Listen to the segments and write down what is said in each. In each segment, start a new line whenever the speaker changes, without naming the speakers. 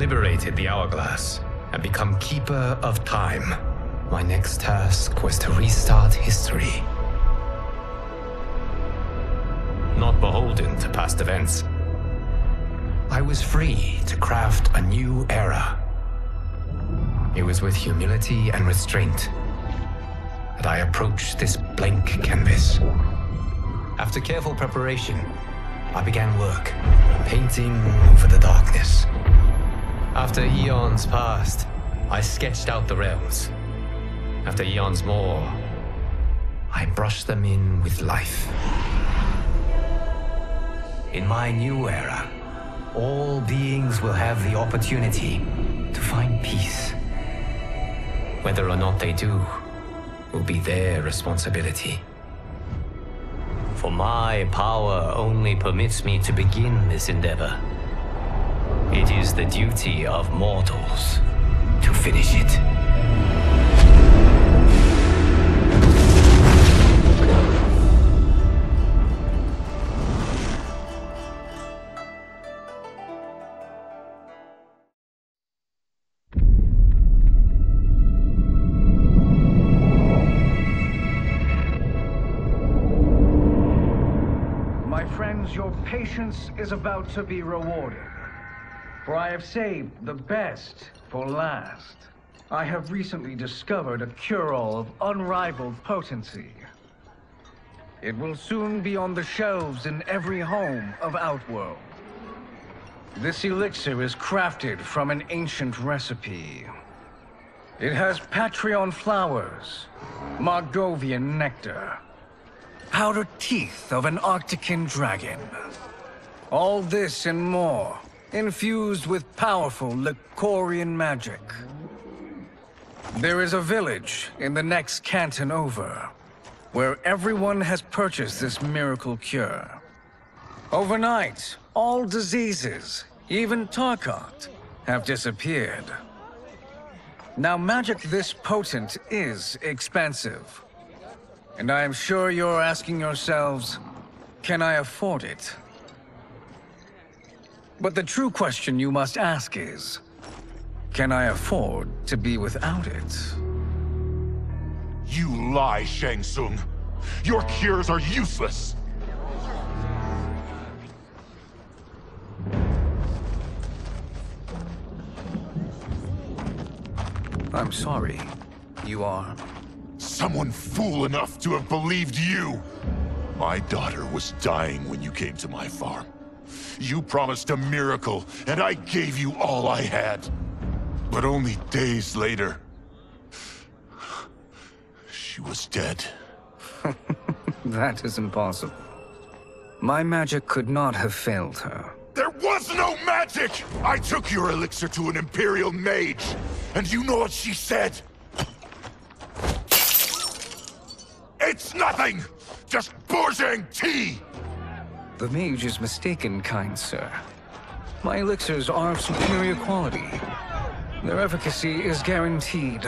liberated the Hourglass and become Keeper of Time, my next task was to restart history. Not beholden to past events, I was free to craft a new era. It was with humility and restraint that I approached this blank canvas. After careful preparation, I began work, painting over the darkness. After eons passed, I sketched out the realms. After eons more, I brushed them in with life. In my new era, all beings will have the opportunity to find peace. Whether or not they do will be their responsibility. For my power only permits me to begin this endeavor. It is the duty of mortals to finish it.
Your patience is about to be rewarded, for I have saved the best for last. I have recently discovered a cure-all of unrivaled potency. It will soon be on the shelves in every home of Outworld. This elixir is crafted from an ancient recipe. It has Patreon flowers, Margovian nectar, powdered teeth of an Arctican dragon. All this and more, infused with powerful Lycorian magic. There is a village in the next canton over, where everyone has purchased this miracle cure. Overnight, all diseases, even Tarkat, have disappeared. Now, magic this potent is expensive. And I am sure you're asking yourselves, can I afford it? But the true question you must ask is, can I afford to be without it?
You lie, Shang Tsung. Your cures are useless.
I'm sorry. You are?
Someone fool enough to have believed you! My daughter was dying when you came to my farm. You promised a miracle, and I gave you all I had. But only days later, she was dead.
That is impossible. My magic could not have failed her.
There was no magic! I took your elixir to an Imperial mage, and you know what she said? It's nothing! Just Bourjang tea!
The mage is mistaken, kind sir. My elixirs are of superior quality. Their efficacy is guaranteed.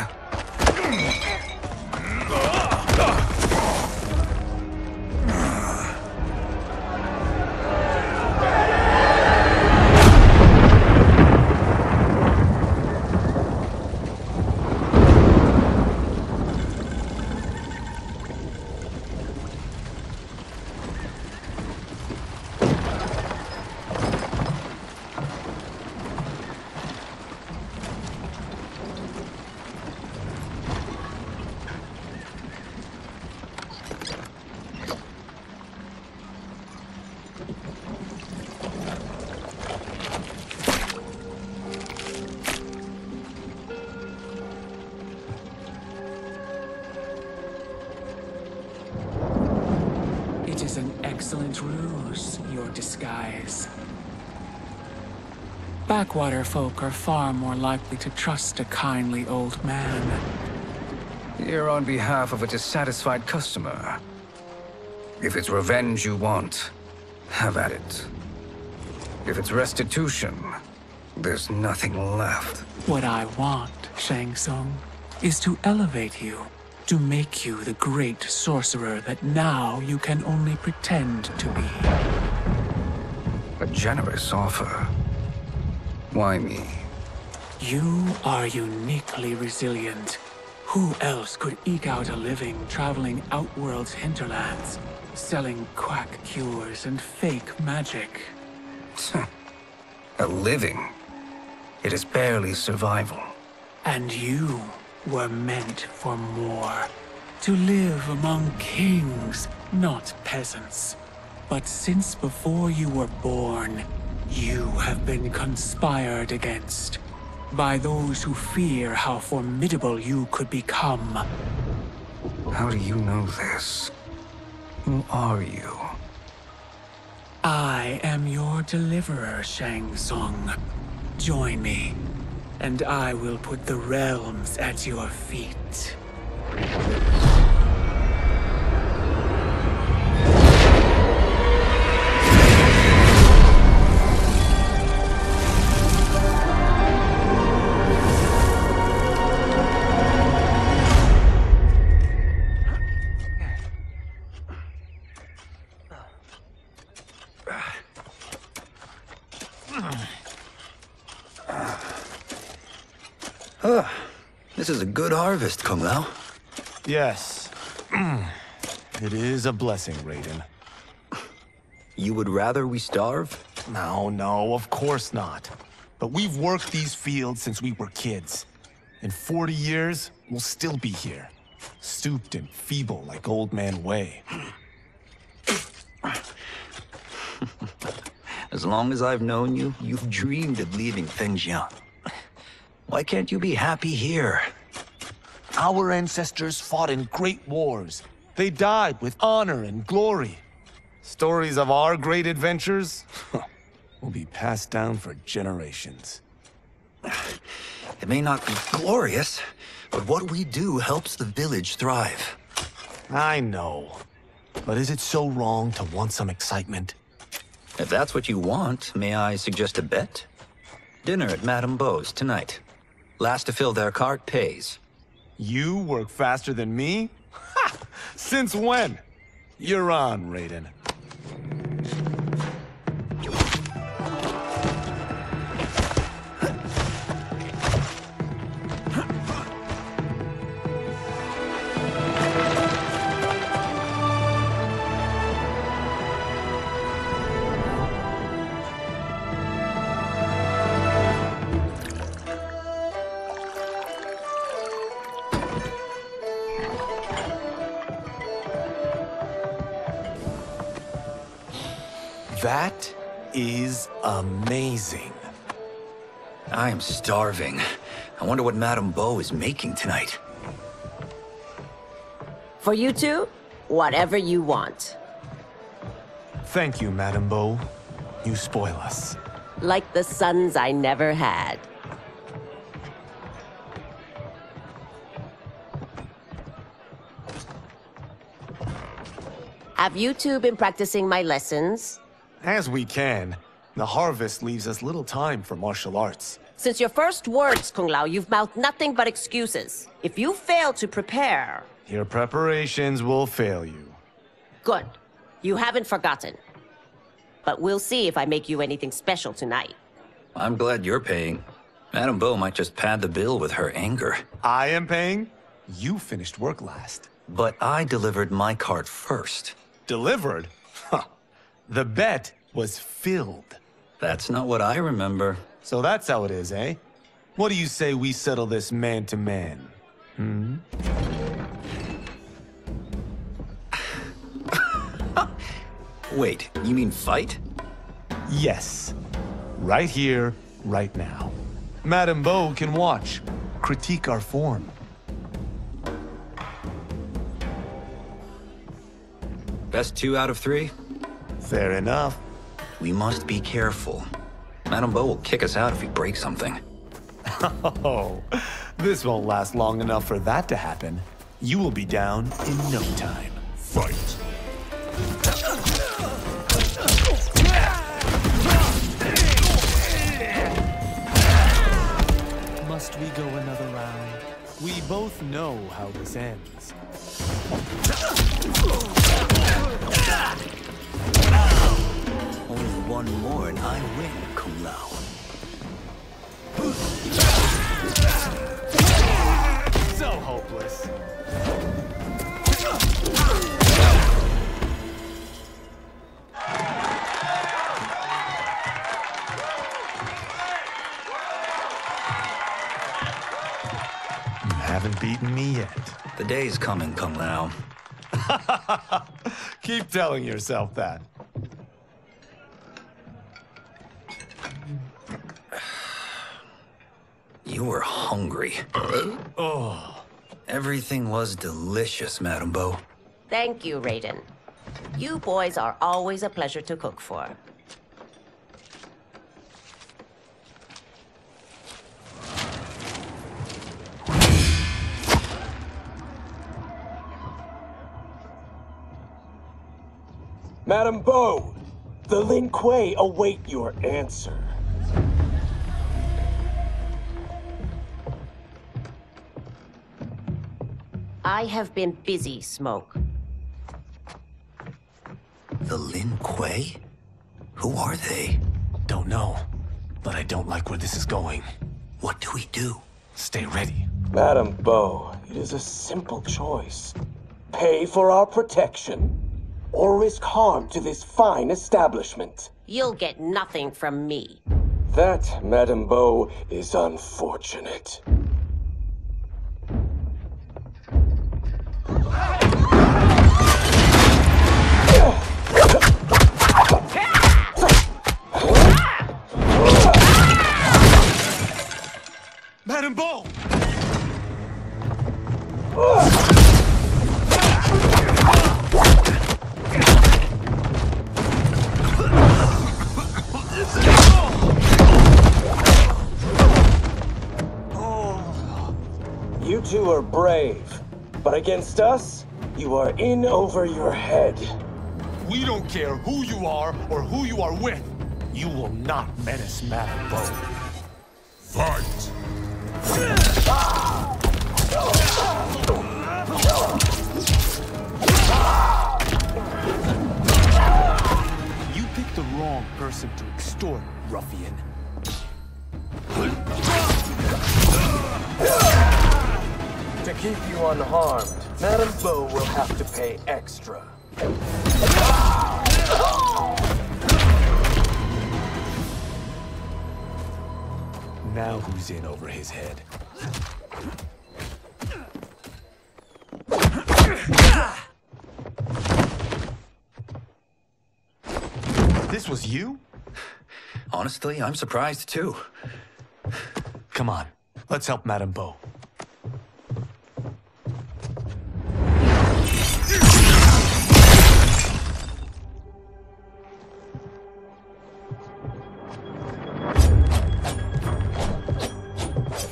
Excellent ruse, your disguise. Backwater folk are far more likely to trust a kindly old man.
Here on behalf of a dissatisfied customer. If it's revenge you want, have at it. If it's restitution, there's nothing left.
What I want, Shang Tsung, is to elevate you. To make you the great sorcerer that now you can only pretend to be.
A generous offer. Why me?
You are uniquely resilient. Who else could eke out a living traveling Outworld's hinterlands, selling quack cures and fake magic?
A living? It is barely survival.
And you were meant for more. To live among kings, not peasants. But since before you were born, you have been conspired against by those who fear how formidable you could become.
How do you know this? Who are you?
I am your deliverer, Shang Tsung. Join me, and I will put the realms at your feet.
This is a good harvest, Kung Lao.
Yes. It is a blessing, Raiden.
You would rather we starve?
No, of course not. But we've worked these fields since we were kids. In 40 years, we'll still be here. Stooped and feeble like Old Man Wei.
As long as I've known you, you've dreamed of leaving Fengjian. Why can't you be happy here?
Our ancestors fought in great wars. They died with honor and glory. Stories of our great adventures will be passed down for generations.
It may not be glorious, but what we do helps the village thrive.
I know. But is it so wrong to want some excitement?
If that's what you want, may I suggest a bet? Dinner at Madame Beau's tonight. Last to fill their cart pays.
You work faster than me? Ha! Since when? You're on, Raiden. That is amazing.
I am starving. I wonder what Madame Beau is making tonight.
For you two, whatever you want.
Thank you, Madame Beau. You spoil us.
Like the sons I never had. Have you two been practicing my lessons?
As we can. The harvest leaves us little time for martial arts.
Since your first words, Kung Lao, you've mouthed nothing but excuses. If you fail to prepare...
Your preparations will fail you.
Good. You haven't forgotten. But we'll see if I make you anything special tonight.
I'm glad you're paying. Madame Beau might just pad the bill with her anger.
I am paying? You finished work last.
But I delivered my cart first.
Delivered? Huh. The bet was filled.
That's not what I remember.
So that's how it is, eh? What do you say we settle this man to man?
Wait, you mean fight?
Yes. Right here, right now. Madame Beau can watch, critique our form.
Best 2 out of 3?
Fair enough.
We must be careful. Madame Beau will kick us out if we break something.
Oh, this won't last long enough for that to happen. You will be down in no time.
Fight!
Must we go another round? We both know how this ends.
Only one more and I win, Kung Lao.
hopeless. You haven't beaten me yet.
The day's coming, Kung Lao.
Keep telling yourself that.
You were hungry.
Oh.
Everything was delicious, Madame Bo.
Thank you, Raiden. You boys are always a pleasure to cook for.
Madame Bo, the Lin Kuei await your answer.
I have been busy, Smoke.
The Lin Kuei? Who are they?
Don't know, but I don't like where this is going.
What do we do?
Stay ready.
Madame Bo, it is a simple choice. Pay for our protection, or risk harm to this fine establishment.
You'll get nothing from me.
That, Madame Bo, is unfortunate.
Madame Bo!
You two are brave, but against us, you are in over your head.
We don't care who you are or who you are with. You will not menace Madame Bo.
Fight!
You picked the wrong person to extort, ruffian.
To keep you unharmed, Madame Bo will have to pay extra.
Now who's in over his head? This was you?
Honestly, I'm surprised too.
Come on, let's help Madame Bo.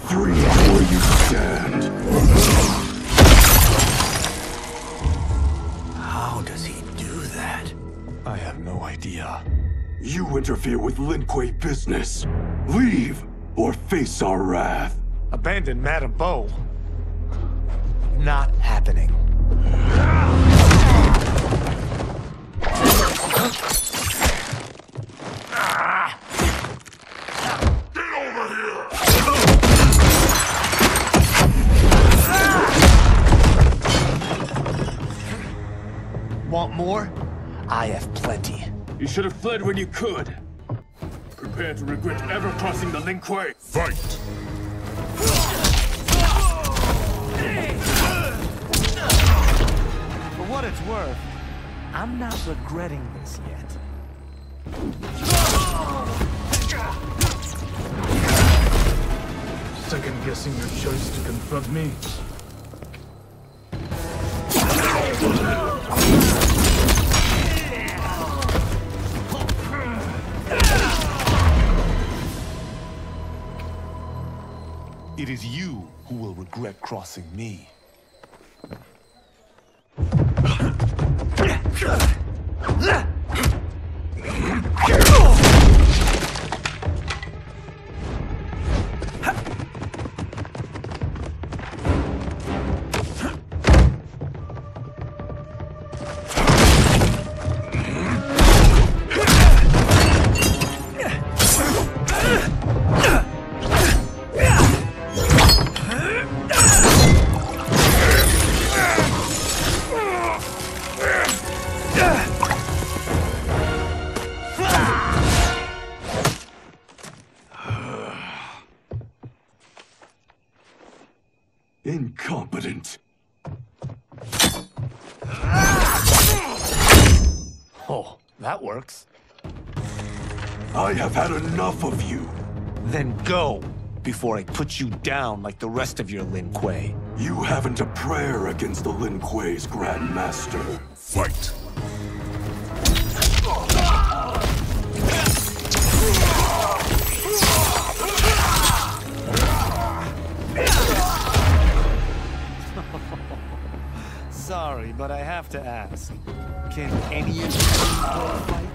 Free where you stand.
How does he do that?
I have no idea.
You interfere with Lin Kuei business. Leave, or face our wrath.
Abandon Madame Bo? Not happening. Want more? I have plenty.
You should have fled when you could. Prepare to regret ever crossing the Lin Kuei.
Fight!
For what it's worth, I'm not regretting this yet.
Second-guessing your choice to confront me?
It is you who will regret crossing me.
Incompetent.
Oh, that works.
I have had enough of you.
Then go, before I put you down like the rest of your Lin Kuei.
You haven't a prayer against the Lin Kuei's Grand Master.
Fight.
Sorry, but I have to ask. Can any of you fight?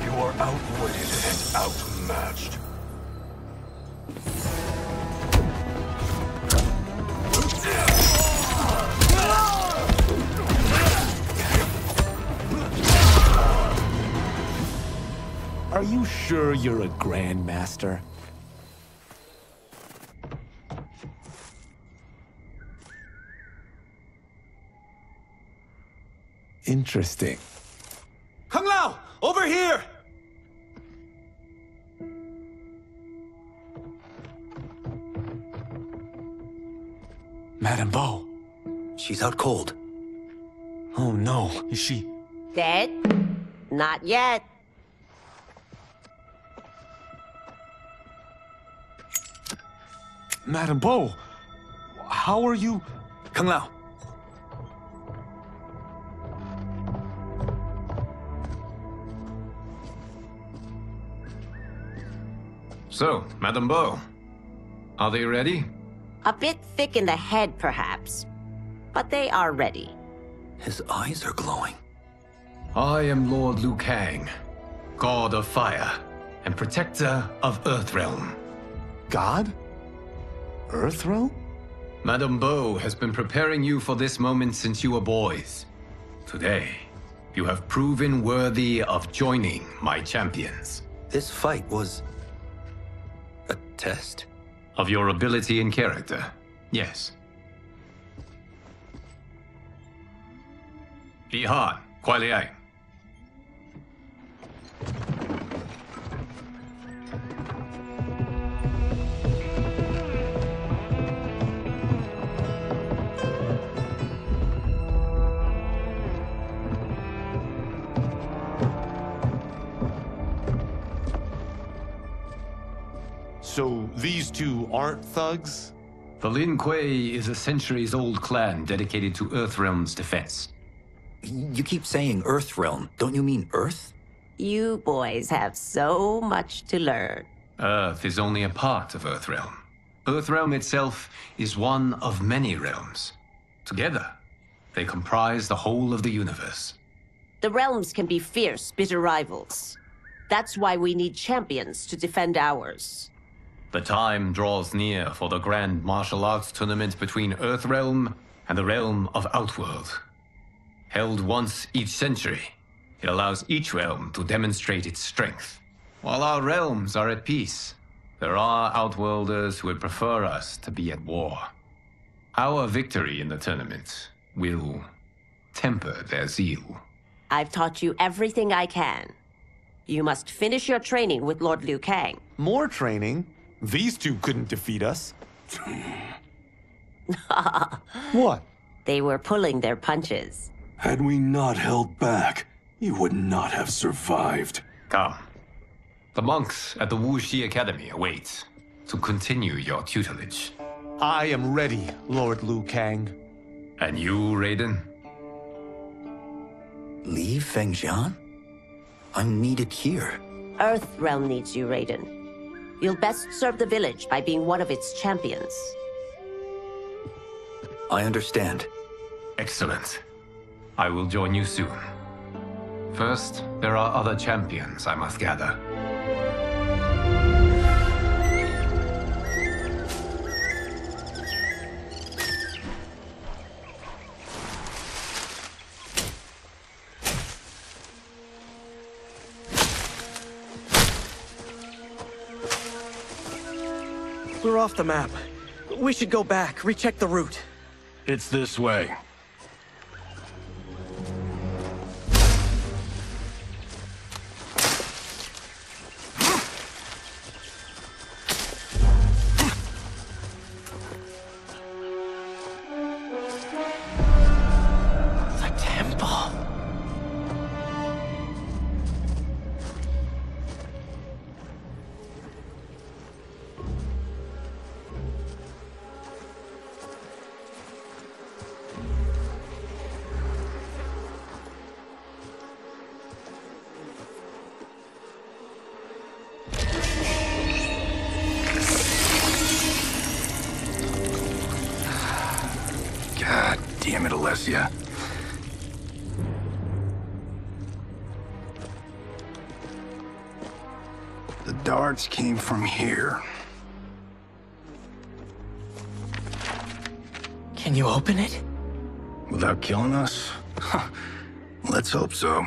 You are outwitted and outmatched.
Are you sure you're a Grandmaster? Interesting. Kung Lao! Over here! Madame Bo.
She's out cold.
Oh no, is she...
Dead? Not yet.
Madame Bo, how are you...
Kung Lao.
So, Madame Bo, are they ready?
A bit thick in the head, perhaps. But they are ready.
His eyes are glowing.
I am Lord Liu Kang, God of Fire and Protector of Earthrealm.
God? Earthrealm?
Madame Bo has been preparing you for this moment since you were boys. Today, you have proven worthy of joining my champions.
This fight was... a test?
Of your ability and character, yes. Li Han, Kuai Liang.
So these two aren't thugs?
The Lin Kuei is a centuries-old clan dedicated to Earthrealm's defense.
You keep saying Earthrealm. Don't you mean Earth?
You boys have so much to learn.
Earth is only a part of Earthrealm. Earthrealm itself is one of many realms. Together, they comprise the whole of the universe.
The realms can be fierce, bitter rivals. That's why we need champions to defend ours.
The time draws near for the grand martial arts tournament between Earthrealm and the realm of Outworld. Held once each century, it allows each realm to demonstrate its strength. While our realms are at peace, there are Outworlders who would prefer us to be at war. Our victory in the tournament will temper their zeal.
I've taught you everything I can. You must finish your training with Lord Liu Kang.
More training? These two couldn't defeat us. What?
They were pulling their punches.
Had we not held back, you would not have survived.
Come. The monks at the Wu Shi Academy await to continue your tutelage.
I am ready, Lord Liu Kang.
And you, Raiden?
Li Fengjian? I'm needed here.
Earthrealm needs you, Raiden. You'll best serve the village by being one of its champions.
I understand.
Excellent. I will join you soon. First, there are other champions I must gather.
We're off the map. We should go back, recheck the route.
It's this way.
The temple.
God damn it, Alessia. The darts came from here.
Can you open it?
Without killing us? Let's hope so.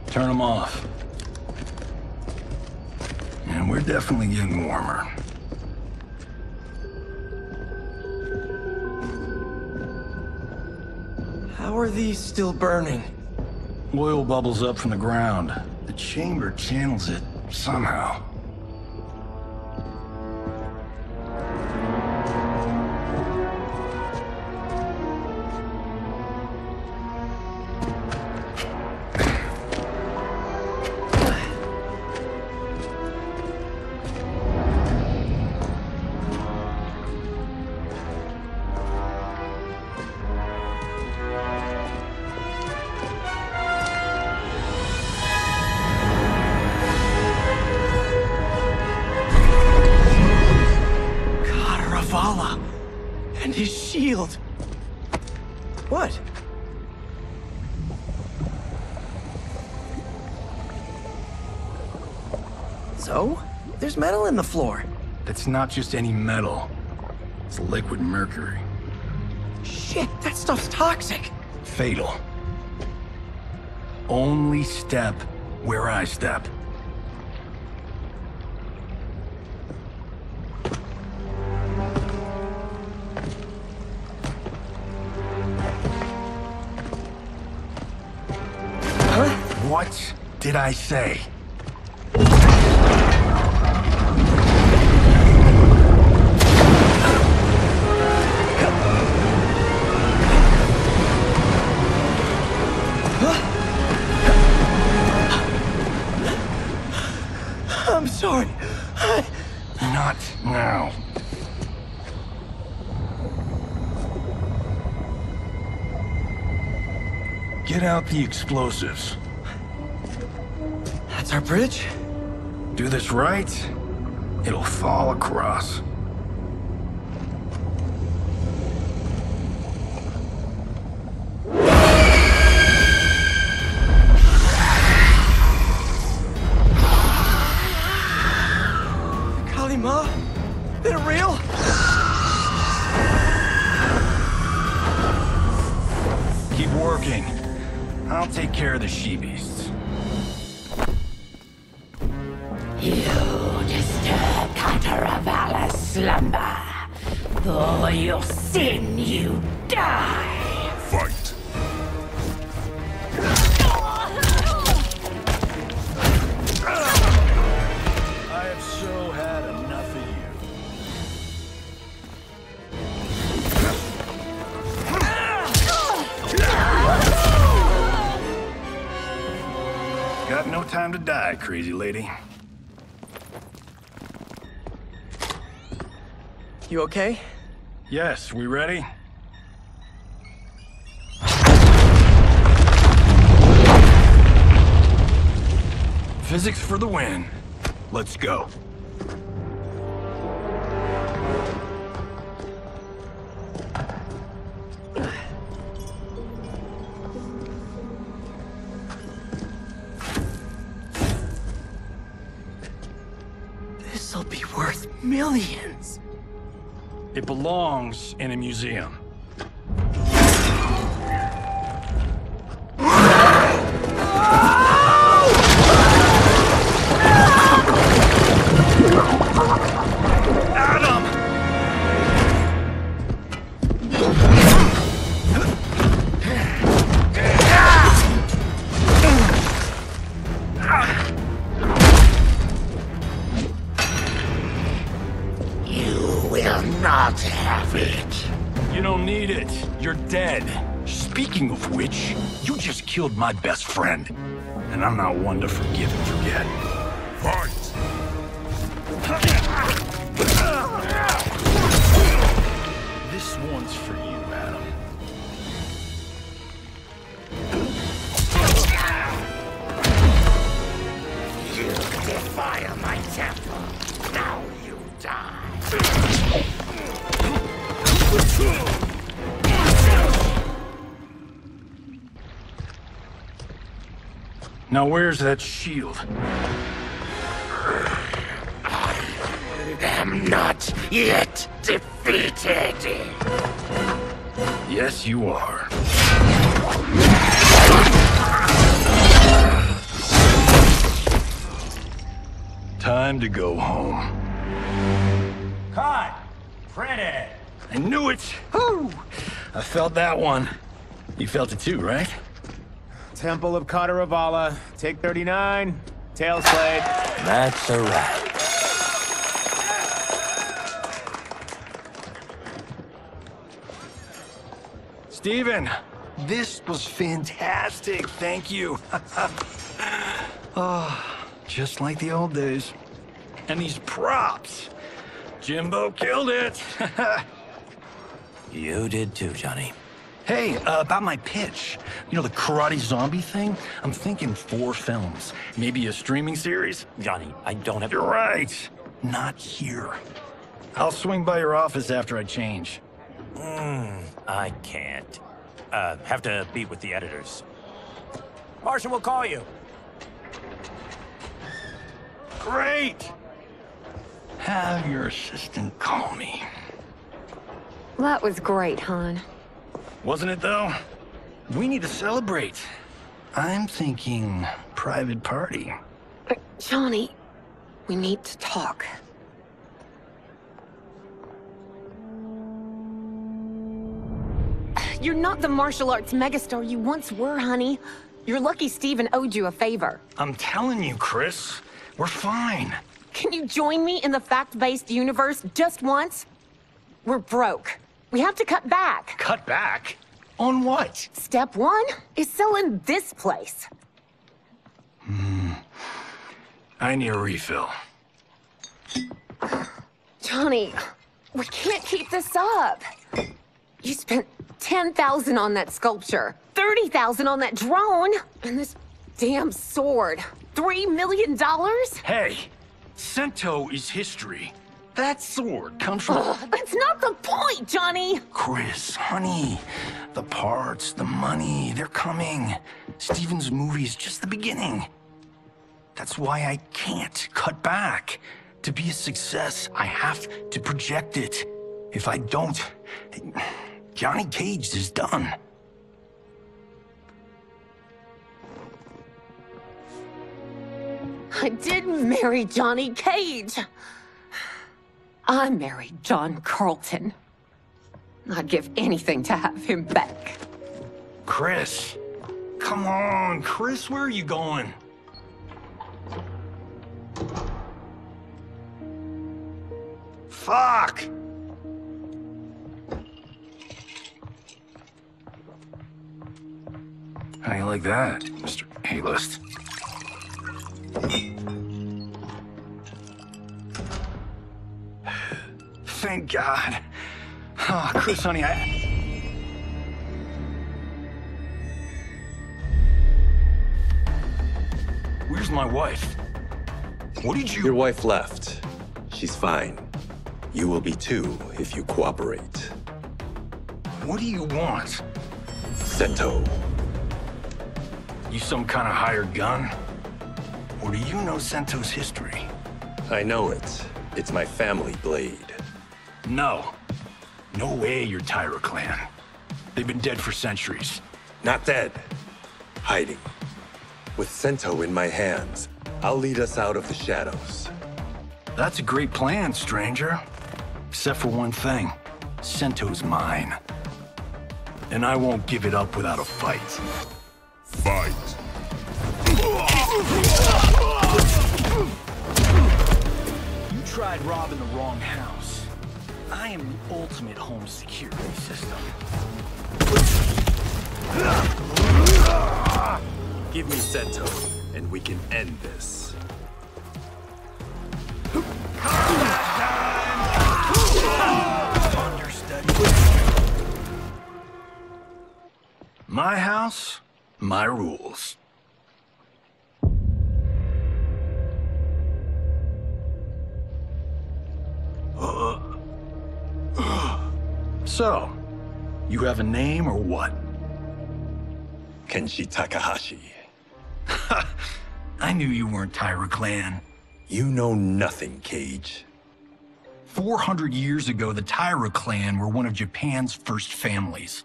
Turn them off. And we're definitely getting warmer.
How are these still burning?
Oil bubbles up from the ground. The chamber channels it somehow.
And his shield. What? So? There's metal in the floor.
That's not just any metal. It's liquid mercury.
Shit, that stuff's toxic.
Fatal. Only step where I step. What did I say?
I'm sorry.
Not now. Get out the explosives.
That's our bridge?
Do this right, it'll fall across.
Kalima? They're real?
Keep working. I'll take care of the she-beasts.
You disturb Cantaravalla's slumber. For your sin, you die.
Fight.
I have so had enough of you. Got no time to die, crazy lady.
You okay?
Yes, we ready? Physics for the win. Let's go.
This'll be worth millions.
It belongs in a museum.
Not have it.
You don't need it. You're dead. Speaking of which, you just killed my best friend. And I'm not one to forgive and forget.
Fight!
This one's for you, Adam.
You defile my temple. Now you die.
Now where's that shield?
I am not yet defeated.
Yes, you are. Time to go home.
Cut! Print
I knew it! Whew. I felt that one. You felt it too, right?
Temple of Kataravala, take 39, tail slate.
That's a wrap.
Steven, this was fantastic. Thank you. Oh, just like the old days. And these props. Jimbo killed it.
You did too, Johnny.
Hey, about my pitch. You know, the karate zombie thing? I'm thinking 4 films. Maybe a streaming series?
Johnny, I don't have...
You're right. Not here. I'll swing by your office after I change.
I can't. Have to meet with the editors. Marshall will call you.
Great! Have your assistant call me.
That was great, hon.
Wasn't it, though? We need to celebrate. I'm thinking private party.
Johnny, we need to talk. You're not the martial arts megastar you once were, honey. You're lucky Steven owed you a favor.
I'm telling you, Chris. We're fine.
Can you join me in the fact-based universe just once? We're broke. We have to cut back.
Cut back? On what?
Step 1 is selling this place.
I need a refill.
Johnny, we can't keep this up. You spent $10,000 on that sculpture, $30,000 on that drone, and this damn sword. $3 million?
Hey, Sento is history. That sword comes from...
That's not the point, Johnny!
Chris, honey, the parts, the money, they're coming. Steven's movie is just the beginning. That's why I can't cut back. To be a success, I have to project it. If I don't, Johnny Cage is done.
I didn't marry Johnny Cage. I married John Carlton. I'd give anything to have him back.
Chris, come on, Chris, where are you going? Fuck! How you like that, Mr. A-list? Thank God. Oh, Chris, honey, Where's my wife? What did you...
Your wife left. She's fine. You will be too, if you cooperate.
What do you want?
Sento.
You some kind of hired gun? Or do you know Sento's history?
I know it. It's my family blade.
No. No way you're Tyra clan. They've been dead for centuries.
Not dead. Hiding. With Sento in my hands, I'll lead us out of the shadows.
That's a great plan, stranger. Except for one thing. Sento's mine. And I won't give it up without a fight.
Fight.
You tried robbing the wrong house. I am the ultimate home security system.
Give me Sento, and we can end this.
My house, my rules. So, you have a name or what?
Kenshi Takahashi.
I knew you weren't Tyra clan.
You know nothing, Cage.
400 years ago, the Tyra clan were one of Japan's first families.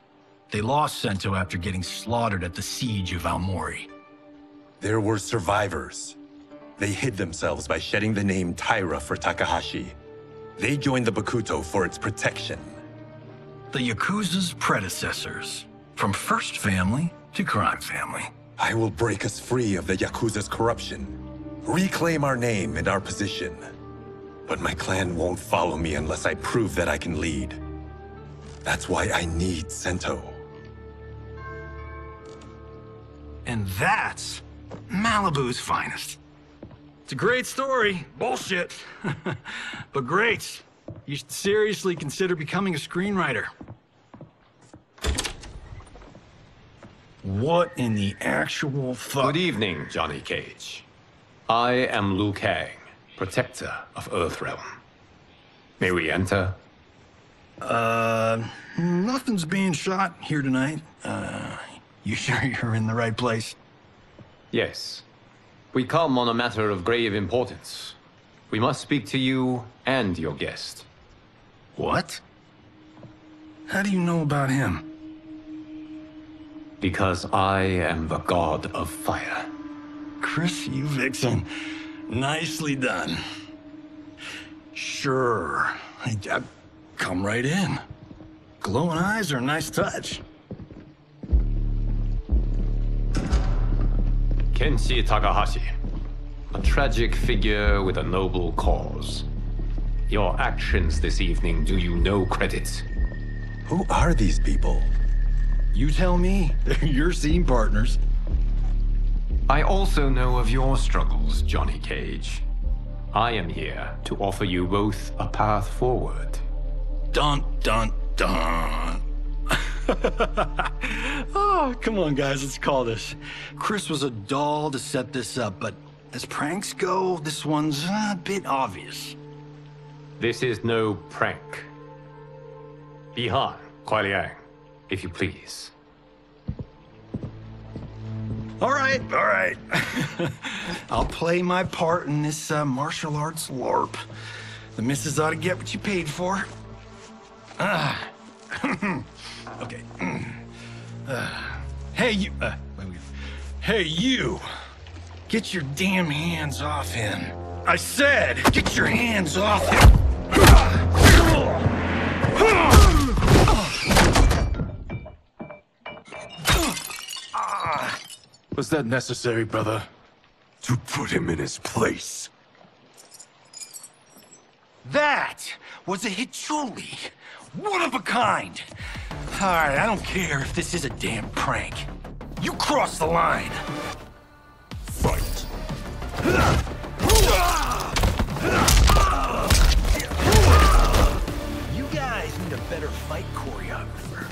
They lost Sento after getting slaughtered at the siege of Aomori.
There were survivors. They hid themselves by shedding the name Tyra for Takahashi. They joined the Bakuto for its protection.
The Yakuza's predecessors. From first family to crime family.
I will break us free of the Yakuza's corruption. Reclaim our name and our position. But my clan won't follow me unless I prove that I can lead. That's why I need Sento.
And that's Malibu's finest. It's a great story. Bullshit. But great. You should seriously consider becoming a screenwriter. What in the actual fuck?
Good evening, Johnny Cage. I am Liu Kang, protector of Earthrealm. May we enter?
Nothing's being shot here tonight. You sure you're in the right place?
Yes. We come on a matter of grave importance. We must speak to you and your guest.
What? How do you know about him?
Because I am the god of fire.
Chris, you vixen. Nicely done. Sure. I come right in. Glowing eyes are a nice touch.
Kenshi Takahashi. A tragic figure with a noble cause. Your actions this evening do you no credit.
Who are these people?
You tell me. They're your scene partners.
I also know of your struggles, Johnny Cage. I am here to offer you both a path forward.
Dun, dun, dun. Oh, come on, guys, let's call this. Chris was a doll to set this up, but as pranks go, this one's a bit obvious.
This is no prank. Bihan, Kuai Liang, if you please.
All right. I'll play my part in this martial arts LARP. The missus ought to get what you paid for. Okay. Hey, you... Hey, you! Get your damn hands off him. I said, get your hands off him!
Was that necessary, brother? To put him in his place?
That was a Hichuli. One of a kind. All right, I don't care if this is a damn prank. You crossed the line.
Fight.
You guys need a better fight choreographer.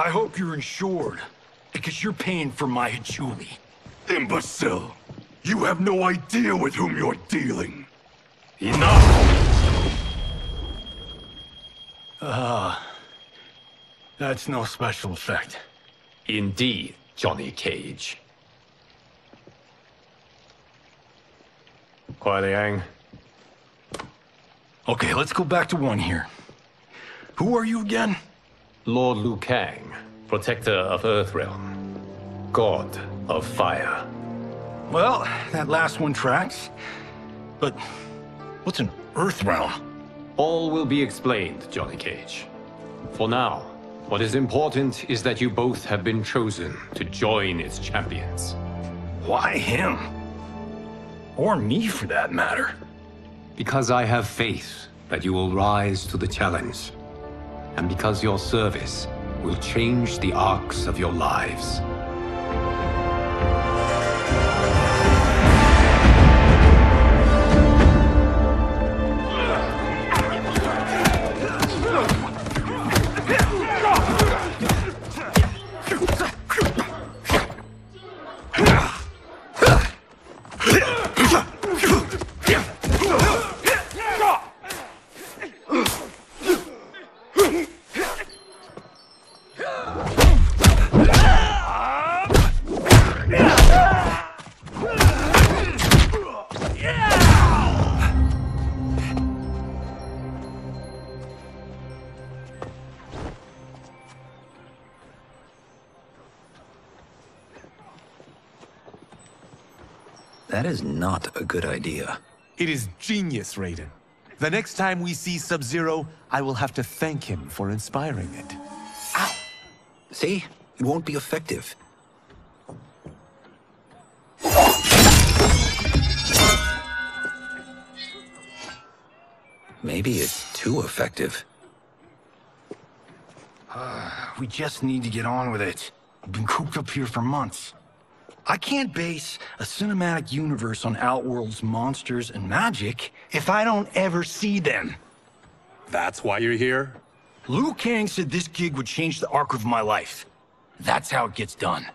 I hope you're insured, because you're paying for my Hachuli.
Imbecile! You have no idea with whom you're dealing.
Enough! That's no special effect.
Indeed, Johnny Cage. Kuai Liang.
Okay, let's go back to one here. Who are you again?
Lord Liu Kang, protector of Earthrealm, god of fire.
Well, that last one tracks. But what's an Earthrealm?
All will be explained, Johnny Cage. For now, what is important is that you both have been chosen to join its champions.
Why him? Or me, for that matter.
Because I have faith that you will rise to the challenge. And because your service will change the arcs of your lives.
That is not a good idea.
It is genius, Raiden. The next time we see Sub-Zero, I will have to thank him for inspiring it.
Ow! See? It won't be effective. Maybe it's too effective.
We just need to get on with it. We've been cooped up here for months. I can't base a cinematic universe on Outworld's monsters and magic if I don't ever see them.
That's why you're here?
Liu Kang said this gig would change the arc of my life. That's how it gets done.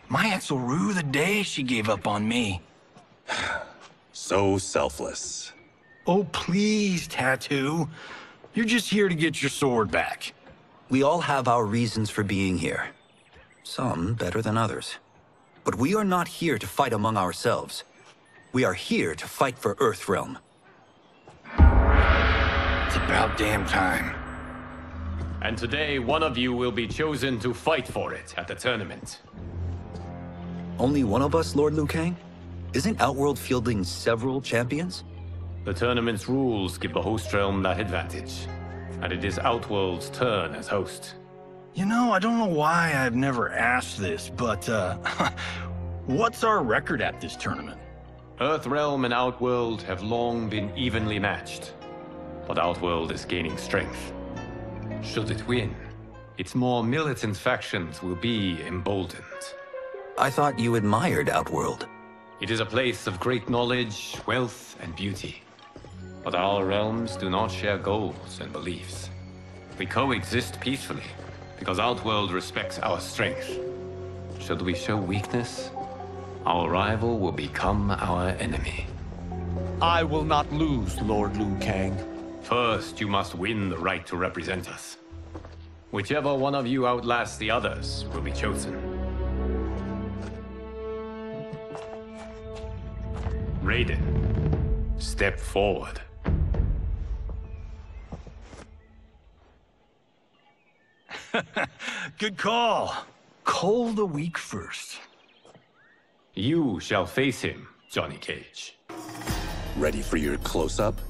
My ex will rue the day she gave up on me.
So selfless.
Oh, please, Tattoo. You're just here to get your sword back.
We all have our reasons for being here. Some better than others. But we are not here to fight among ourselves. We are here to fight for Earthrealm.
It's about damn time.
And today, one of you will be chosen to fight for it at the tournament.
Only one of us, Lord Liu Kang? Isn't Outworld fielding several champions?
The tournament's rules give the host realm that advantage. And it is Outworld's turn as host.
You know, I don't know why I've never asked this, but, what's our record at this tournament?
Earthrealm and Outworld have long been evenly matched. But Outworld is gaining strength. Should it win, its more militant factions will be emboldened.
I thought you admired Outworld.
It is a place of great knowledge, wealth, and beauty. But our realms do not share goals and beliefs. We coexist peacefully, because Outworld respects our strength. Should we show weakness, our rival will become our enemy.
I will not lose, Lord Liu Kang.
First, you must win the right to represent us. Whichever one of you outlasts the others will be chosen. Raiden, step forward.
Good call. Cole the week first.
You shall face him, Johnny Cage.
Ready for your close-up?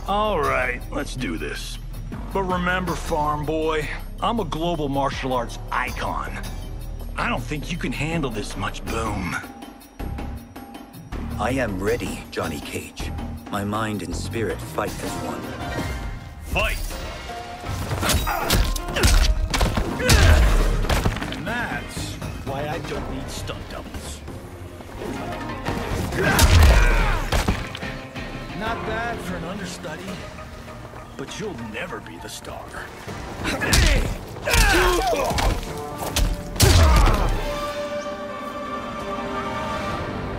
All right, let's do this. But remember, farm boy, I'm a global martial arts icon. I don't think you can handle this much boom.
I am ready, Johnny Cage. My mind and spirit fight as one.
Fight! And that's why I don't need stunt doubles. Not bad for an understudy, but you'll never be the star.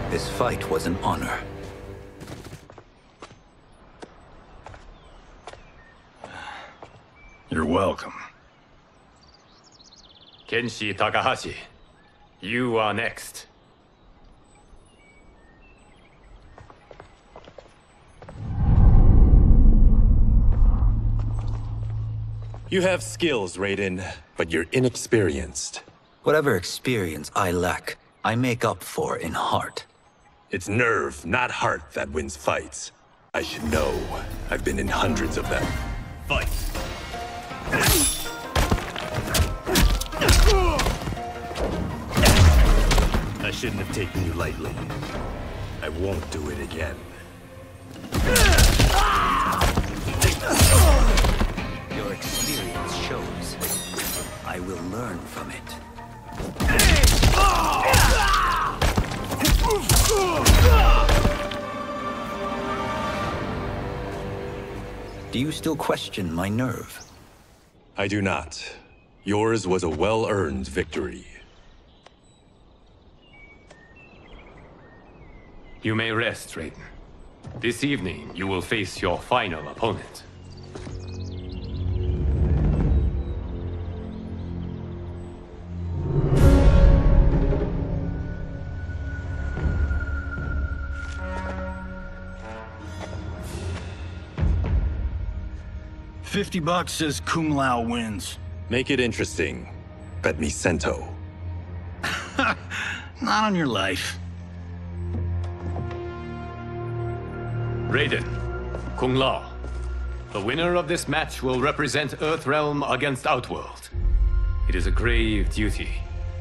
This fight was an honor.
You're welcome.
Kenshi Takahashi, you are next.
You have skills, Raiden, but you're inexperienced.
Whatever experience I lack, I make up for in heart.
It's nerve, not heart, that wins fights. I should know. I've been in hundreds of them.
Fight! I shouldn't have taken you lightly. I won't do it again.
Your experience shows. I will learn from it. Do you still question my nerve?
I do not. Yours was a well-earned victory.
You may rest, Raiden. This evening, you will face your final opponent.
$50 says Kung Lao wins.
Make it interesting. Bet me Sento.
Not on your life.
Raiden, Kung Lao. The winner of this match will represent Earthrealm against Outworld. It is a grave duty,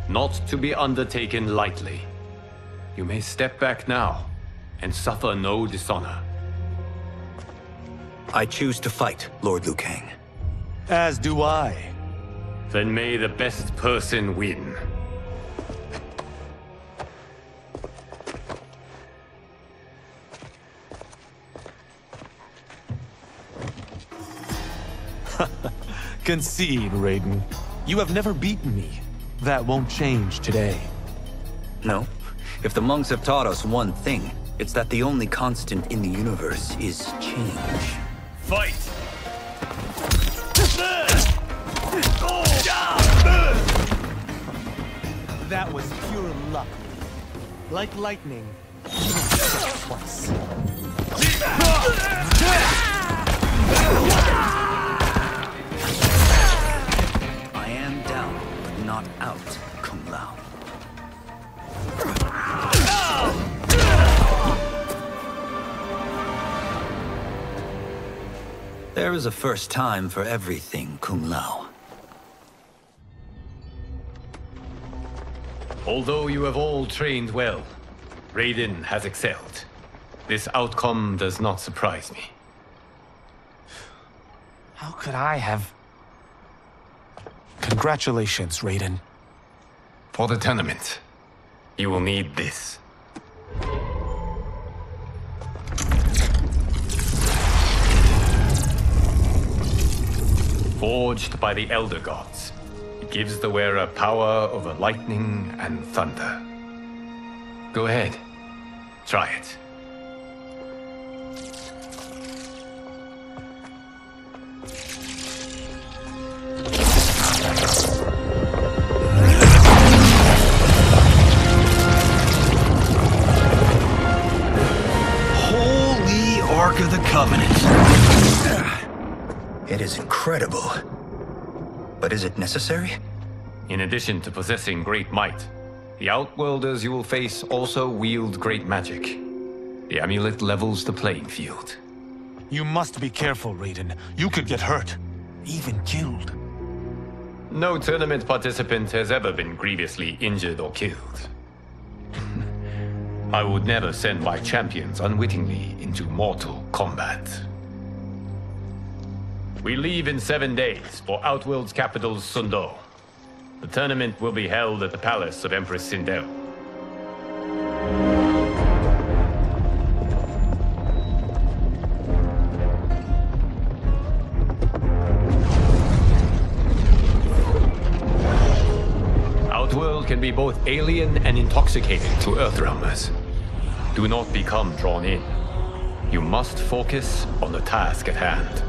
not to be undertaken lightly. You may step back now, and suffer no dishonor.
I choose to fight, Lord Liu Kang.
As do I.
Then may the best person win.
Concede, Raiden. You have never beaten me. That won't change today.
No. If the monks have taught us one thing, it's that the only constant in the universe is change.
Fight!
That was pure luck. Like lightning, you don't strike twice.
I am down, but not out, Kung Lao. There is a first time for everything, Kung Lao.
Although you have all trained well, Raiden has excelled. This outcome does not surprise me.
How could I have... Congratulations, Raiden.
For the tournament, you will need this. Forged by the Elder Gods, it gives the wearer power over lightning and thunder. Go ahead, try it.
Holy Ark of the Covenant.
It is incredible. But is it necessary?
In addition to possessing great might, the Outworlders you will face also wield great magic. The amulet levels the playing field.
You must be careful, Raiden. You could get hurt. Even killed.
No tournament participant has ever been grievously injured or killed. I would never send my champions unwittingly into mortal combat. We leave in 7 days for Outworld's capital, Sundo. The tournament will be held at the palace of Empress Sindel. Outworld can be both alien and intoxicating to Earthrealmers. Do not become drawn in. You must focus on the task at hand.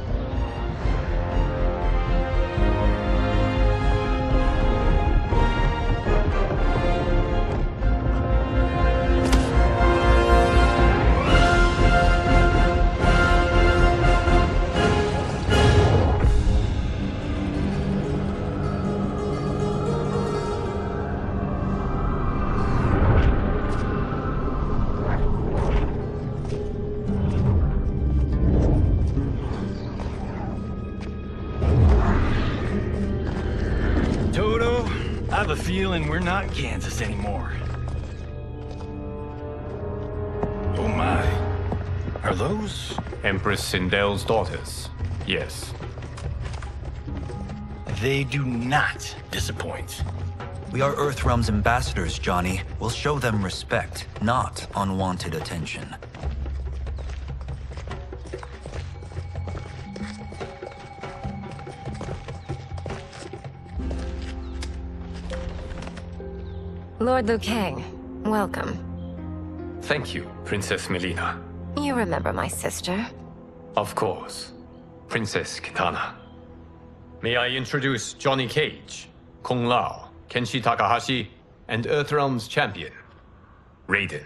I have a feeling we're not in Kansas anymore. Oh my. Are those?
Empress Sindel's daughters. Yes.
They do not disappoint.
We are Earthrealm's ambassadors, Johnny. We'll show them respect, not unwanted attention.
Lord Liu Kang, welcome.
Thank you, Princess Melina.
You remember my sister?
Of course. Princess Kitana. May I introduce Johnny Cage, Kung Lao, Kenshi Takahashi, and Earthrealm's champion, Raiden.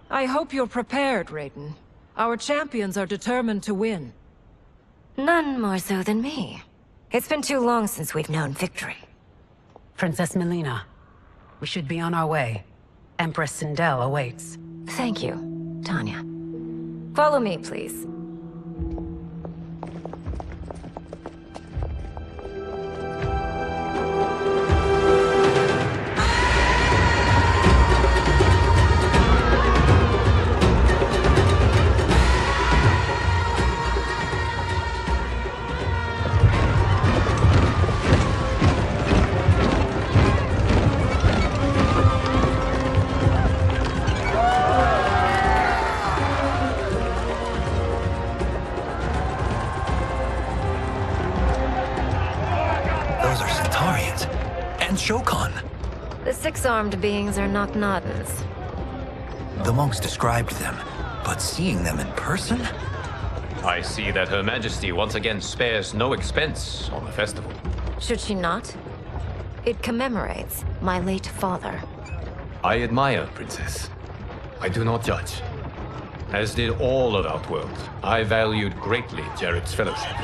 I hope you're prepared, Raiden. Our champions are determined to win.
None more so than me. It's been too long since we've known victory.
Princess Melina, we should be on our way. Empress Sindel awaits.
Thank you, Tanya. Follow me, please.
Shokan.
The six-armed beings are not Nodens.
The monks described them, but seeing them in person?
I see that Her Majesty once again spares no expense on the festival.
Should she not? It commemorates my late father.
I admire, Princess. I do not judge. As did all of Outworld, I valued greatly Jared's fellowship.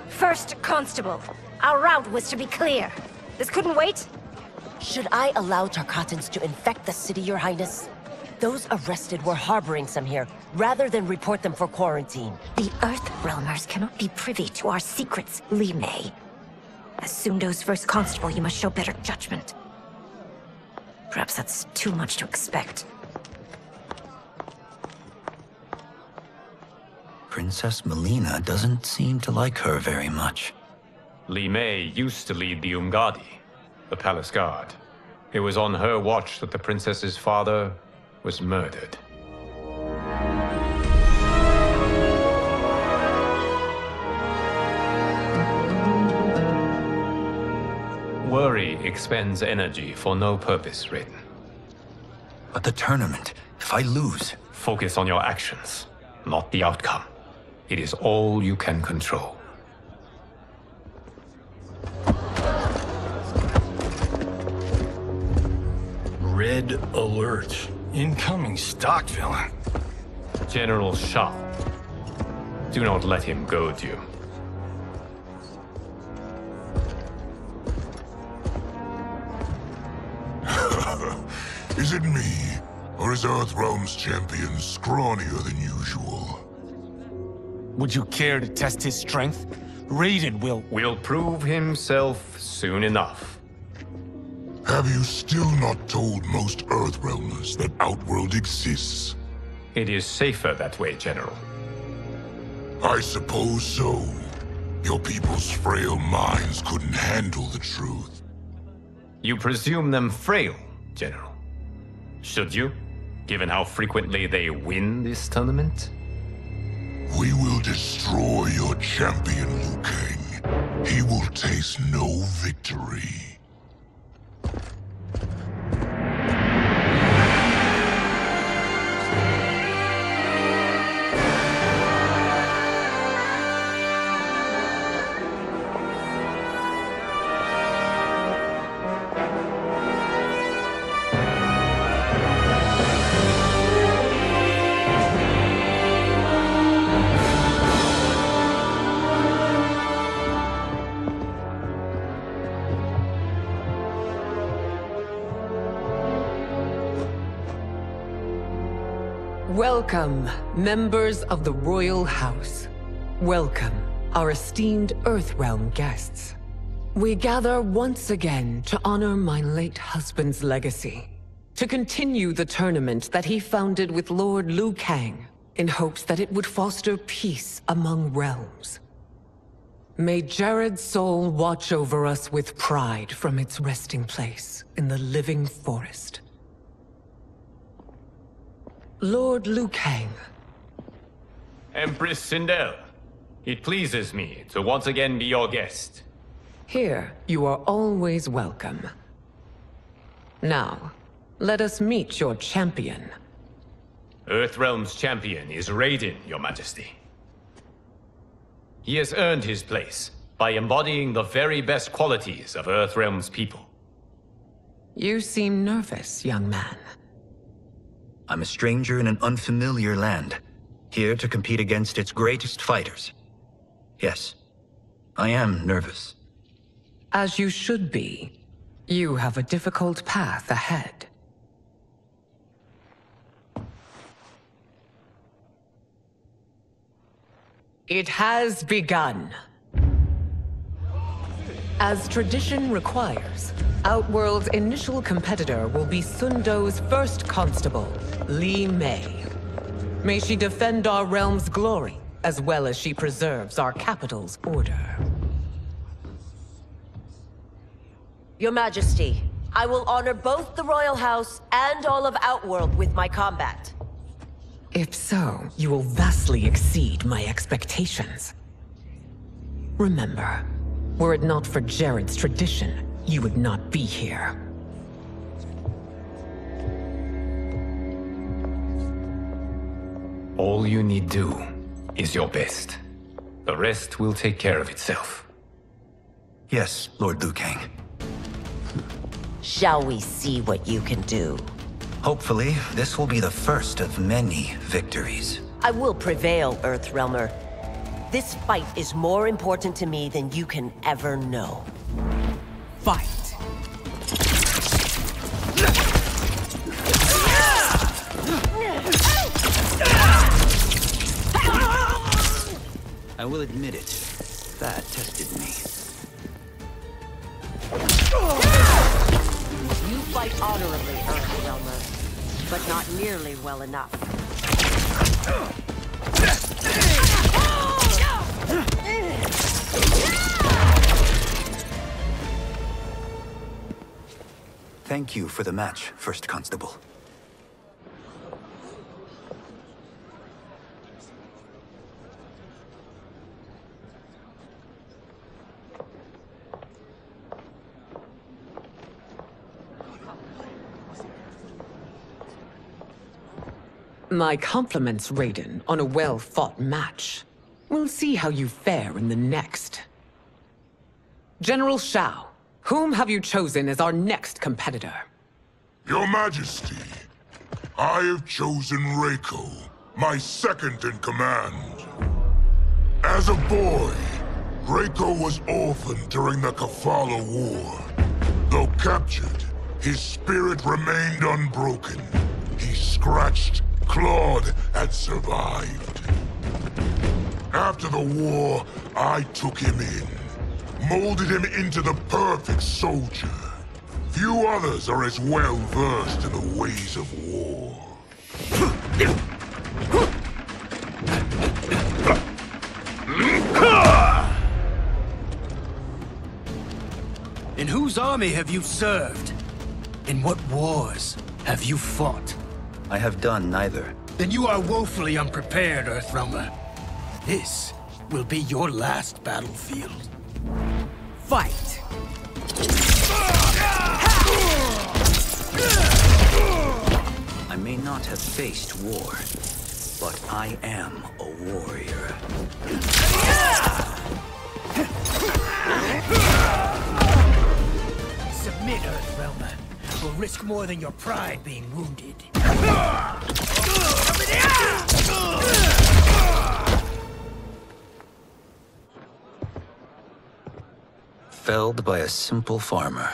First Constable, our route was to be clear. This couldn't wait?
Should I allow Tarkatans to infect the city, Your Highness? Those arrested were harboring some here, rather than report them for quarantine.
The Earthrealmers cannot be privy to our secrets, Li Mei. As Sundo's first constable, you must show better judgment. Perhaps that's too much to expect.
Princess Melina doesn't seem to like her very much.
Li Mei used to lead the Umgadi, the Palace Guard. It was on her watch that the princess's father was murdered. Worry expends energy for no purpose, Raiden.
But the tournament, if I lose...
Focus on your actions, not the outcome. It is all you can control.
Red alert. Incoming stock villain.
General Shao. Do not let him goad you.
Is it me? Or is Earthrealm's champion scrawnier than usual?
Would you care to test his strength? Raiden will
prove himself soon enough.
Have you still not told most Earthrealmers that Outworld exists?
It is safer that way, General.
I suppose so. Your people's frail minds couldn't handle the truth.
You presume them frail, General? Should you, given how frequently they win this tournament?
We will destroy your champion, Liu Kang. He will taste no victory.
Welcome, members of the Royal House. Welcome, our esteemed Earthrealm guests. We gather once again to honor my late husband's legacy, to continue the tournament that he founded with Lord Liu Kang, in hopes that it would foster peace among realms. May Jared's soul watch over us with pride from its resting place in the living forest. Lord Liu Kang.
Empress Sindel, it pleases me to once again be your guest.
Here, you are always welcome. Now, let us meet your champion.
Earthrealm's champion is Raiden, Your Majesty. He has earned his place by embodying the very best qualities of Earthrealm's people.
You seem nervous, young man.
I'm a stranger in an unfamiliar land, here to compete against its greatest fighters. Yes, I am nervous.
As you should be. You have a difficult path ahead. It has begun. As tradition requires, Outworld's initial competitor will be Sun Do's first constable, Li Mei. May she defend our realm's glory, as well as she preserves our capital's order.
Your Majesty, I will honor both the Royal House and all of Outworld with my combat.
If so, you will vastly exceed my expectations. Remember, were it not for Jared's tradition, you would not be here.
All you need do is your best. The rest will take care of itself.
Yes, Lord Liu Kang.
Shall we see what you can do?
Hopefully, this will be the first of many victories.
I will prevail, Earthrealmer. This fight is more important to me than you can ever know.
Fight!
I will admit it. That tested me.
You fight honorably, Earthrealmer, but not nearly well enough.
Thank you for the match, First Constable.
My compliments, Raiden, on a well-fought match. We'll see how you fare in the next. General Shao, whom have you chosen as our next competitor?
Your Majesty, I have chosen Reiko, my second in command. As a boy, Reiko was orphaned during the Kafala War. Though captured, his spirit remained unbroken. He scratched, clawed, and survived. After the war, I took him in, molded him into the perfect soldier. Few others are as well versed in the ways of war.
In whose army have you served? In what wars have you fought?
I have done neither.
Then you are woefully unprepared, Earthrealmer. This will be your last battlefield. Fight!
I may not have faced war, but I am a warrior.
Submit, Earthrealmer. We'll risk more than your pride being wounded.
Felled by a simple farmer.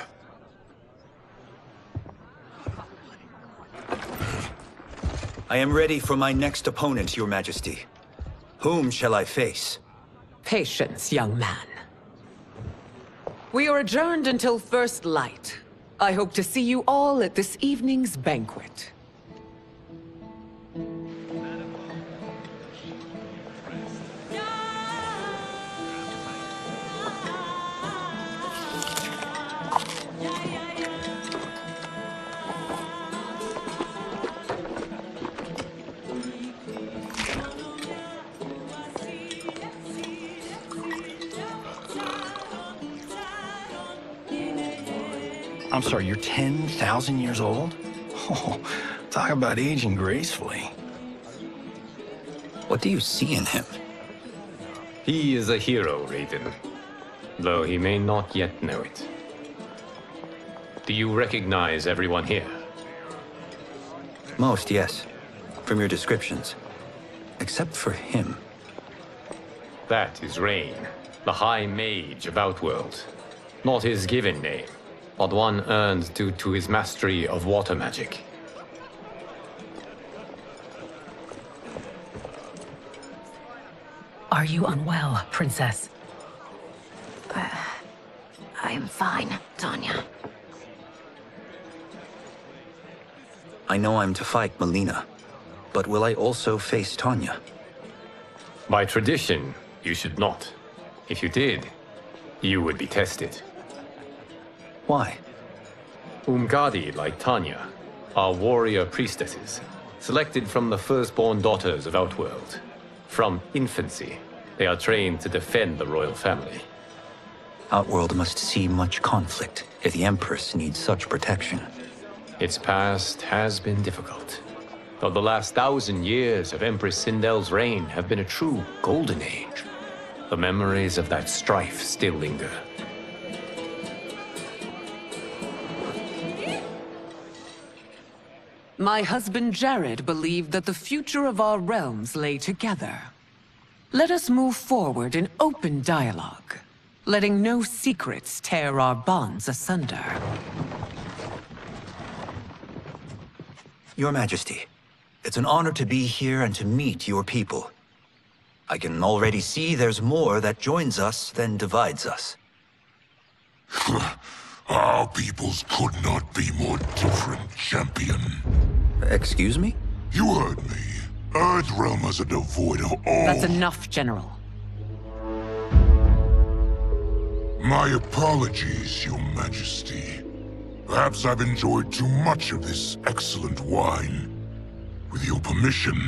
I am ready for my next opponent, Your Majesty. Whom shall I face?
Patience, young man. We are adjourned until first light. I hope to see you all at this evening's banquet.
I'm sorry, you're 10,000 years old? Oh, talk about aging gracefully.
What do you see in him?
He is a hero, Raiden, though he may not yet know it. Do you recognize everyone here?
Most, yes. From your descriptions. Except for him.
That is Rain, the High Mage of Outworld. Not his given name, but one earned due to his mastery of water magic.
Are you unwell, Princess?
I am fine, Tanya.
I know I'm to fight Mileena, but will I also face Tanya?
By tradition, you should not. If you did, you would be tested.
Why?
Umgadi, like Tanya, are warrior priestesses, selected from the firstborn daughters of Outworld. From infancy, they are trained to defend the royal family.
Outworld must see much conflict if the Empress needs such protection.
Its past has been difficult, though the last 1,000 years of Empress Sindel's reign have been a true golden age. The memories of that strife still linger.
My husband Jared believed that the future of our realms lay together. Let us move forward in open dialogue, letting no secrets tear our bonds asunder.
Your Majesty, it's an honor to be here and to meet your people. I can already see there's more that joins us than divides us.
Our peoples could not be more different, champion.
Excuse me?
You heard me. Earthrealmers are devoid of all...
That's enough, General.
My apologies, Your Majesty. Perhaps I've enjoyed too much of this excellent wine. With your permission...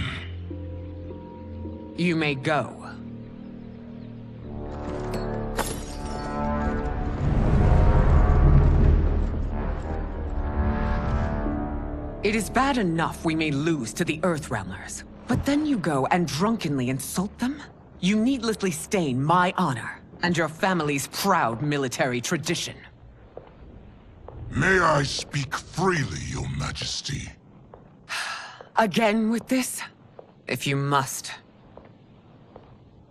You may go. It is bad enough we may lose to the Earthrealmers, but then you go and drunkenly insult them? You needlessly stain my honor and your family's proud military tradition.
May I speak freely, Your Majesty?
Again with this? If you must.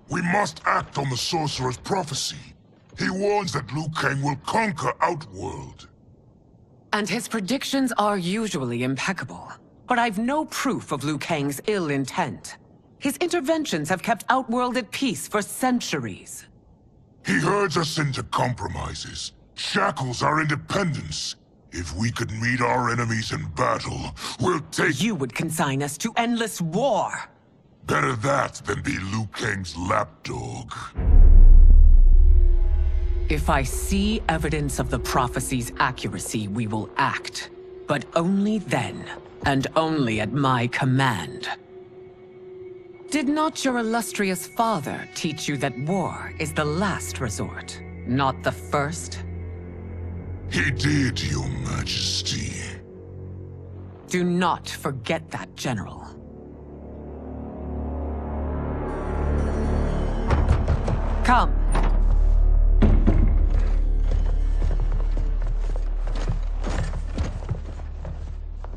We must act on the Sorcerer's prophecy. He warns that Liu Kang will conquer Outworld.
And his predictions are usually impeccable. But I've no proof of Liu Kang's ill intent. His interventions have kept Outworld at peace for centuries.
He herds us into compromises, shackles our independence. If we could meet our enemies in battle, we'll take—
You would consign us to endless war!
Better that than be Liu Kang's lapdog.
If I see evidence of the prophecy's accuracy, we will act. But only then, and only at my command. Did not your illustrious father teach you that war is the last resort, not the first?
He did, Your Majesty.
Do not forget that, General. Come.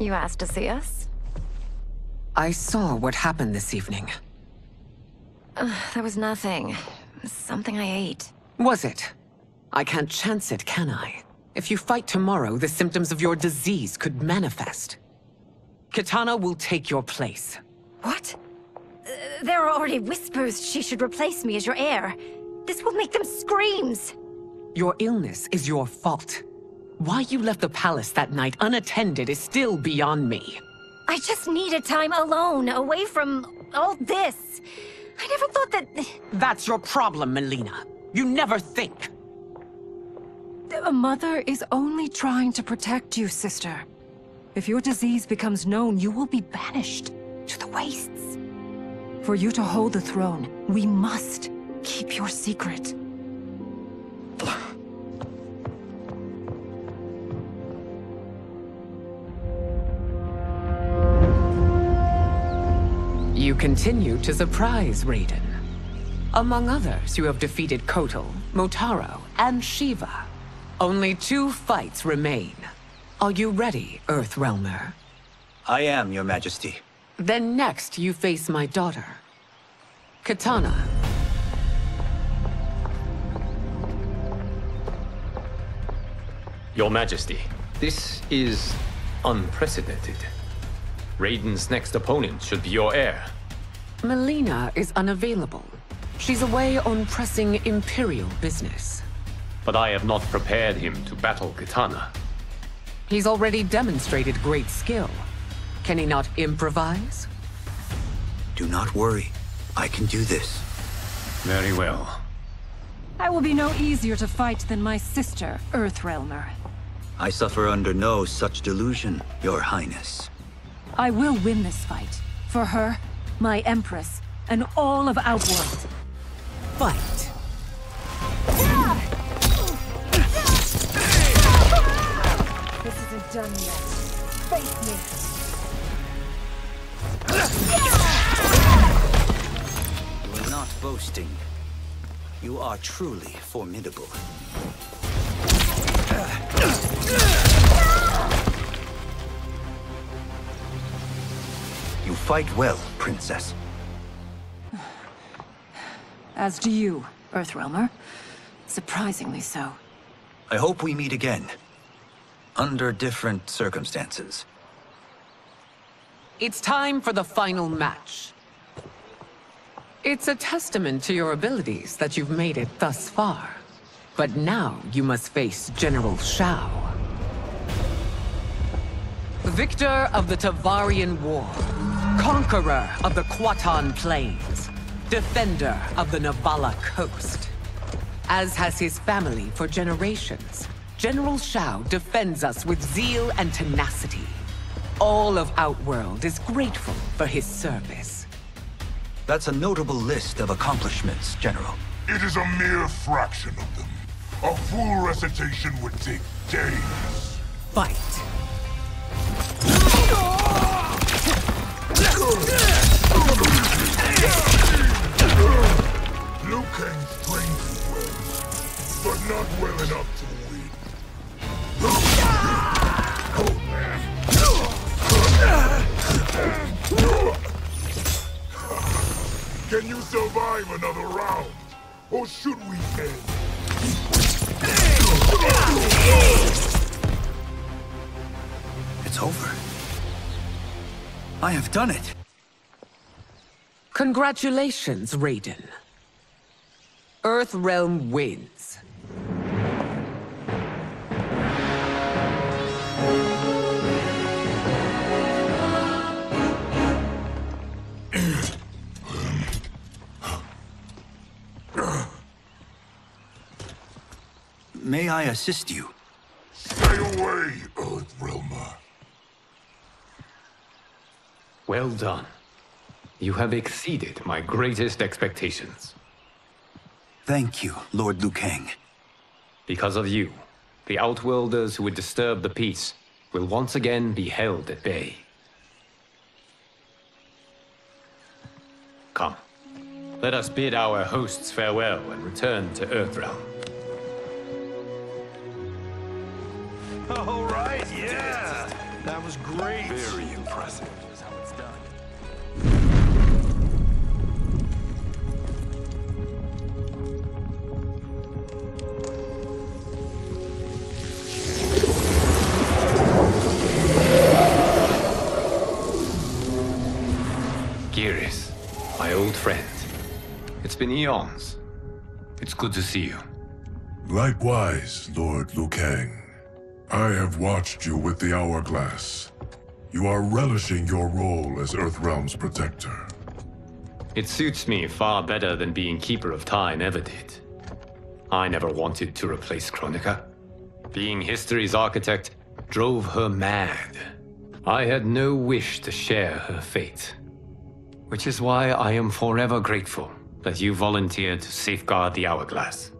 You asked to see us?
I saw what happened this evening.
There was nothing. Something I ate.
Was it? I can't chance it, can I? If you fight tomorrow, the symptoms of your disease could manifest. Kitana will take your place.
What? There are already whispers she should replace me as your heir. This will make them screams!
Your illness is your fault. Why you left the palace that night unattended is still beyond me.
I just needed time alone, away from all this. I never thought that...
That's your problem, Melina. You never think.
A mother is only trying to protect you, sister. If your disease becomes known, you will be banished to the wastes. For you to hold the throne, we must keep your secret.
You continue to surprise Raiden. Among others, you have defeated Kotal, Motaro, and Shiva. Only 2 fights remain. Are you ready, Earthrealmer?
I am, Your Majesty.
Then next, you face my daughter, Kitana.
Your Majesty, this is unprecedented. Raiden's next opponent should be your heir.
Melina is unavailable. She's away on pressing Imperial business.
But I have not prepared him to battle Kitana.
He's already demonstrated great skill. Can he not improvise?
Do not worry. I can do this.
Very well.
I will be no easier to fight than my sister, Earthrealmer.
I suffer under no such delusion, Your Highness.
I will win this fight. For her, my Empress, and all of Outworld.
Fight!
This isn't done yet. Face me!
You are not boasting. You are truly formidable. You fight well, Princess.
As do you, Earthrealmer. Surprisingly so.
I hope we meet again. Under different circumstances.
It's time for the final match. It's a testament to your abilities that you've made it thus far. But now you must face General Shao. Victor of the Tavarian War. Conqueror of the Quatan Plains. Defender of the Navala Coast. As has his family for generations, General Shao defends us with zeal and tenacity. All of Outworld is grateful for his service.
That's a notable list of accomplishments, General.
It is a mere fraction of them. A full recitation would take days.
Fight!
Liu Kang trained you well, but not well enough to win. Can you survive another round? Or should we end?
It's over. I have done it.
Congratulations, Raiden. Earthrealm wins.
may I assist you?
Stay away, Earthrealmer.
Well done. You have exceeded my greatest expectations.
Thank you, Lord Liu Kang.
Because of you, the Outworlders who would disturb the peace will once again be held at bay. Come, let us bid our hosts farewell and return to Earthrealm.
All right, yeah. That was great.
Very impressive.
Here's how it's done.
Geras, my old friend. It's been eons. It's good to see you.
Likewise, Lord Liu Kang. I have watched you with the Hourglass. You are relishing your role as Earthrealm's protector.
It suits me far better than being Keeper of Time ever did. I never wanted to replace Kronika. Being history's architect drove her mad. I had no wish to share her fate. Which is why I am forever grateful that you volunteered to safeguard the Hourglass.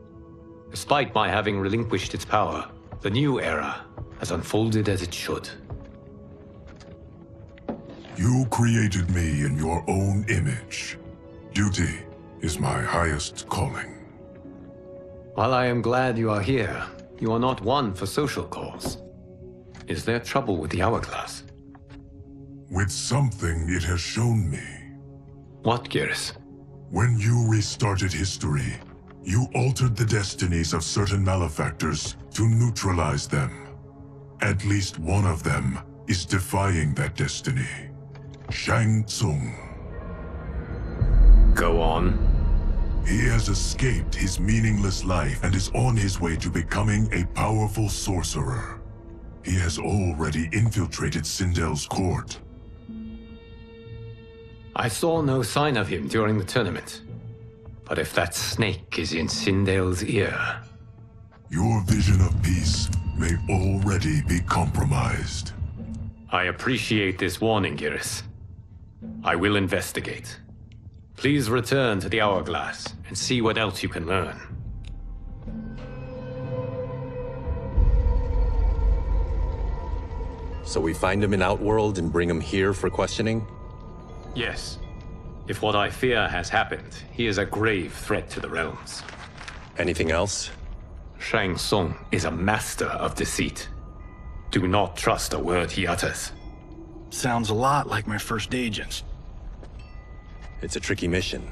Despite my having relinquished its power, the new era has unfolded as it should.
You created me in your own image. Duty is my highest calling.
While I am glad you are here, you are not one for social calls. Is there trouble with the Hourglass?
With something it has shown me.
What, Geras?
When you restarted history, you altered the destinies of certain malefactors to neutralize them. At least one of them is defying that destiny. Shang Tsung.
Go on.
He has escaped his meaningless life and is on his way to becoming a powerful sorcerer. He has already infiltrated Sindel's court.
I saw no sign of him during the tournament. But if that snake is in Sindel's ear...
Your vision of peace may already be compromised.
I appreciate this warning, Geras. I will investigate. Please return to the Hourglass and see what else you can learn.
So we find him in Outworld and bring him here for questioning?
Yes. If what I fear has happened, he is a grave threat to the realms.
Anything else?
Shang Tsung is a master of deceit. Do not trust a word he utters.
Sounds a lot like my first agents.
It's a tricky mission.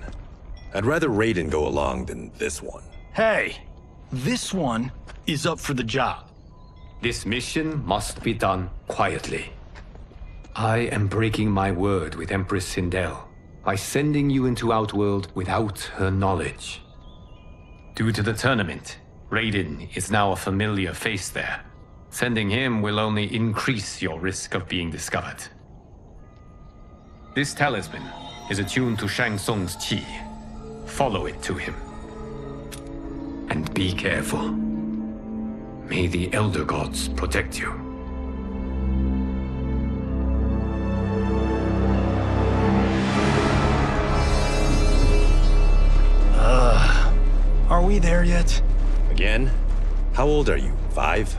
I'd rather Raiden go along than this one.
Hey, this one is up for the job.
This mission must be done quietly. I am breaking my word with Empress Sindel by sending you into Outworld without her knowledge. Due to the tournament, Raiden is now a familiar face there. Sending him will only increase your risk of being discovered. This talisman is attuned to Shang Tsung's qi. Follow it to him. And be careful. May the Elder Gods protect you.
Are we there yet?
Again? How old are you? 5?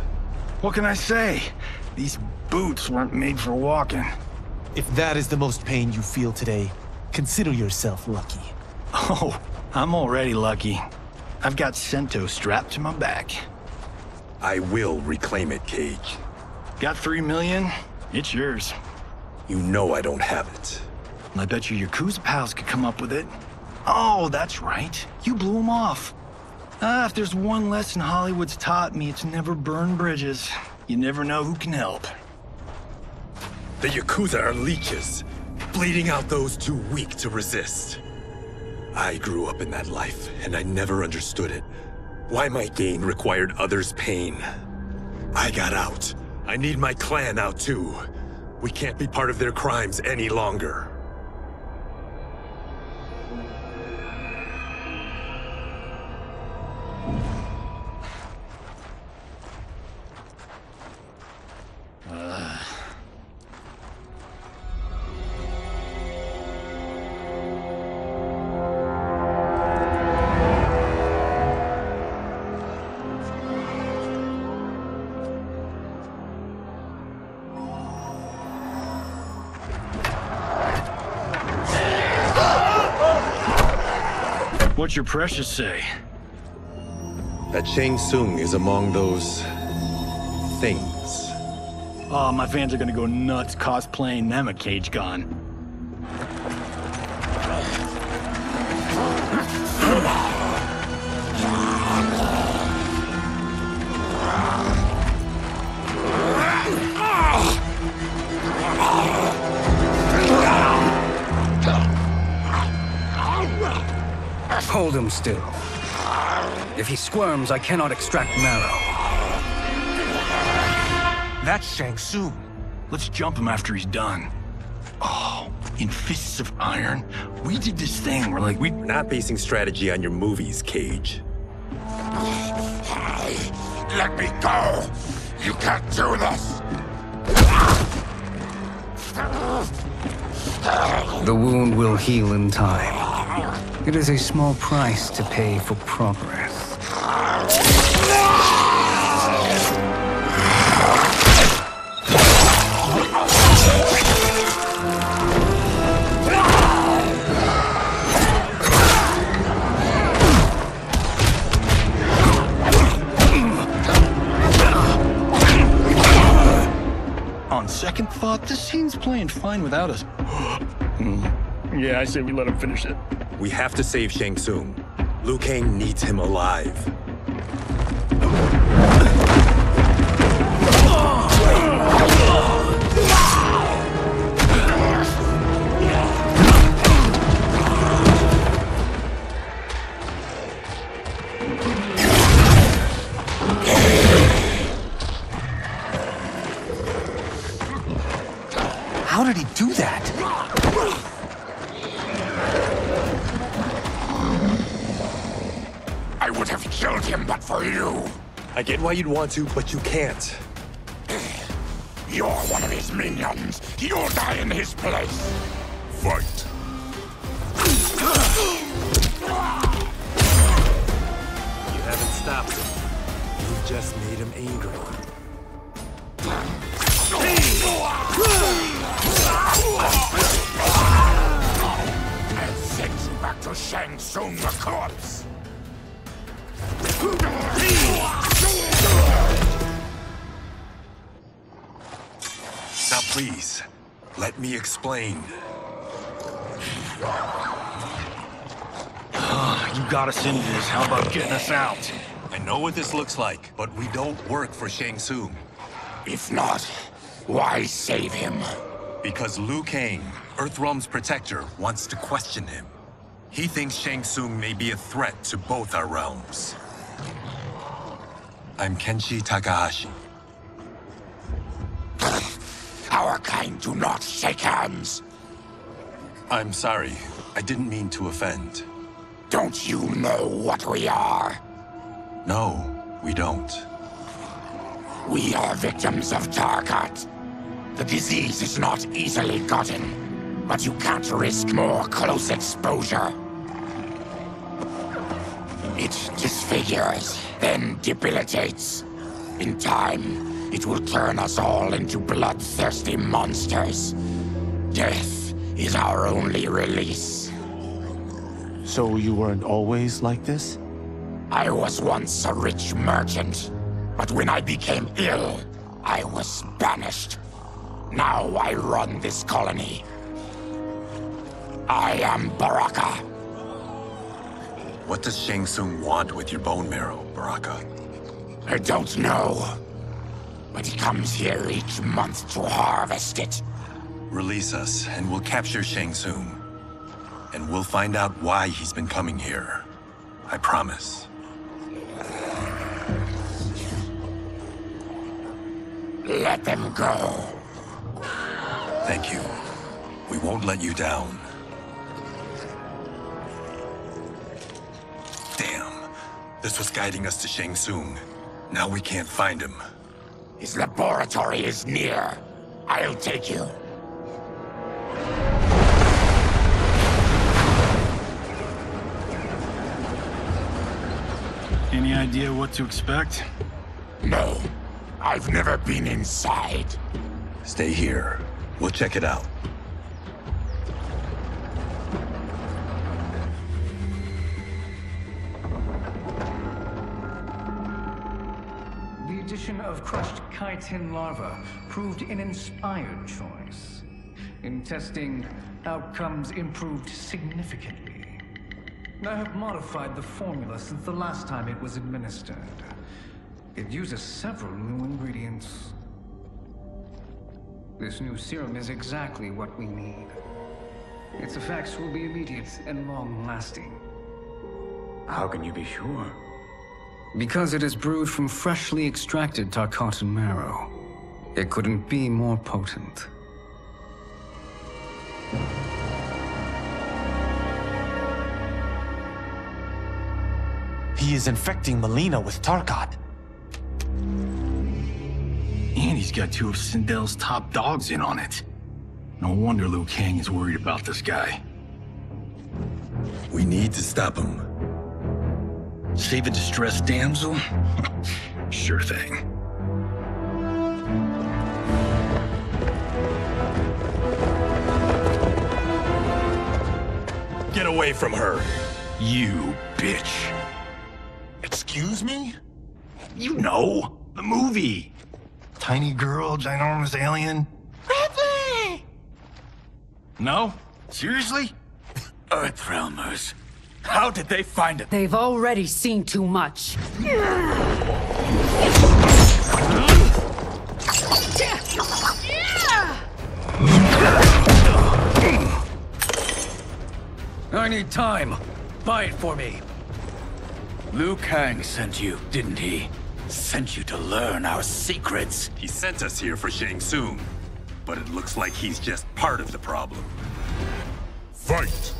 What can I say? These boots weren't made for walking.
If that is the most pain you feel today, consider yourself lucky.
Oh, I'm already lucky. I've got Sento strapped to my back.
I will reclaim it, Cage.
Got 3 million? It's yours.
You know I don't have it.
I bet your Yakuza pals could come up with it. Oh, that's right. You blew them off. If there's one lesson Hollywood's taught me, it's never burn bridges. You never know who can help.
The Yakuza are leeches, bleeding out those too weak to resist. I grew up in that life, and I never understood it. Why my gain required others' pain. I got out. I need my clan out too. We can't be part of their crimes any longer.
What's your precious say?
That Shang Tsung is among those... things.
Oh, my fans are gonna go nuts cosplaying them a Cage Gone.
Hold him still. If he squirms, I cannot extract marrow.
That's Shang Tsung. Let's jump him after he's done. Oh, in Fists of Iron, we did this thing where, like,
We're not basing strategy on your movies, Cage.
Let me go! You can't do this!
The wound will heal in time. It is a small price to pay for progress.
On second thought, this scene's playing fine without us. Yeah, I say we let him finish it.
We have to save Shang Tsung. Liu Kang needs him alive.
How did he do that?
I would have killed him but for you.
I get why you'd want to, but you can't.
You're one of his minions. You'll die in his place.
Fight.
You haven't stopped him. You've just made him angry.
I'll send you back to Shang Tsung, the corpse.
Now please, let me explain.
You got us into this. How about getting us out?
I know what this looks like, but we don't work for Shang Tsung.
If not, why save him?
Because Liu Kang, Earthrealm's protector, wants to question him. He thinks Shang Tsung may be a threat to both our realms. I'm Kenshi Takahashi.
Our kind do not shake hands.
I'm sorry. I didn't mean to offend.
Don't you know what we are?
No, we don't.
We are victims of Tarkat. The disease is not easily gotten, but you can't risk more close exposure. It disfigures, then debilitates. In time, it will turn us all into bloodthirsty monsters. Death is our only release.
So you weren't always like this?
I was once a rich merchant, but when I became ill, I was banished. Now I run this colony. I am Baraka.
What does Shang Tsung want with your bone marrow, Baraka?
I don't know. But he comes here each month to harvest it.
Release us, and we'll capture Shang Tsung. And we'll find out why he's been coming here. I promise.
Let them go.
Thank you. We won't let you down. Damn. This was guiding us to Shang Tsung. Now we can't find him.
His laboratory is near. I'll take you.
Any idea what to expect?
No. I've never been inside.
Stay here. We'll check it out.
addition of crushed chitin larva proved an inspired choice. In testing, outcomes improved significantly. I have modified the formula since the last time it was administered. It uses several new ingredients. This new serum is exactly what we need. Its effects will be immediate and long-lasting.
How can you be sure?
Because it is brewed from freshly extracted Tarkatan marrow. It couldn't be more potent.
He is infecting Mileena with Tarkat.
And he's got two of Sindel's top dogs in on it. No wonder Liu Kang is worried about this guy.
We need to stop him.
Save a distressed damsel? Sure thing.
Get away from her!
You bitch.
Excuse me?
You know, the movie. Tiny girl, ginormous alien.
Bradley!
No? Seriously?
Earthrealmers. How did they find it?
They've already seen too much.
I need time. Buy it for me.
Liu Kang sent you, didn't he? Sent you to learn our secrets.
He sent us here for Shang Tsung, but it looks like he's just part of the problem.
Fight!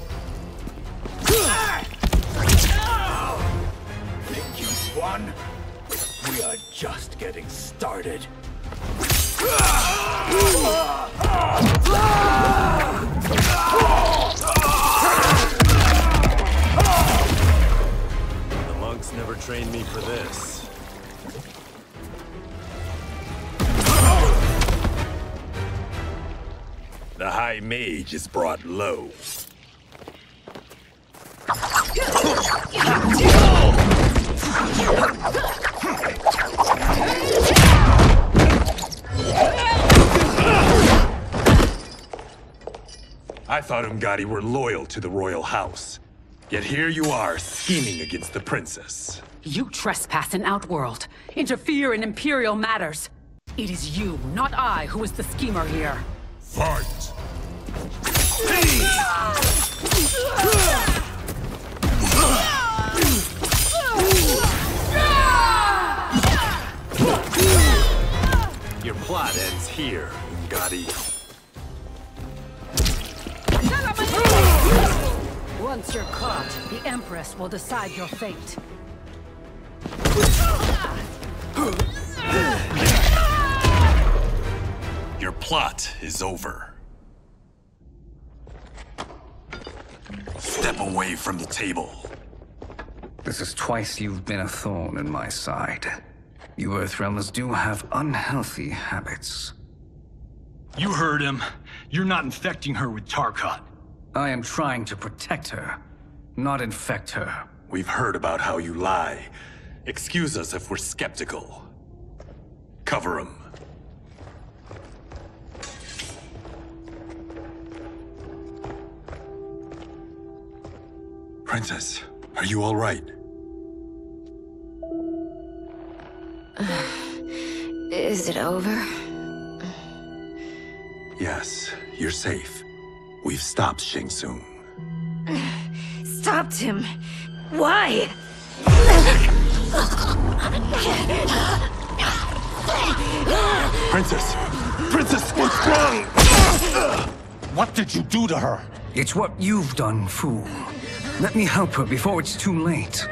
Think you've won? We are just getting started.
The monks never trained me for this. The High Mage is brought low. I thought Umgadi were loyal to the royal house. Yet here you are, scheming against the princess.
You trespass in Outworld, interfere in Imperial matters. It is you, not I, who is the schemer here.
Fight!
Your plot ends here, Umgadi.
Once you're caught, the Empress will decide your fate.
Your plot is over. Step away from the table.
This is twice you've been a thorn in my side. You Earthrealmers do have unhealthy habits.
You heard him. You're not infecting her with Tarkat.
I am trying to protect her, not infect her.
We've heard about how you lie. Excuse us if we're skeptical. Cover him. Princess, are you all right?
Is it over?
Yes, you're safe. We've stopped Shang Tsung.
Stopped him? Why?
Princess! Princess, what's wrong?
What did you do to her?
It's what you've done, fool. Let me help her before it's too late.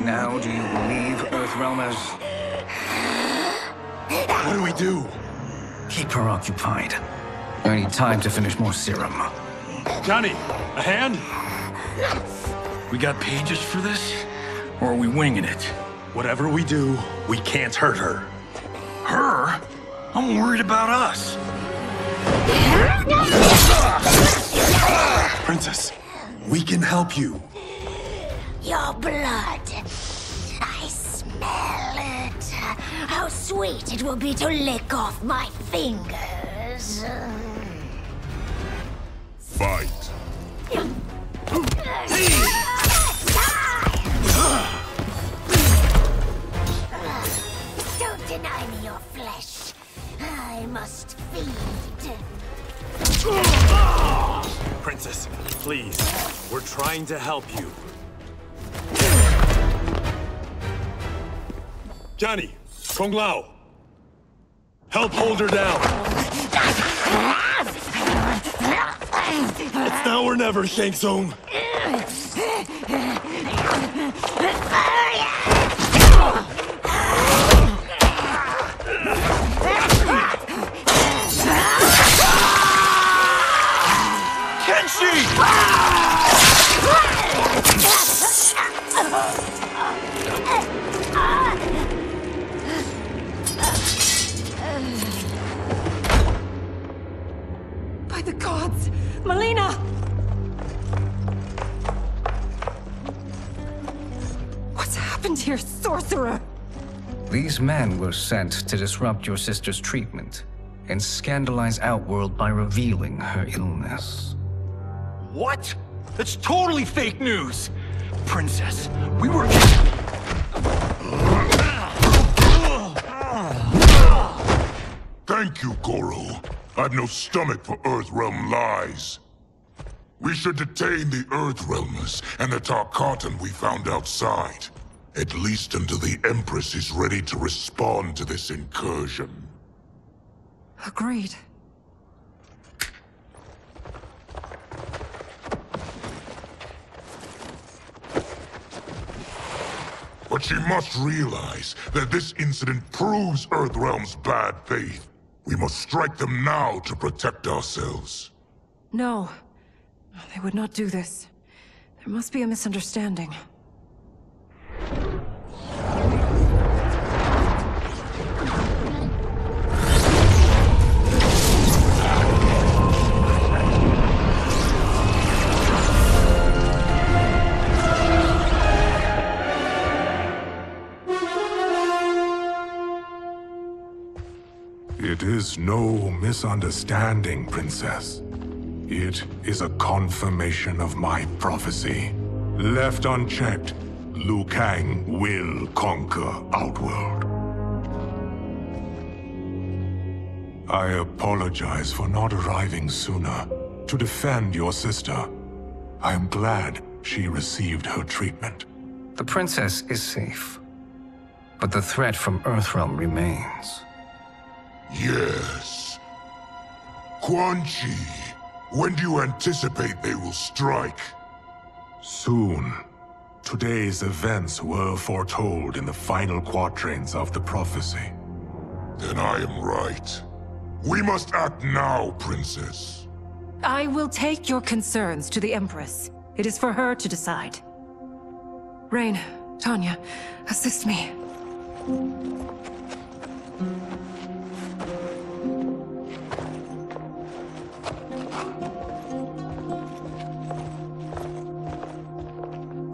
Now do you believe, Earthrealmers?
What do we do?
Keep her occupied. I need time to finish more serum.
Johnny, a hand?
We got pages for this? Or are we winging it?
Whatever we do, we can't hurt her.
Her? I'm worried about us.
Princess, we can help you.
Your blood. I smell it. How sweet it will be to lick off my fingers.
Fight.
Don't deny me your flesh. I must feed.
Princess, please. We're trying to help you. Johnny, Kung Lao. Help hold her down. It's now or never, Shang Tsung.
By the gods! Mileena! What's happened here, sorcerer?
These men were sent to disrupt your sister's treatment and scandalize Outworld by revealing her illness.
What? That's totally fake news! Princess, we were...
Thank you, Goro. I've no stomach for Earthrealm lies. We should detain the Earthrealmers and the Tarkatan we found outside. At least until the Empress is ready to respond to this incursion.
Agreed.
But she must realize that this incident proves Earthrealm's bad faith. We must strike them now to protect ourselves.
No. They would not do this. There must be a misunderstanding.
It is no misunderstanding, Princess. It is a confirmation of my prophecy. Left unchecked, Liu Kang will conquer Outworld. I apologize for not arriving sooner to defend your sister. I am glad she received her treatment.
The princess is safe, but the threat from Earthrealm remains.
Yes. Quan Chi, when do you anticipate they will strike?
Soon. Today's events were foretold in the final quatrains of the prophecy.
Then I am right. We must act now, Princess.
I will take your concerns to the Empress. It is for her to decide. Rain, Tanya, assist me.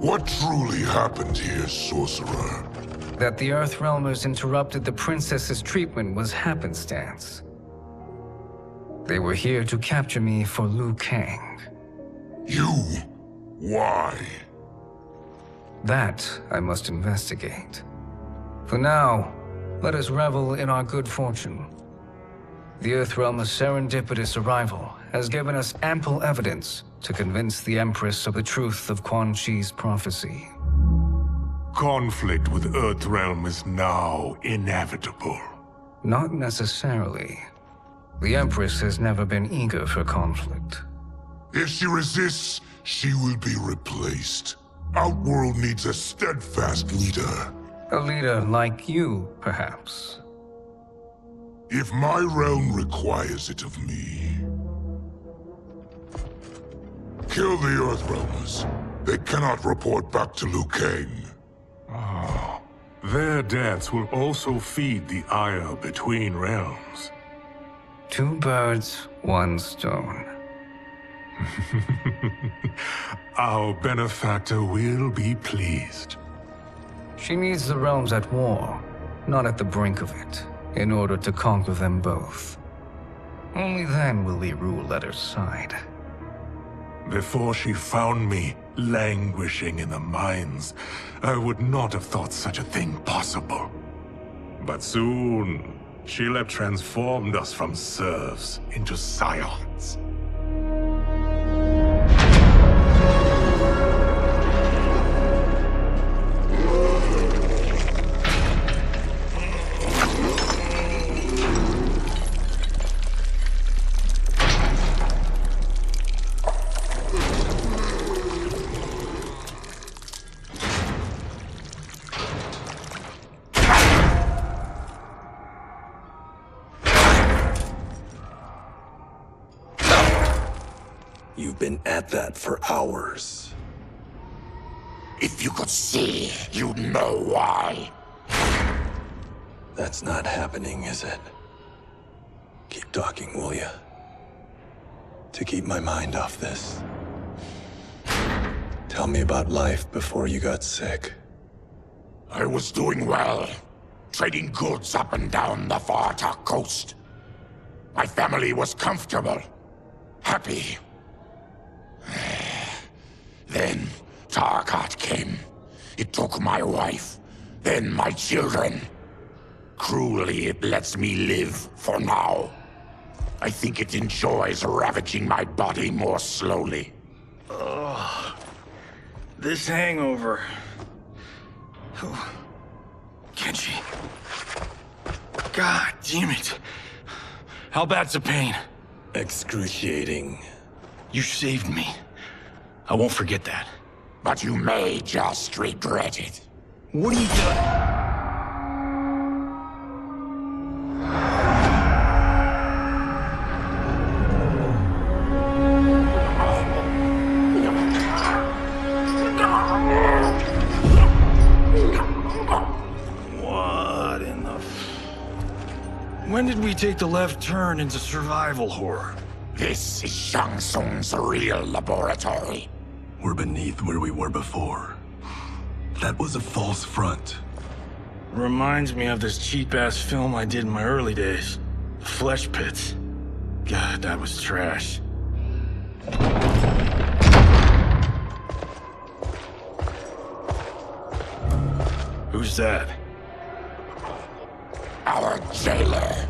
What truly happened here, Sorcerer?
That the Earthrealmers interrupted the princess's treatment was happenstance. They were here to capture me for Liu Kang.
You? Why?
That I must investigate. For now, let us revel in our good fortune. The Earthrealm's serendipitous arrival has given us ample evidence to convince the Empress of the truth of Quan Chi's prophecy.
Conflict with Earthrealm is now inevitable.
Not necessarily. The Empress has never been eager for conflict.
If she resists, she will be replaced. Outworld needs a steadfast leader.
A leader like you, perhaps.
If my realm requires it of me. Kill the Earthrealmers. They cannot report back to Liu Kang.
Their dance will also feed the ire between realms.
2 birds, 1 stone.
Our benefactor will be pleased.
She needs the realms at war, not at the brink of it, in order to conquer them both. Only then will we rule at her side.
Before she found me languishing in the mines, I would not have thought such a thing possible. But soon, Sheila transformed us from serfs into scions.
You've been at that for hours.
If you could see, you'd know why.
That's not happening, is it? Keep talking, will ya? To keep my mind off this. Tell me about life before you got sick.
I was doing well, trading goods up and down the Varta coast. My family was comfortable, happy. Then Tarkat came. It took my wife, then my children. Cruelly, it lets me live for now. I think it enjoys ravaging my body more slowly.
Ugh. This hangover. Kenshi. God damn it. How bad's the pain?
Excruciating.
You saved me. I won't forget that.
But you may just regret it.
What are you doing? What in the... When did we take the left turn into survival horror?
This is Shang Tsung's real laboratory.
We're beneath where we were before. That was a false front.
Reminds me of this cheap-ass film I did in my early days. Flesh Pits. God, that was trash. Who's that?
Our jailer.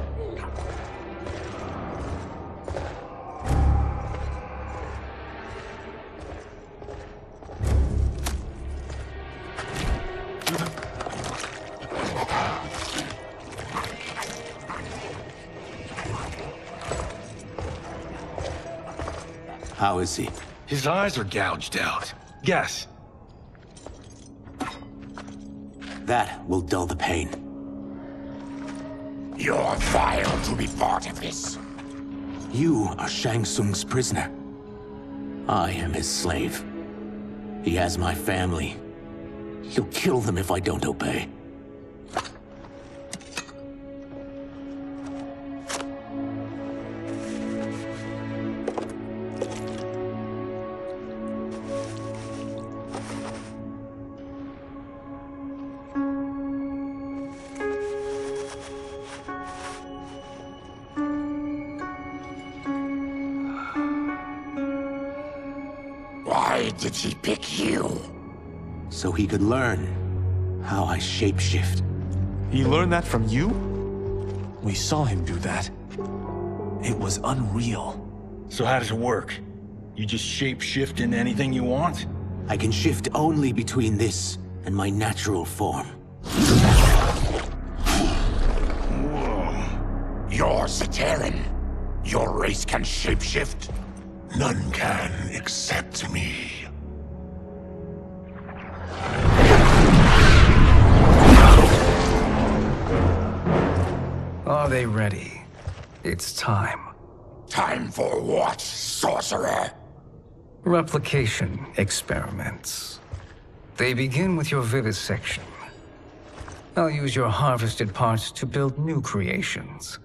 How is he?
His eyes are gouged out. Guess.
That will dull the pain.
You're vile to be part of this.
You are Shang Tsung's prisoner. I am his slave. He has my family. He'll kill them if I don't obey.
Why did he pick you?
So he could learn how I shapeshift.
He learned that from you? We saw him do that. It was unreal.
So how does it work? You just shape-shift into anything you want?
I can shift only between this and my natural form.
Whoa. You're Zaterran. Your race can shapeshift?
None can except me.
Are they ready? It's time.
Time for what, sorcerer?
Replication experiments. They begin with your vivisection. I'll use your harvested parts to build new creations.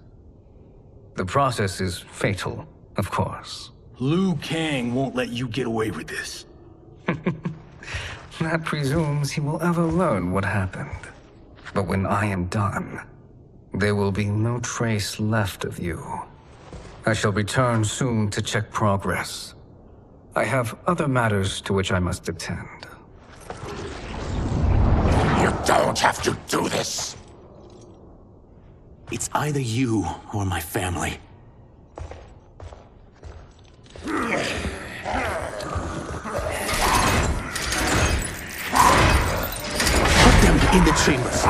The process is fatal, of course.
Liu Kang won't let you get away with this.
That presumes he will ever learn what happened. But when I am done, there will be no trace left of you. I shall return soon to check progress. I have other matters to which I must attend.
You don't have to do this!
It's either you or my family. Put them in the chambers.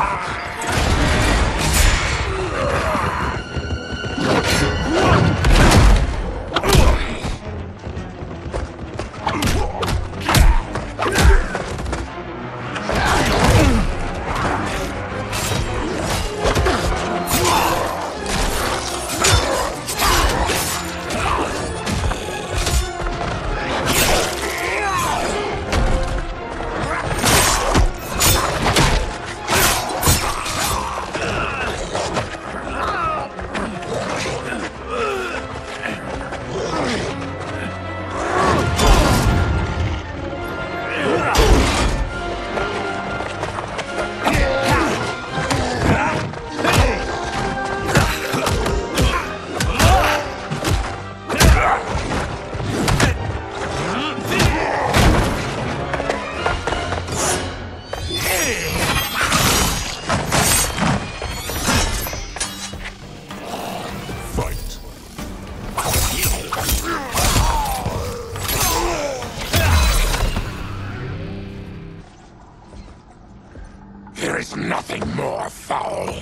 There is nothing more foul.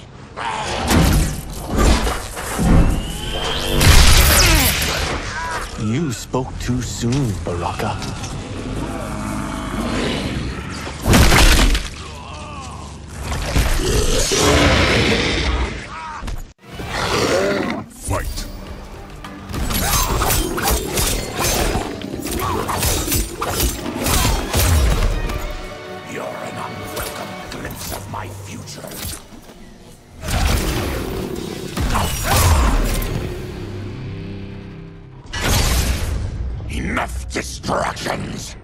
You spoke too soon, Baraka.
Fight.
You're an unwelcome glimpse of my future. Enough distractions!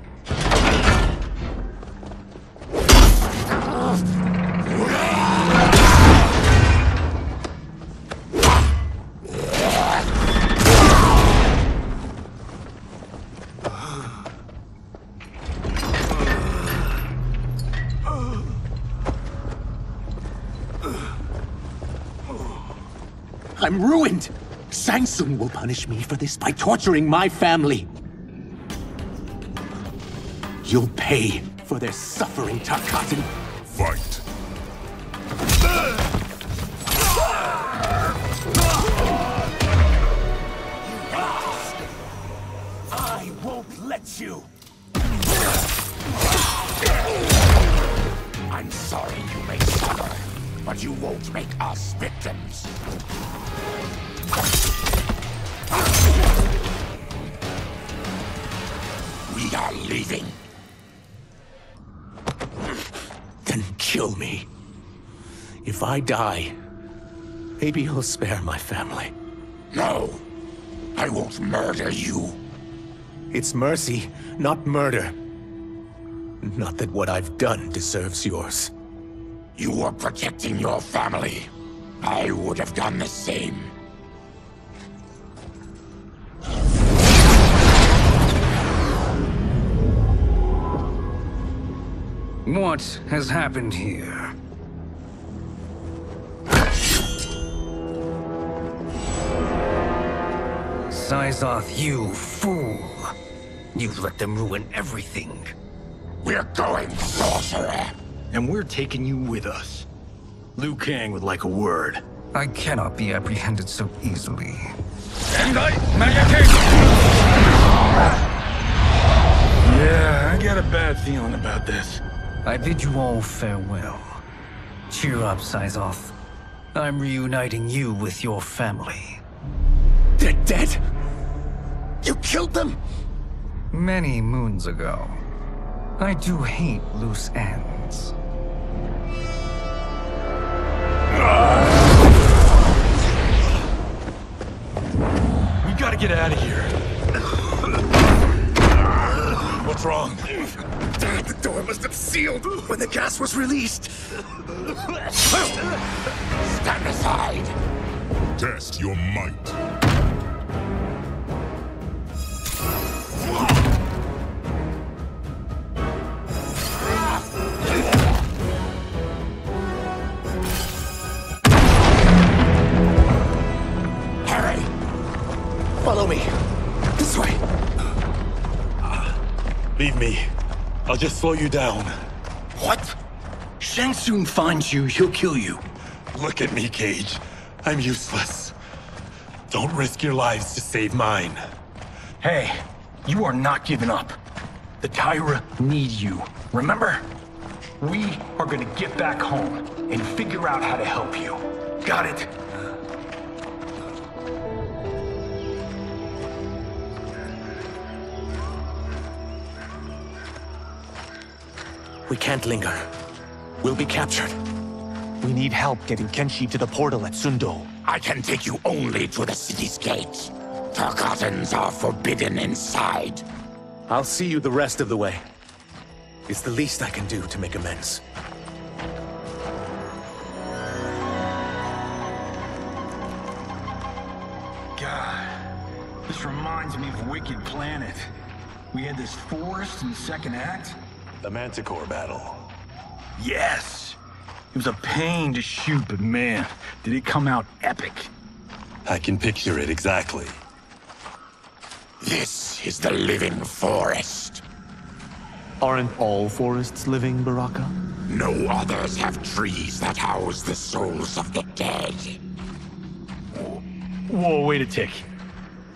I'm ruined! Shang Tsung will punish me for this by torturing my family. You'll pay for their suffering, Tarkatan.
Fight.
I won't let you! I'm sorry you may suffer, but you won't make us victims. We are leaving.
Then kill me. If I die, maybe you'll spare my family.
No, I won't murder you.
It's mercy, not murder. Not that what I've done deserves yours.
You were protecting your family. I would have done the same.
What has happened here? Syzoth, you fool! You let them ruin everything.
We're going, sorcerer!
And we're taking you with us. Liu Kang would like a word.
I cannot be apprehended so easily.
Yeah, I got a bad feeling about this.
I bid you all farewell. Cheer up, Syzoth. I'm reuniting you with your family.
They're dead? You killed them?
Many moons ago. I do hate loose ends.
gas was released!
Stand aside!
Test your might.
Harry!
Follow me. This way.
Leave me. I'll just slow you down.
What? Shang Tsung finds you, he'll kill you.
Look at me, Cage. I'm useless. Don't risk your lives to save mine.
Hey, you are not giving up. The Tyra need you, remember? We are gonna get back home and figure out how to help you. Got it?
We can't linger. We'll be captured.
We need help getting Kenshi to the portal at Sundo.
I can take you only to the city's gate. Tarkatans are forbidden inside.
I'll see you the rest of the way. It's the least I can do to make amends.
God, this reminds me of Wicked Planet. We had this forest in the second act.
The Manticore battle.
Yes! It was a pain to shoot, but man, did it come out epic.
I can picture it exactly.
This is the living forest.
Aren't all forests living, Baraka?
No others have trees that house the souls of the dead.
Whoa, wait a tick.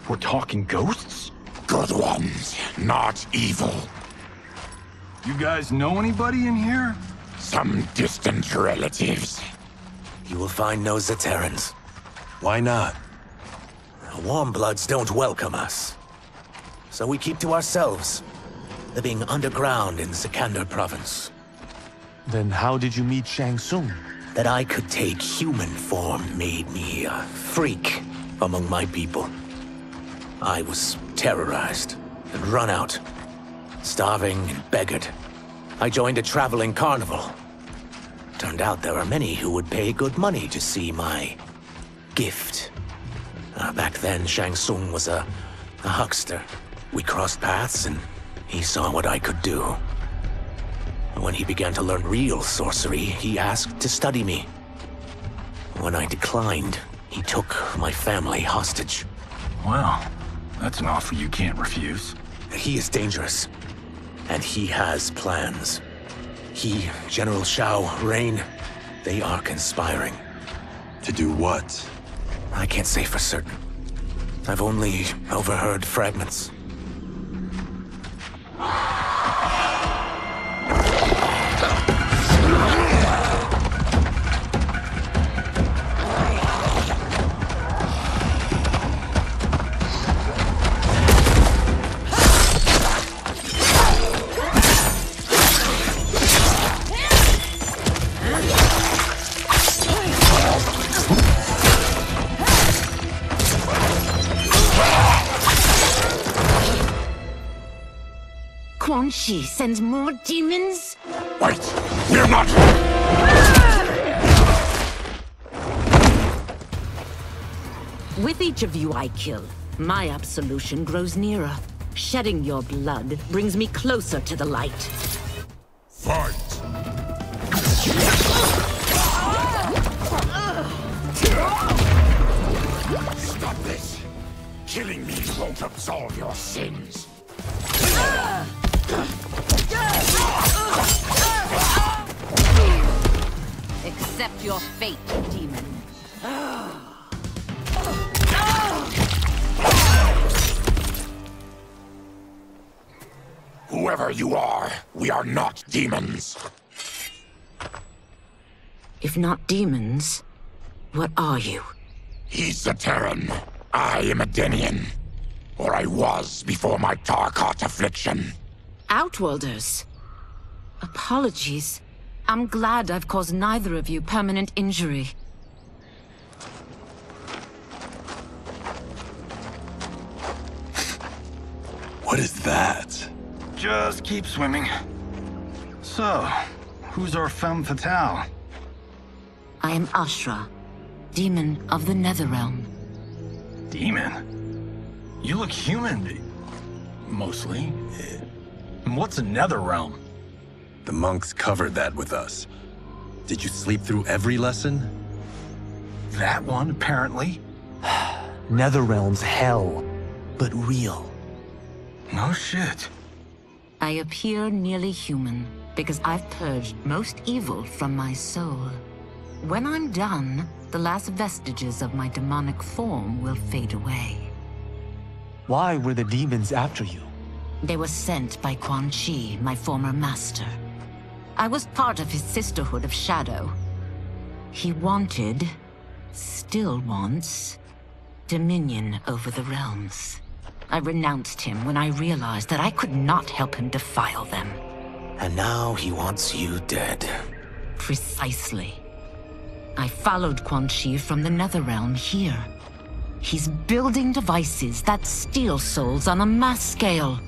We're talking ghosts?
Good ones, not evil.
You guys know anybody in here?
Some distant relatives.
You will find no Zaterrans.
Why not?
Warmbloods don't welcome us. So we keep to ourselves, living underground in Sikander province.
Then how did you meet Shang Tsung?
That I could take human form made me a freak among my people. I was terrorized and run out, starving and beggared. I joined a traveling carnival. Turned out there are many who would pay good money to see my gift. Back then, Shang Tsung was a huckster. We crossed paths and he saw what I could do. When he began to learn real sorcery, he asked to study me. When I declined, he took my family hostage.
Well, that's an offer you can't refuse.
He is dangerous. And he has plans. He, General Shao, Rain, they are conspiring.
To do what?
I can't say for certain. I've only overheard fragments.
Quan Chi sends more demons?
Wait! We're not...
With each of you I kill, my absolution grows nearer. Shedding your blood brings me closer to the light.
Fight!
Stop this! Killing me won't absolve your sins.
Accept your fate, demon.
Whoever you are, we are not demons.
If not demons, what are you?
He's a Terran. I am a Denian. Or I was before my Tarkat affliction.
Outworlders. Apologies. I'm glad I've caused neither of you permanent injury.
What is that?
Just keep swimming. So, Who's our femme fatale?
I am Ashra, demon of the Netherrealm.
Demon? You look human. Mostly. And what's a Netherrealm?
The monks covered that with us. Did you sleep through every lesson?
That one, apparently.
Netherrealm's hell, but real.
No shit.
I appear nearly human because I've purged most evil from my soul. When I'm done, the last vestiges of my demonic form will fade away.
Why were the demons after you?
They were sent by Quan Chi, my former master. I was part of his Sisterhood of Shadow. He wanted, still wants, dominion over the realms. I renounced him when I realized that I could not help him defile them.
And now he wants you dead.
Precisely. I followed Quan Chi from the Netherrealm here. He's building devices that steal souls on a mass scale.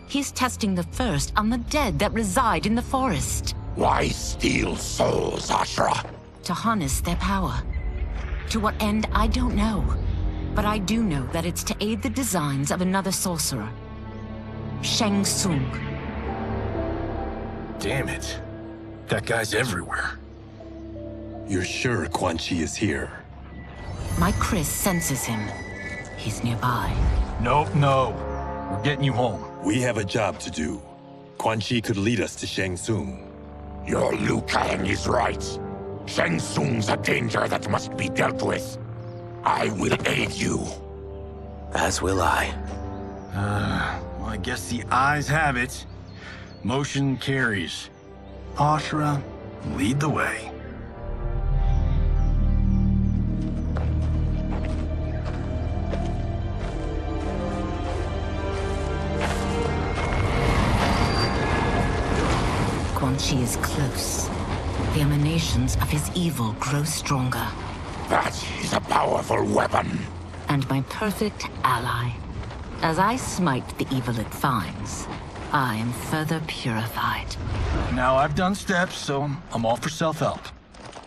He's testing the first on the dead that reside in the forest.
Why steal souls, Ashra?
To harness their power. To what end, I don't know. But I do know that it's to aid the designs of another sorcerer. Shang Tsung.
Damn it. That guy's everywhere.
You're sure Quan Chi is here?
My Chris senses him. He's nearby.
Nope, no. We're getting you home.
We have a job to do. Quan Chi could lead us to Shang Tsung.
Your Liu Kang is right. Shang Tsung's a danger that must be dealt with. I will aid you.
As will I.
Well, I guess the eyes have it. Motion carries. Ashra, lead the way.
Quan Chi is close. The emanations of his evil grow stronger.
That is a powerful weapon.
And my perfect ally. As I smite the evil it finds, I am further purified.
Now I've done steps, so I'm all for self-help.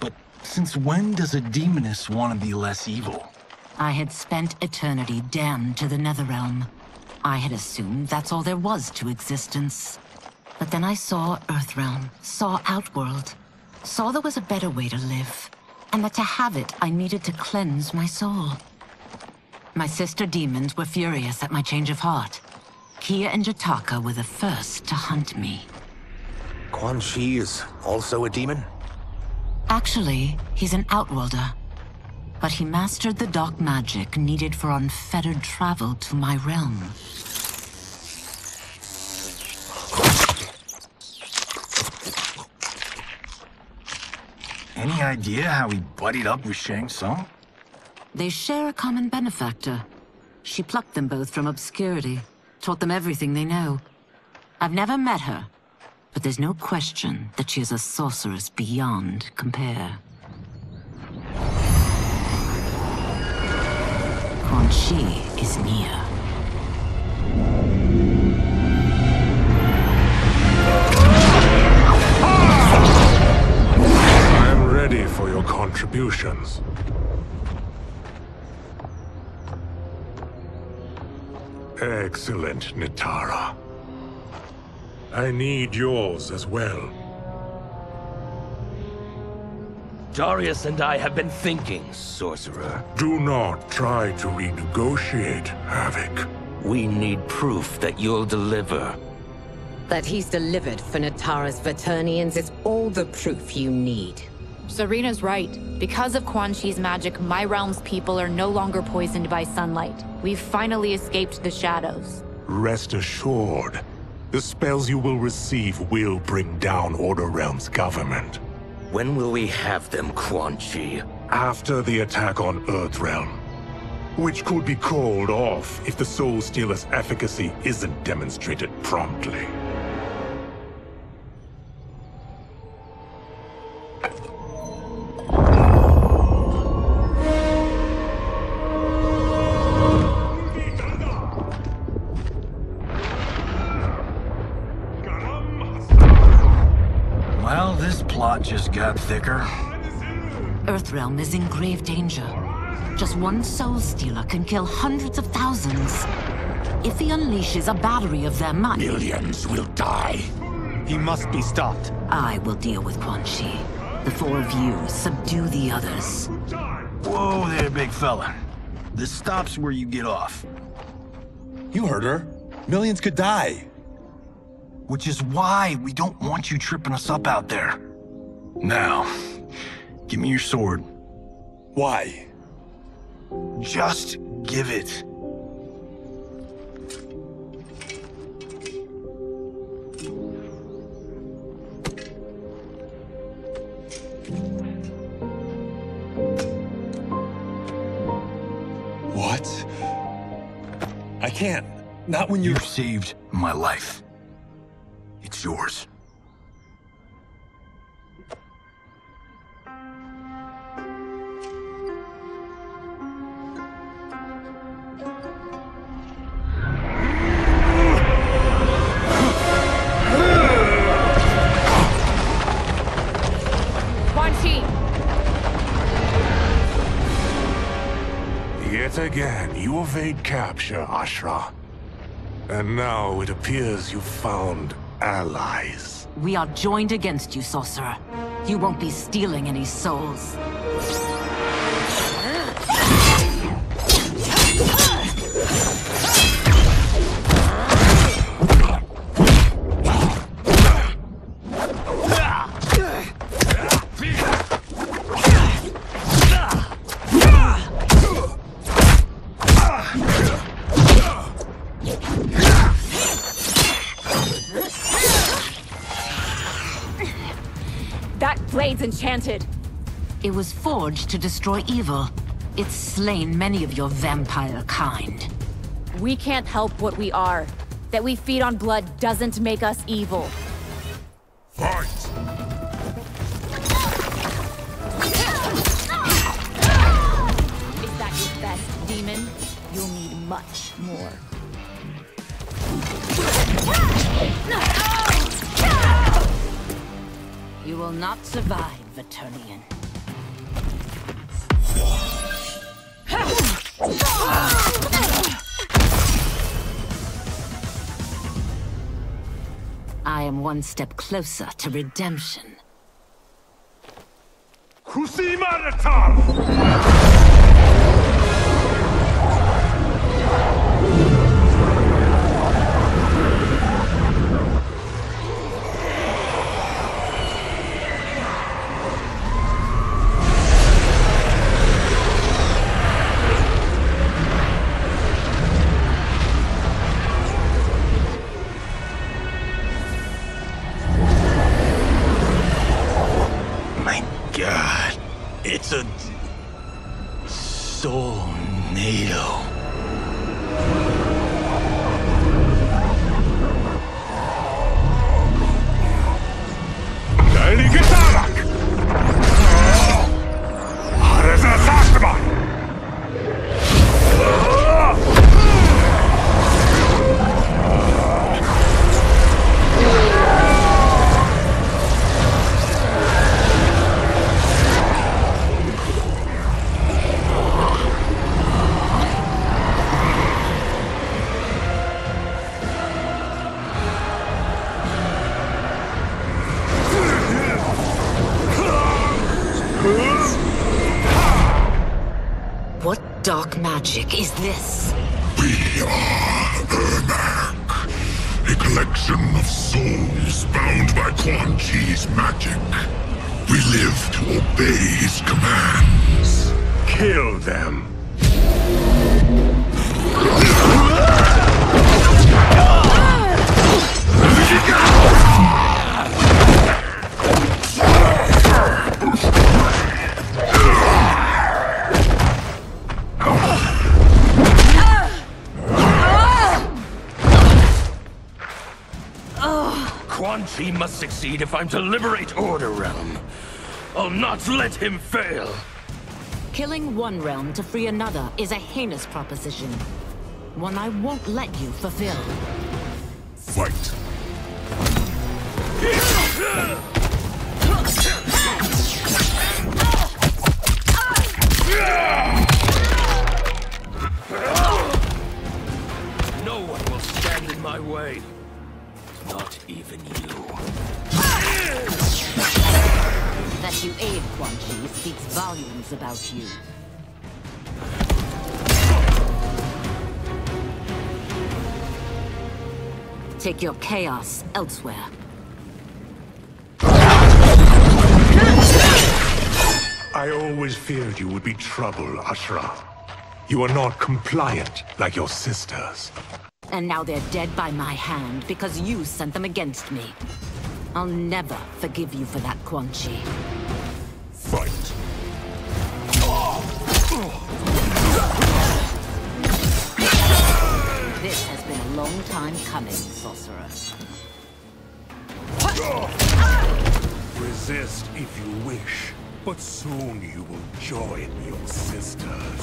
But since when does a demoness want to be less evil?
I had spent eternity damned to the Netherrealm. I had assumed that's all there was to existence. But then I saw Earthrealm, saw Outworld, saw there was a better way to live, and that to have it, I needed to cleanse my soul. My sister demons were furious at my change of heart. Kia and Jataka were the first to hunt me.
Quan Chi is also a demon?
Actually, he's an Outworlder. But he mastered the dark magic needed for unfettered travel to my realm.
Any idea how he buddied up with Shang Tsung?
They share a common benefactor. She plucked them both from obscurity, taught them everything they know. I've never met her, but there's no question that she is a sorceress beyond compare. Quan Chi is near.
I am ready for your contributions. Excellent, Nitara. I need yours as well.
Darius and I have been thinking, Sorcerer.
Do not try to renegotiate, Havoc.
We need proof that you'll deliver.
That he's delivered for Natara's Vaternians is all the proof you need.
Serena's right. Because of Quan Chi's magic, my realm's people are no longer poisoned by sunlight. We've finally escaped the shadows.
Rest assured, the spells you will receive will bring down Order Realm's government.
When will we have them, Quan Chi?
After the attack on Earthrealm, which could be called off if the Soul Stealer's efficacy isn't demonstrated promptly.
Well, plot just got thicker.
Earthrealm is in grave danger. Just one Soul Stealer can kill hundreds of thousands. If he unleashes a battery of them,
millions will die.
He must be stopped.
I will deal with Quan Chi. The four of you subdue the others.
Whoa there, big fella. This stops where you get off.
You heard her. Millions could die.
Which is why we don't want you tripping us up out there. Now, give me your sword.
Why?
Just give it.
What? I can't. Not when you
saved my life. It's yours.
Quan Chi!
Yet again, you evade capture, Ashra. And now it appears you've found allies.
We are joined against you, Sorcerer. You won't be stealing any souls.
Blade's enchanted.
It was forged to destroy evil. It's slain many of your vampire kind.
We can't help what we are. That we feed on blood doesn't make us evil.
Fight!
Is that your best, demon? You'll need much more.
You will not survive, Vaternian. I am one step closer to redemption.
It's a Soulnado.
What dark magic is this?
We are Ermac, a collection of souls bound by Quan Chi's magic. We live to obey his commands.
Kill them.
Quan Chi must succeed if I'm to liberate Order Realm. I'll not let him fail.
Killing one realm to free another is a heinous proposition. One I won't let you fulfill.
Fight.
that you aid Quan Chi speaks volumes about you. Take your chaos elsewhere.
I always feared you would be trouble, Ashra. You are not compliant like your sisters.
And now they're dead by my hand because you sent them against me. I'll never forgive you for that, Quan Chi.
Fight.
This has been a long time coming, sorcerer.
Resist if you wish, but soon you will join your sisters.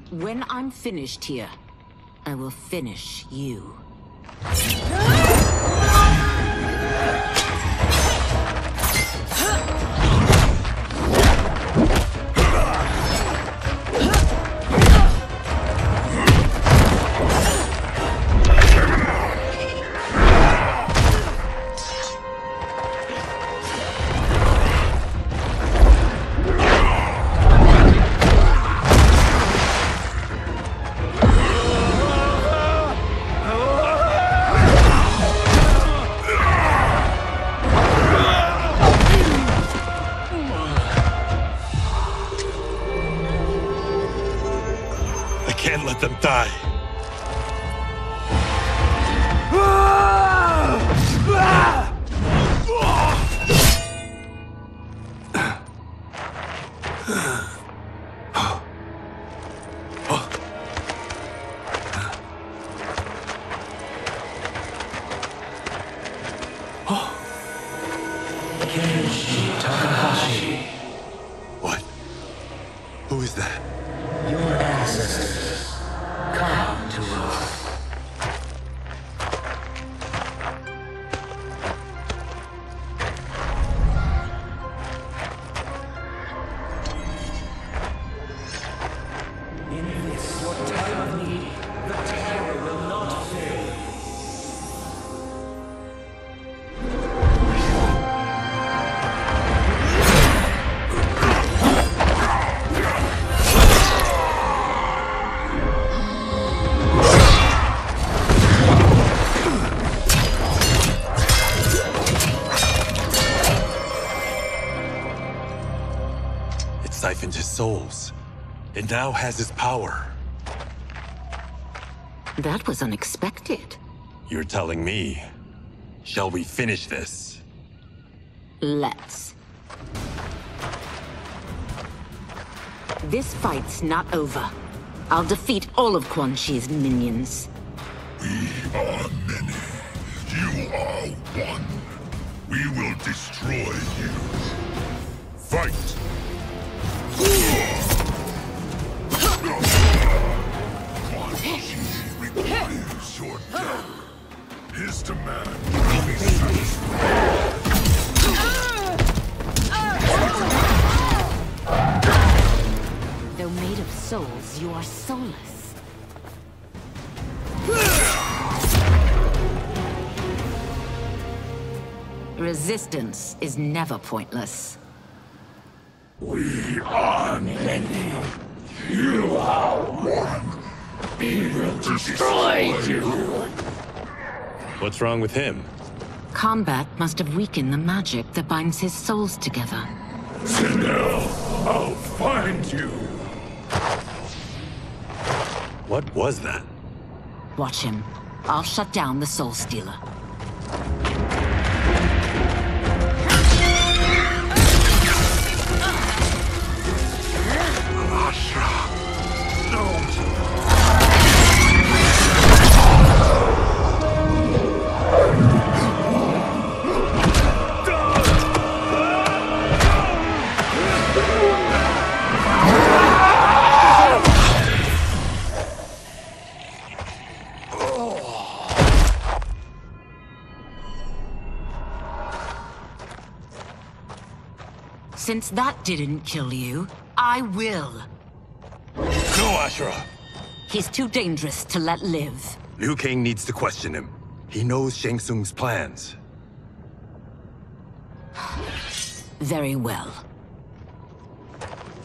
When I'm finished here, I will finish you.
Can't let them die.
Kenichi Takahashi.
What? Who is that?
Your ancestors. Come to us. In this, your time of need, the terror will not fail.
Siphoned his souls. It now has his power.
That was unexpected.
You're telling me. Shall we finish this?
Let's. This fight's not over. I'll defeat all of Quan Chi's minions.
We are many. You are one. We will destroy you. Fight! Quan Chi requires your death. His demand will be satisfied.
Though made of souls, you are soulless. Resistance is never pointless.
We are many. You are one. We will destroy you.
What's wrong with him?
Combat must have weakened the magic that binds his souls together.
Sindel, I'll find you.
What was that?
Watch him. I'll shut down the Soul Stealer. Since that didn't kill you, I will.
Go, Ashura!
He's too dangerous to let live.
Liu Kang needs to question him. He knows Shang Tsung's plans.
Very well.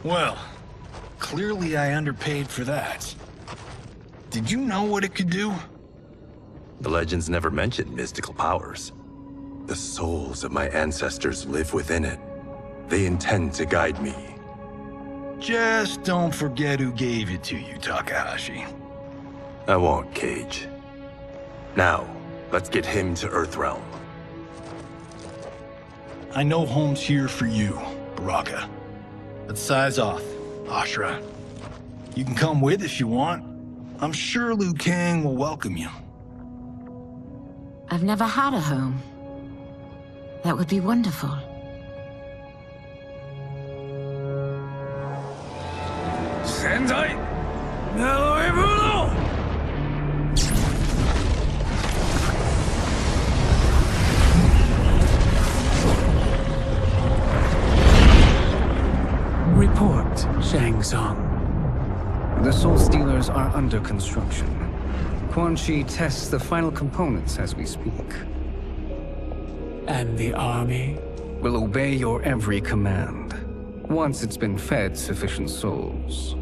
Well, clearly I underpaid for that. Did you know what it could do?
The legends never mentioned mystical powers. The souls of my ancestors live within it. They intend to guide me.
Just don't forget who gave it to you, Takahashi.
I won't, Cage. Now, let's get him to Earthrealm.
I know home's here for you, Baraka. But size off, Ashura. You can come with if you want. I'm sure Liu Kang will welcome you.
I've never had a home. That would be wonderful.
Sendai! Naoibuno!
Report, Shang Tsung.
The Soul Stealers are under construction. Quan Chi tests the final components as we speak.
And the army?
Will obey your every command, once it's been fed sufficient souls.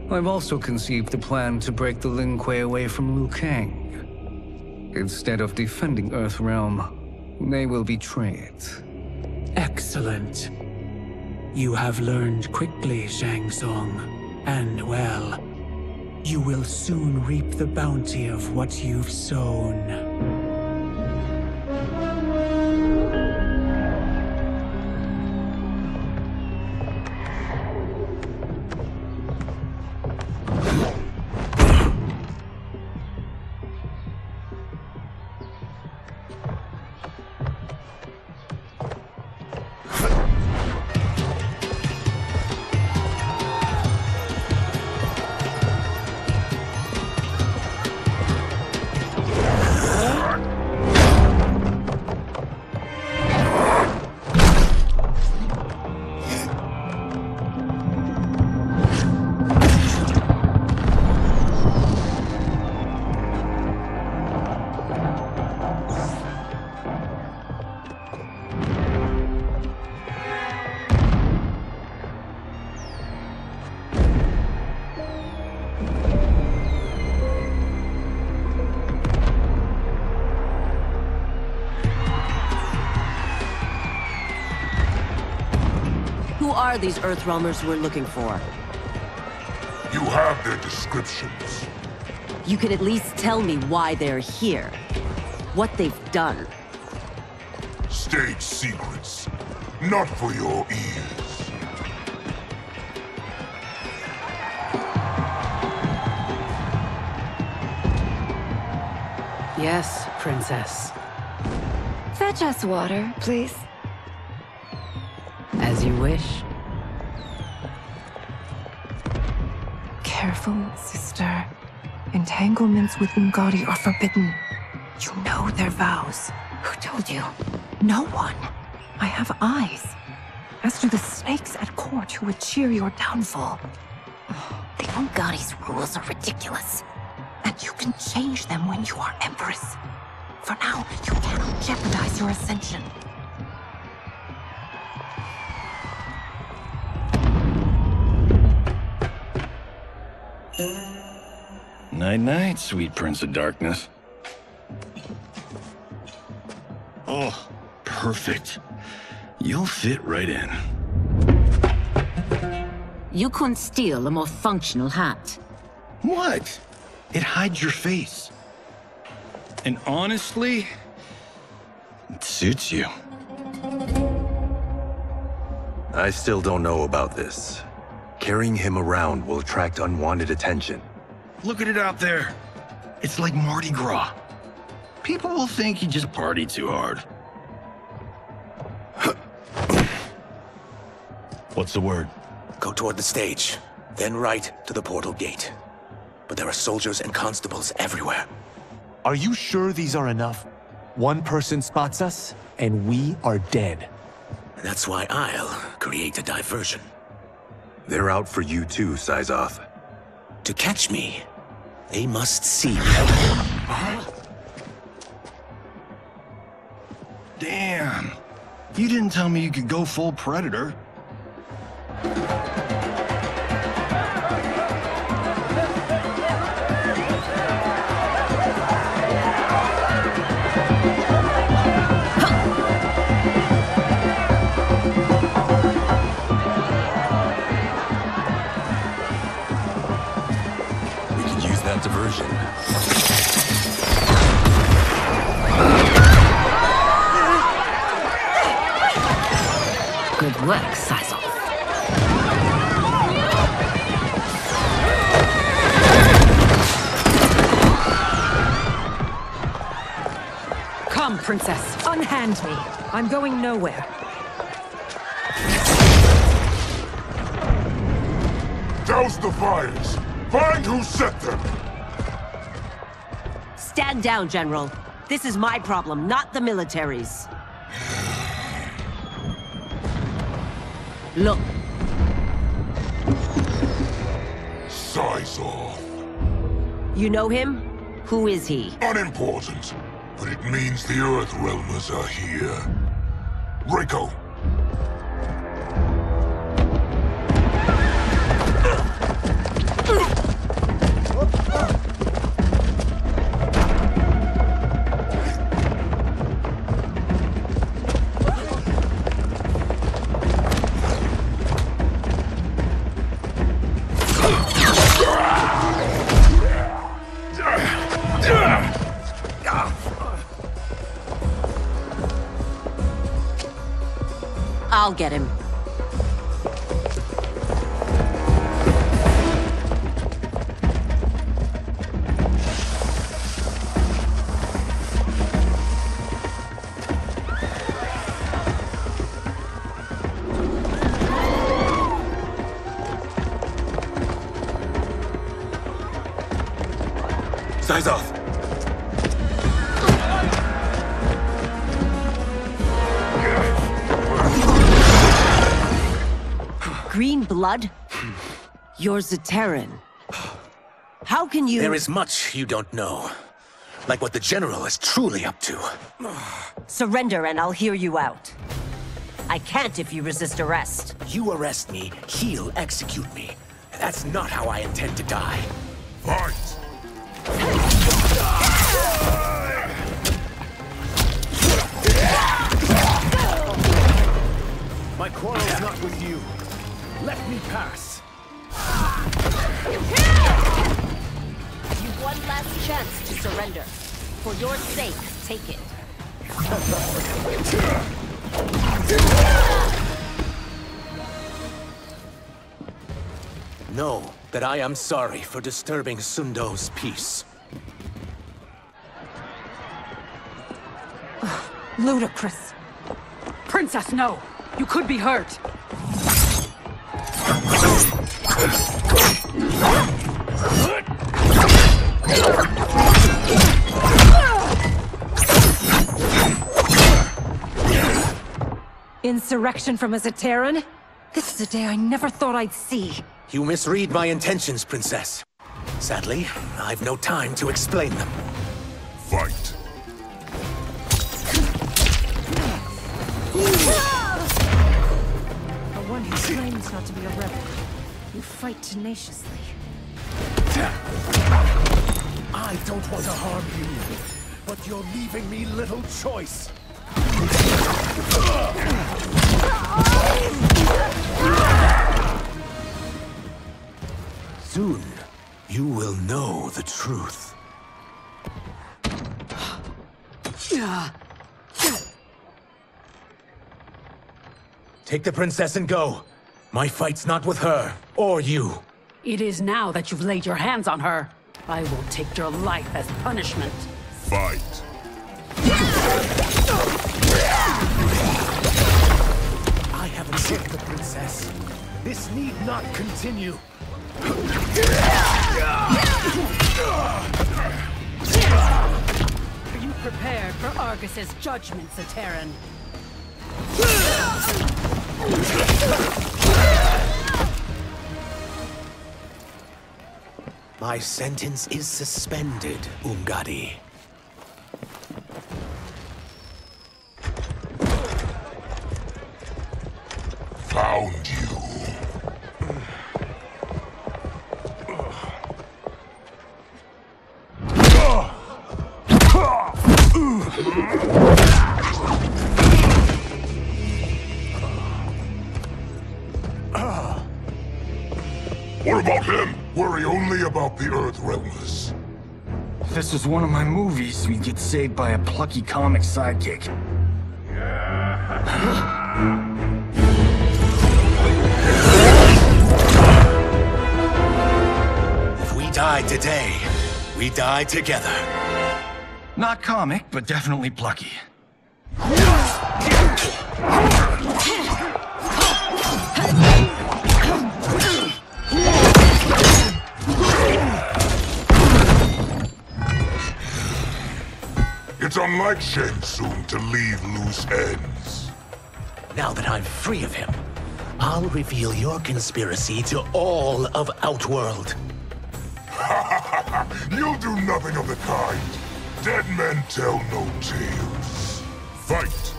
I've also conceived a plan to break the Lin Kuei away from Liu Kang. Instead of defending Earthrealm, they will betray it.
Excellent. You have learned quickly, Shang Tsung, and well, you will soon reap the bounty of what you've sown.
Who are these Earthrealmers we're looking for?
You have their descriptions.
You can at least tell me why they're here. What they've done.
State secrets. Not for your ears.
Yes, Princess.
Fetch us water, please.
As you wish.
Careful, sister. Entanglements with Ungadi are forbidden. You know their vows.
Who told you?
No one. I have eyes. As do the snakes at court who would cheer your downfall.
The Ungadi's rules are ridiculous.
And you can change them when you are Empress. For now, you cannot jeopardize your ascension.
Night-night, sweet Prince of Darkness. Oh, perfect. You'll fit right in.
You couldn't steal a more functional hat.
What? It hides your face. And honestly, it suits you.
I still don't know about this. Carrying him around will attract unwanted attention.
Look at it out there. It's like Mardi Gras. People will think you just party too hard. What's the word?
Go toward the stage, then right to the portal gate. But there are soldiers and constables everywhere.
Are you sure these are enough? One person spots us, and we are dead.
That's why I'll create a diversion.
They're out for you too, Syzoth.
To catch me, they must see me.
Damn. You didn't tell me you could go full Predator.
We can use that diversion.
Good work, Sizal.
Come, Princess.
Unhand me. I'm going nowhere.
Douse the fires! Find who set them!
Stand down, General. This is my problem, not the military's. Look.
Sizal.
You know him? Who is he?
Unimportant, but it means the Earthrealmers are here. Reiko!
I'll get him.
Sizal!
Green blood? You're Zaterran. How can you—
There is much you don't know. Like what the General is truly up to.
Surrender and I'll hear you out. I can't if you resist arrest.
You arrest me, he'll execute me. That's not how I intend to die.
Fight!
My quarrel's not with you. Let me pass.
You've one last chance to surrender. For your sake, take it.
Know that I am sorry for disturbing Sundo's peace.
Ludicrous.
Princess, no! You could be hurt!
Insurrection from a Zaterran? This is a day I never thought I'd see.
You misread my intentions, Princess. Sadly, I've no time to explain them.
Fight!
For one who claims not to be a rebel, you fight tenaciously.
I don't want to harm you, but you're leaving me little choice.
Soon, you will know the truth. Take the princess and go. My fight's not with her, or you.
It is now that you've laid your hands on her. I will take your life as punishment.
Fight!
I haven't saved the princess. This need not continue.
Are you prepared for Argus's judgment, Zaterran?
My sentence is suspended, Umgadi.
What about him? Worry only about the Earthrealmers.
If this was one of my movies, we'd get saved by a plucky comic sidekick.
If we die today, we die together.
Not comic, but definitely plucky.
It's unlike Shang Tsung to leave loose ends.
Now that I'm free of him, I'll reveal your conspiracy to all of Outworld.
You'll do nothing of the kind. Dead men tell no tales. Fight!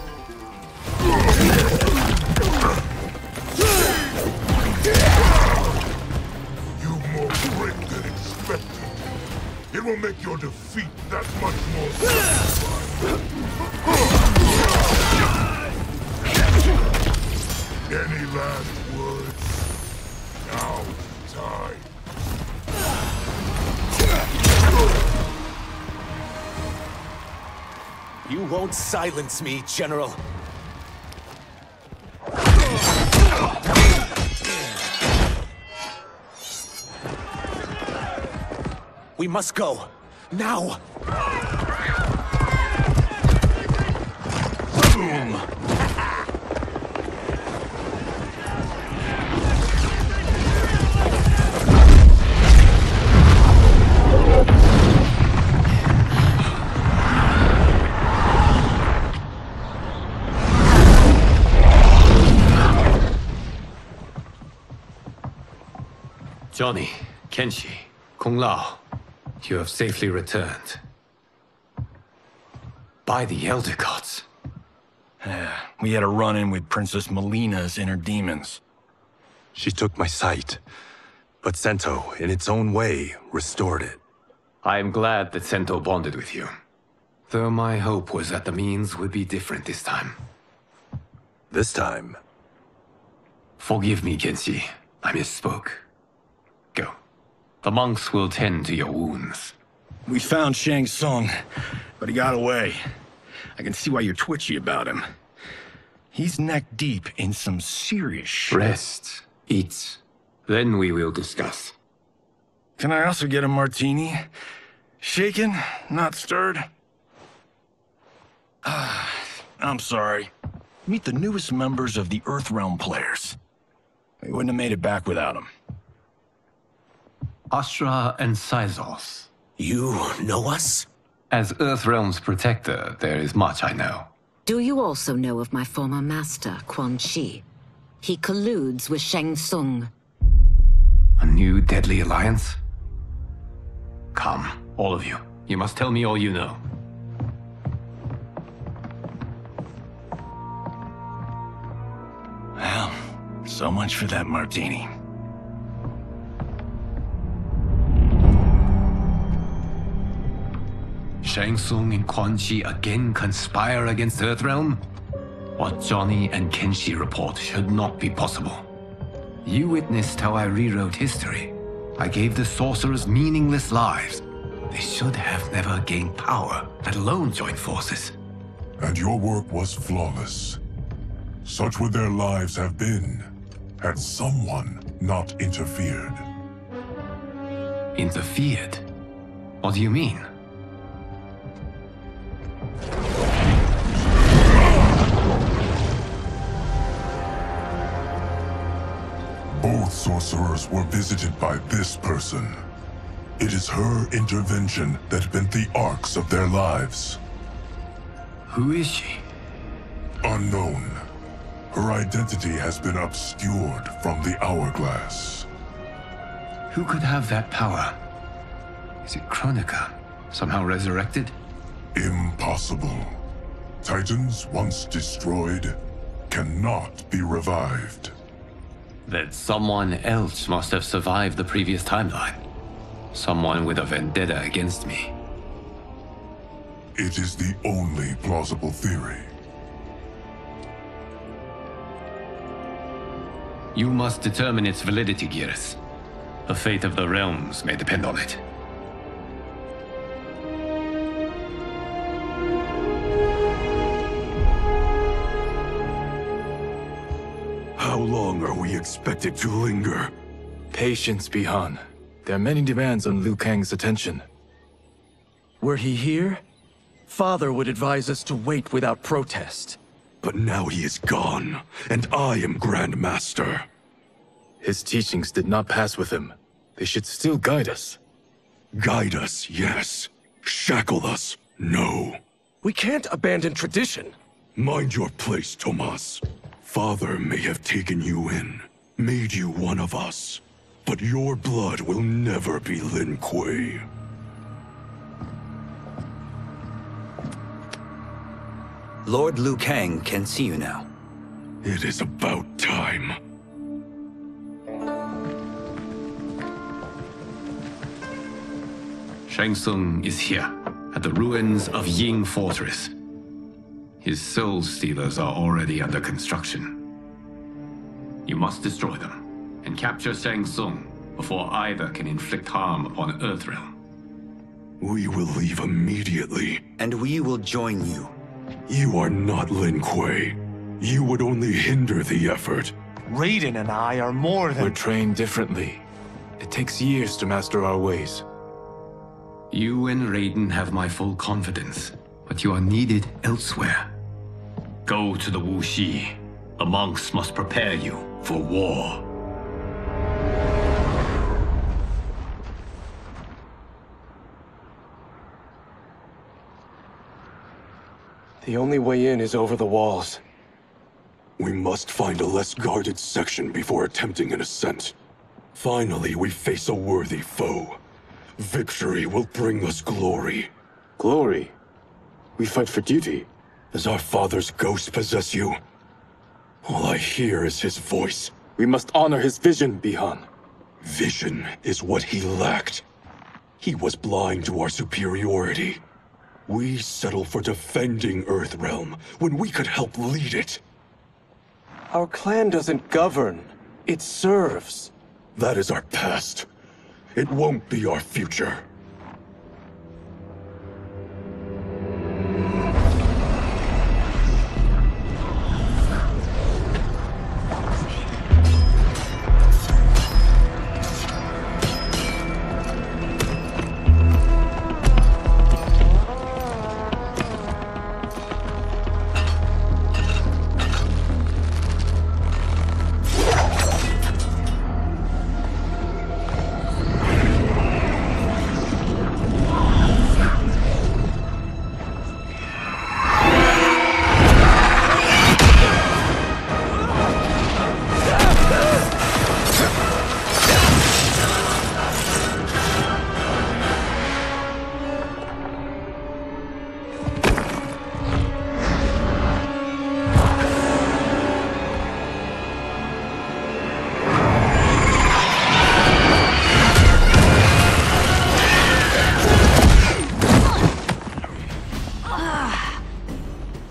You've more grit than expected. It will make your defeat that much more satisfying. Any last words? Now is time.
You won't silence me, General. We must go. Now! Boom!
Johnny, Kenshi, Kung Lao, you have safely returned. By the Elder Gods.
We had a run-in with Princess Melina's inner demons.
She took my sight, but Sento, in its own way, restored it.
I am glad that Sento bonded with you. Though my hope was that the means would be different this time.
This time?
Forgive me, Kenshi. I misspoke. Go. The monks will tend to your wounds.
We found Shang Tsung, but he got away. I can see why you're twitchy about him. He's neck-deep in some serious shit.
Rest. Eat. Then we will discuss.
Can I also get a martini? Shaken, not stirred? I'm sorry. Meet the newest members of the Earthrealm players. We wouldn't have made it back without them.
Astra and Syzoth.
You know us?
As Earthrealm's protector, there is much I know.
Do you also know of my former master, Quan Chi? He colludes with Shang Tsung.
A new deadly alliance? Come, all of you. You must tell me all you know.
Well, so much for that martini.
Shang Tsung and Quan Chi again conspire against Earthrealm? What Johnny and Kenshi report should not be possible. You witnessed how I rewrote history. I gave the sorcerers meaningless lives. They should have never gained power, let alone joined forces.
And your work was flawless. Such would their lives have been, had someone not interfered.
Interfered? What do you mean?
Both sorcerers were visited by this person. It is her intervention that bent the arcs of their lives.
Who is she?
Unknown. Her identity has been obscured from the Hourglass.
Who could have that power? Is it Kronika? Somehow resurrected?
Impossible. Titans once destroyed cannot be revived.
Then someone else must have survived the previous timeline. Someone with a vendetta against me.
It is the only plausible theory.
You must determine its validity, Geras. The fate of the realms may depend on it.
How long are we expected to linger?
Patience, Bi-Han. There are many demands on Liu Kang's attention. Were he here, Father would advise us to wait without protest.
But now he is gone, and I am Grand Master.
His teachings did not pass with him. They should still guide us.
Guide us, yes. Shackle us, no.
We can't abandon tradition.
Mind your place, Tomas. Father may have taken you in, made you one of us. But your blood will never be Lin Kuei.
Lord Liu Kang can see you now.
It is about time.
Shang Tsung is here, at the ruins of Ying Fortress. His Soul Stealers are already under construction. You must destroy them, and capture Shang Tsung before either can inflict harm upon Earthrealm.
We will leave immediately.
And we will join you.
You are not Lin Kuei. You would only hinder the effort.
Raiden and I are more than— We're trained differently. It takes years to master our ways.
You and Raiden have my full confidence, but you are needed elsewhere. Go to the Wu Xi. The monks must prepare you for war.
The only way in is over the walls.
We must find a less guarded section before attempting an ascent. Finally, we face a worthy foe. Victory will bring us glory.
Glory? We fight for duty.
Does our father's ghost possess you? All I hear is his voice.
We must honor his vision, Bi-Han.
Vision is what he lacked. He was blind to our superiority. We settle for defending Earthrealm when we could help lead it.
Our clan doesn't govern. It serves.
That is our past. It won't be our future.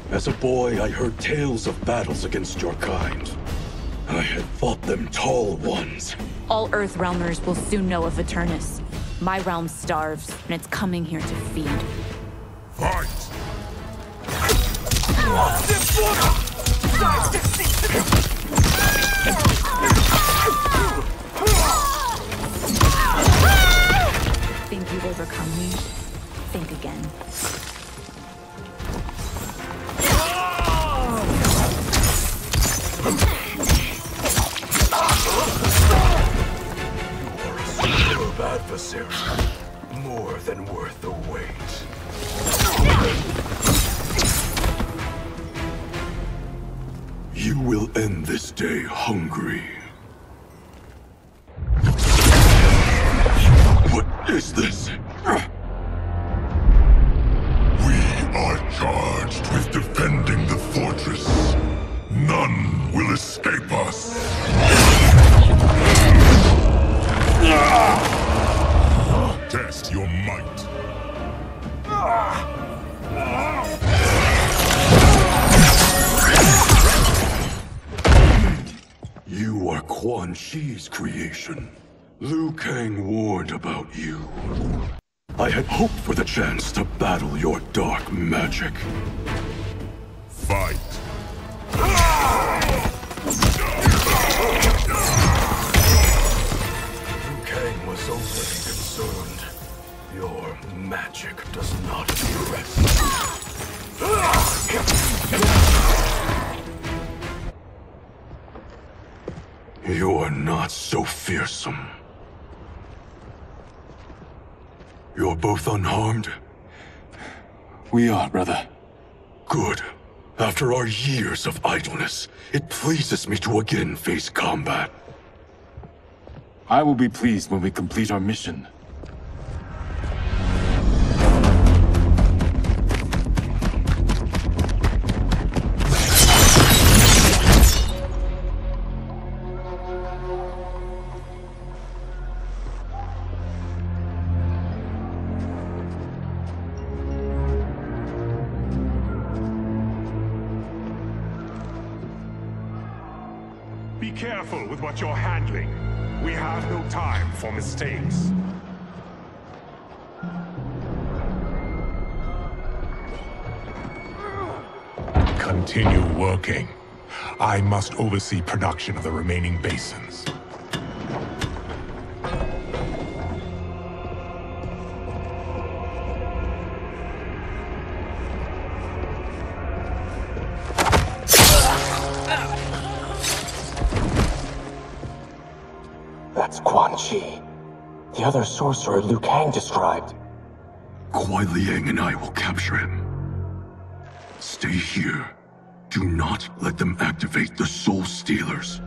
As a boy, I heard tales of battles against your kind. I had fought them tall ones.
All Earthrealmers will soon know of Eternus. My realm starves, and it's coming here to feed.
Fight!
Think you've overcome me? Think again.
Superb adversary, more than worth the wait. You will end this day hungry. What is this? We are charged with defending the fortress. None will escape us. Test your might. Quan Chi's creation. Liu Kang warned about you. I had hoped for the chance to battle your dark magic.
Fight.
Liu Kang was overly concerned. Your magic does not rest. You're not so fearsome. You're both unharmed?
We are, brother.
Good. After our years of idleness, it pleases me to again face combat.
I will be pleased when we complete our mission.
Be careful with what you're handling. We have no time for mistakes. Continue working. I must oversee production of the remaining basins.
That's Quan Chi. The other sorcerer Liu Kang described.
Kuai Liang and I will capture him. Stay here. Do not let them activate the Soul Stealers.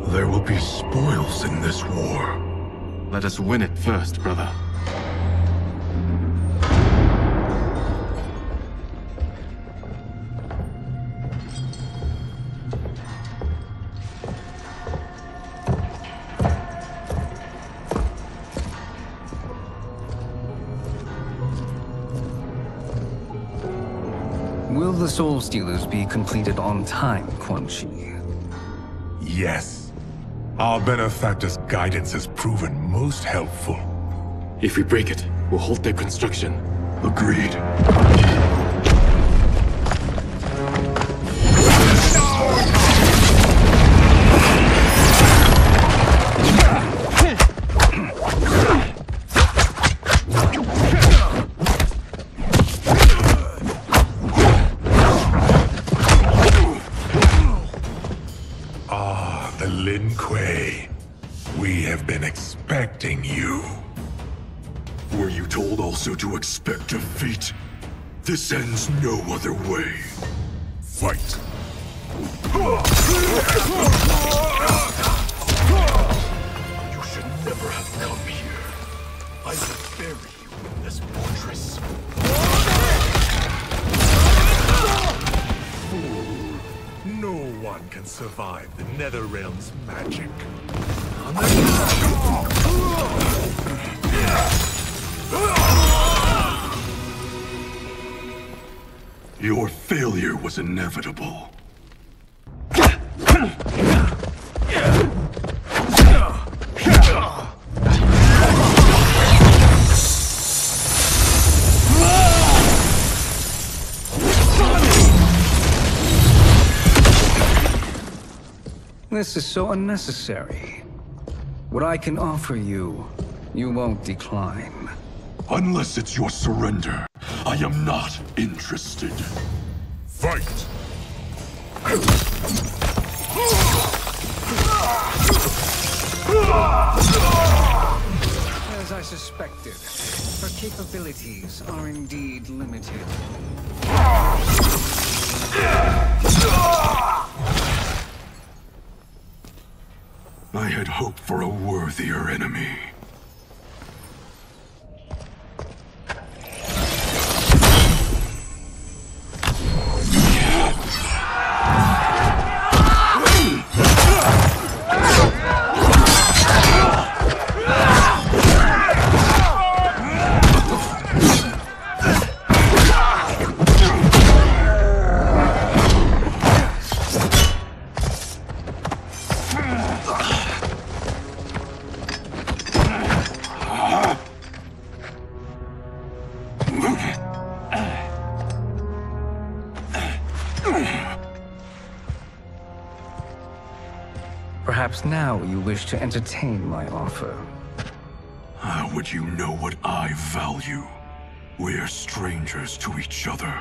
There will be spoils in this war.
Let us win it first, brother.
Will the Soul Stealers be completed on time, Quan Chi?
Yes. Our benefactor's guidance has proven most helpful.
If we break it, we'll halt their construction.
Agreed.
Lin Kuei, we have been expecting you.
Were you told also to expect defeat? This ends no other way.
Fight.
You should never have come here. I will bury you in this fortress.
Fool. No one can survive the Netherrealm's magic.
Your failure was inevitable.
This is so unnecessary. What I can offer you, you won't decline.
Unless it's your surrender, I am not interested.
Fight!
As I suspected, her capabilities are indeed limited.
I had hoped for a worthier enemy.
Perhaps now you wish to entertain my offer.
How would you know what I value? We're strangers to each other.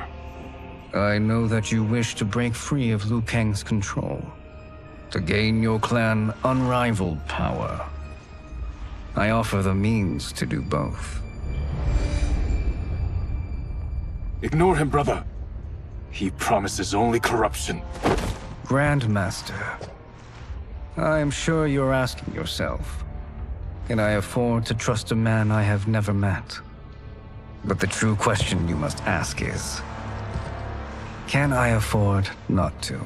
I know that you wish to break free of Liu Kang's control, to gain your clan unrivaled power. I offer the means to do both.
Ignore him, brother. He promises only corruption.
Grandmaster, I am sure you're asking yourself, can I afford to trust a man I have never met? But the true question you must ask is, can I afford not to?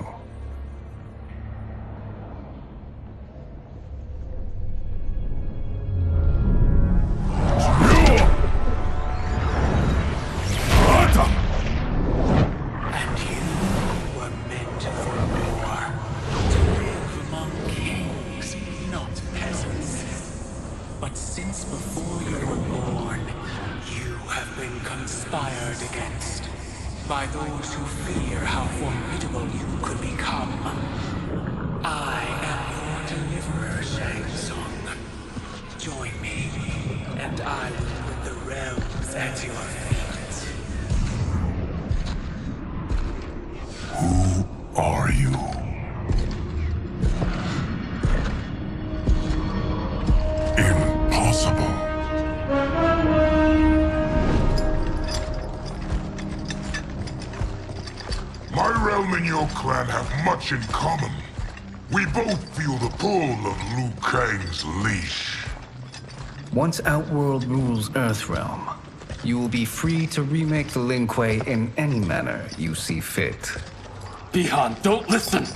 By those who fear how formidable you could become. I am your deliverer, Shang Tsung. Join me, and I will put the realms at your feet.
Who are you? Impossible.
My realm and your clan have much in common. We both feel the pull of Liu Kang's leash.
Once Outworld rules Earthrealm, you will be free to remake the Lin Kuei in any manner you see fit.
Bi-Han, don't listen!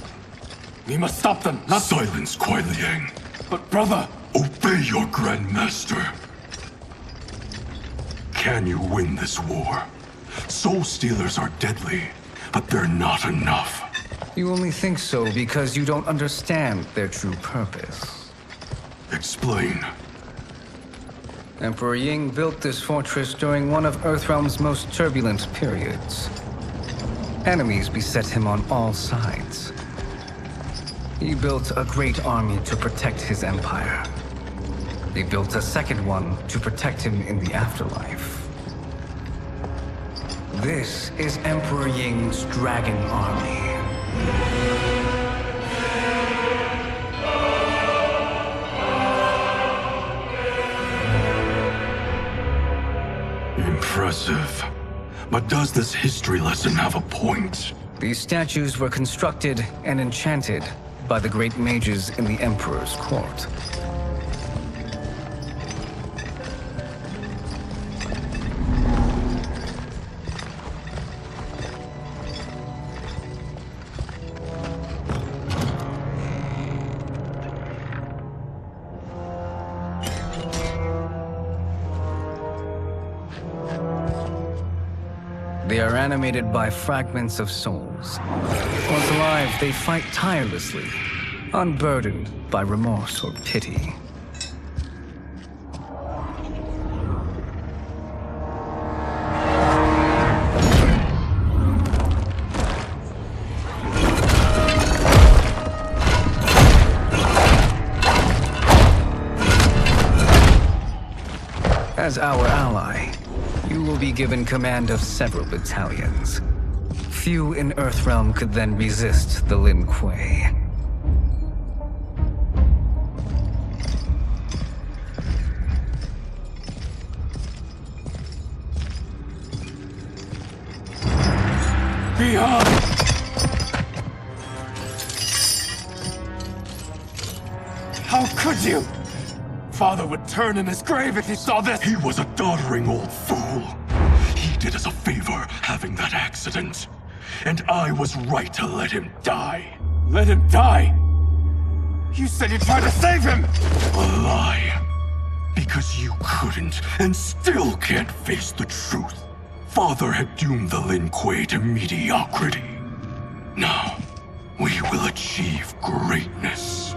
We must stop them, not—
Silence, Kuai Liang.
But brother—
Obey your Grandmaster. Can you win this war? Soul Stealers are deadly, but they're not enough.
You only think so because you don't understand their true purpose.
Explain.
Emperor Ying built this fortress during one of Earthrealm's most turbulent periods. Enemies beset him on all sides. He built a great army to protect his empire. He built a second one to protect him in the afterlife. This is Emperor Ying's Dragon Army.
Impressive. But does this history lesson have a point?
These statues were constructed and enchanted by the great mages in the Emperor's court. They are animated by fragments of souls. Once alive, they fight tirelessly, unburdened by remorse or pity. As our ally, you will be given command of several battalions. Few in Earthrealm could then resist the Lin Kuei.
Behind! How could you? Father would turn in his grave if he saw this! He was a doddering old fool. He did us a favor having that accident. And I was right to let him die.
Let him die? You said you tried to save him!
A lie. Because you couldn't, and still can't face the truth. Father had doomed the Lin Kuei to mediocrity. Now, we will achieve greatness.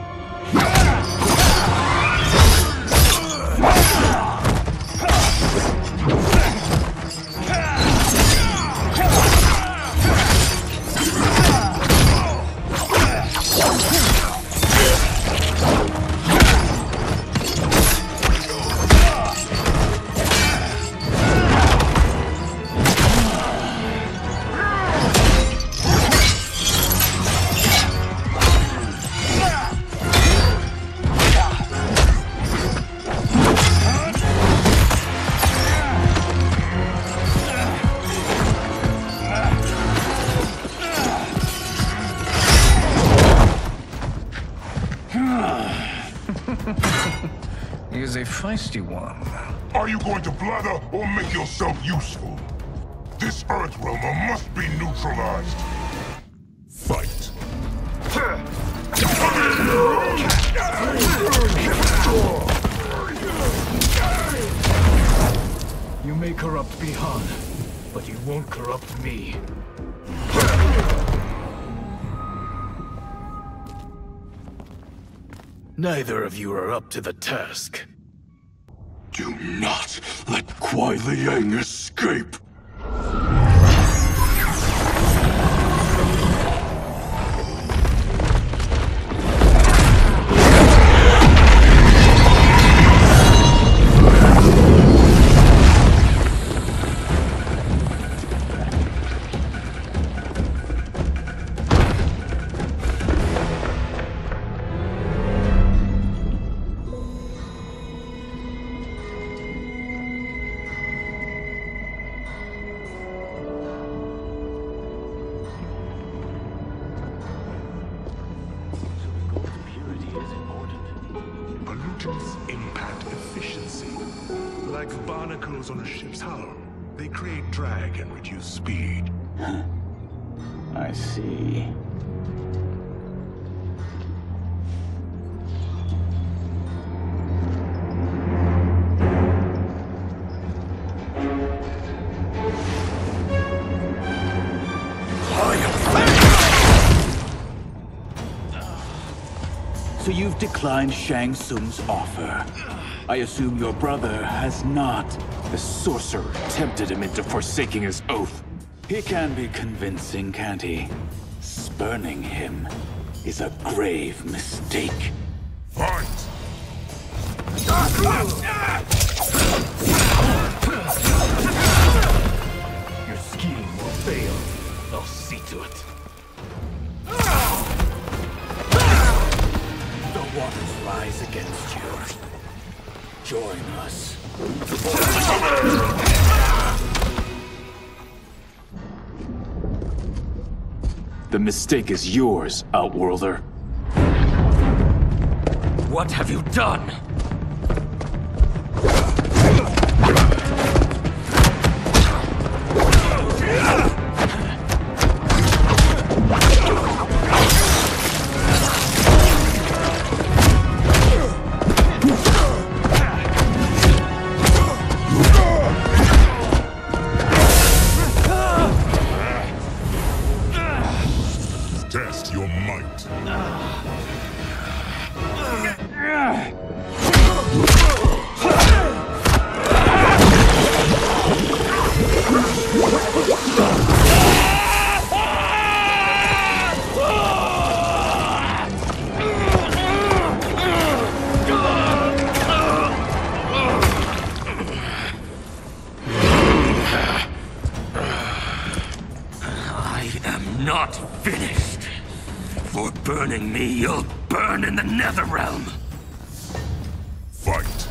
He is a feisty one.
Are you going to blather or make yourself useful? This Earthrealmer must be neutralized. Fight.
You may corrupt Bihan, but you won't corrupt me. Neither of you are up to the task.
Do not let Kuai Liang escape!
Pollutants impact efficiency. Like barnacles on a ship's hull, they create drag and reduce speed.
I see.
So you've declined Shang Tsung's offer. I assume your brother has not.
The sorcerer tempted him into forsaking his oath.
He can be convincing, can't he? Spurning him is a grave mistake.
Fight!
Your scheme will fail. I'll see to it. The waters rise against you. Join us.
The mistake is yours, Outworlder.
What have you done?
Test your might.
not finished. For burning me, you'll burn in the Netherrealm.
Fight.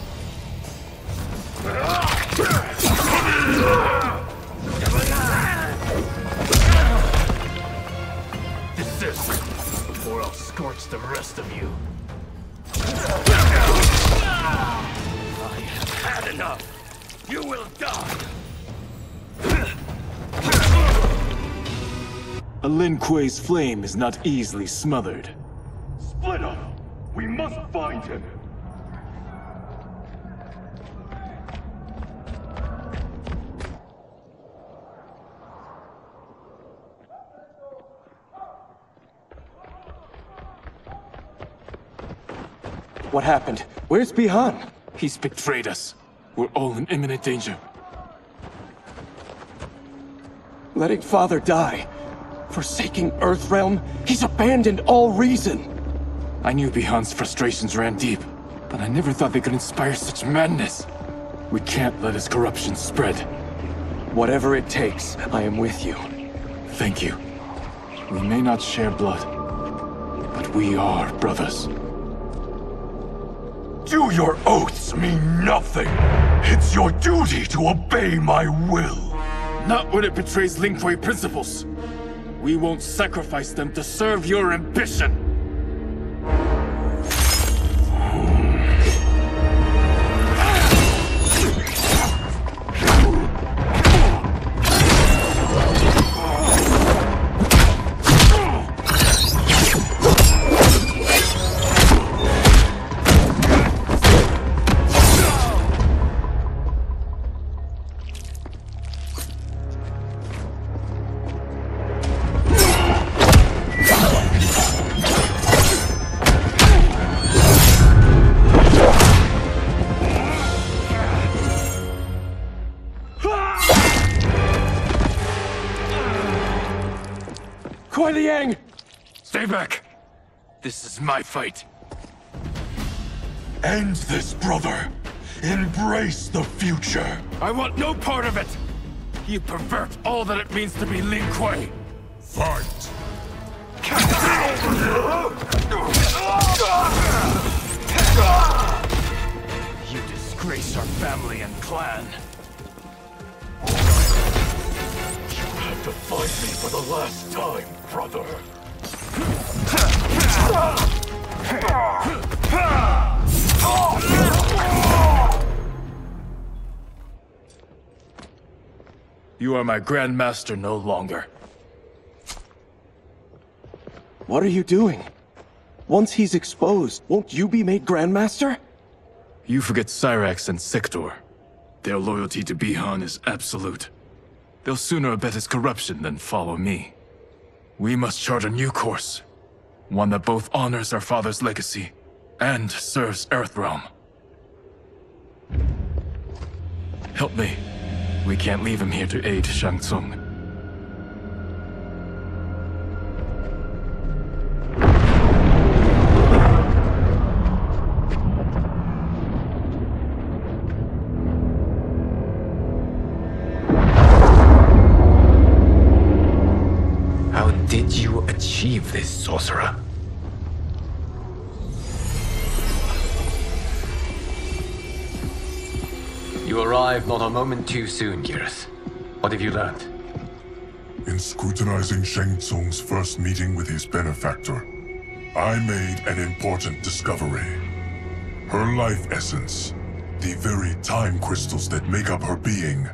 Desist, or I'll scorch the rest of you.
I have had enough. You will die.
A Lin Kuei's flame is not easily smothered.
Split up. We must find him.
What happened? Where's Bi-Han? He's betrayed us. We're all in imminent danger. Letting Father die. Forsaking Earthrealm. He's abandoned all reason. I knew Bi-Han's frustrations ran deep, but I never thought they could inspire such madness. We can't let his corruption spread. Whatever it takes, I am with you. Thank you. We may not share blood, but we are brothers.
Do your oaths mean nothing? It's your duty to obey my will.
Not when it betrays Lin Kuei principles. We won't sacrifice them to serve your ambition. Kuei Liang! Stay back. This is my fight.
End this, brother. Embrace the future.
I want no part of it! You pervert all that it means to be Lin Kuei!
Fight!
You disgrace our family and clan. You have to fight me for the last time, brother.
You are my Grand Master no longer.
What are you doing? Once he's exposed, won't you be made Grandmaster?
You forget Cyrax and Sector. Their loyalty to Bi-Han is absolute. They'll sooner abet his corruption than follow me. We must chart a new course. One that both honors our father's legacy and serves Earthrealm. Help me. We can't leave him here to aid Shang Tsung.
How did you achieve this, sorcerer? You arrived not a moment too soon, Geras. What have you learned?
In scrutinizing Shang Tsung's first meeting with his benefactor, I made an important discovery. Her life essence, the very time crystals that make up her being,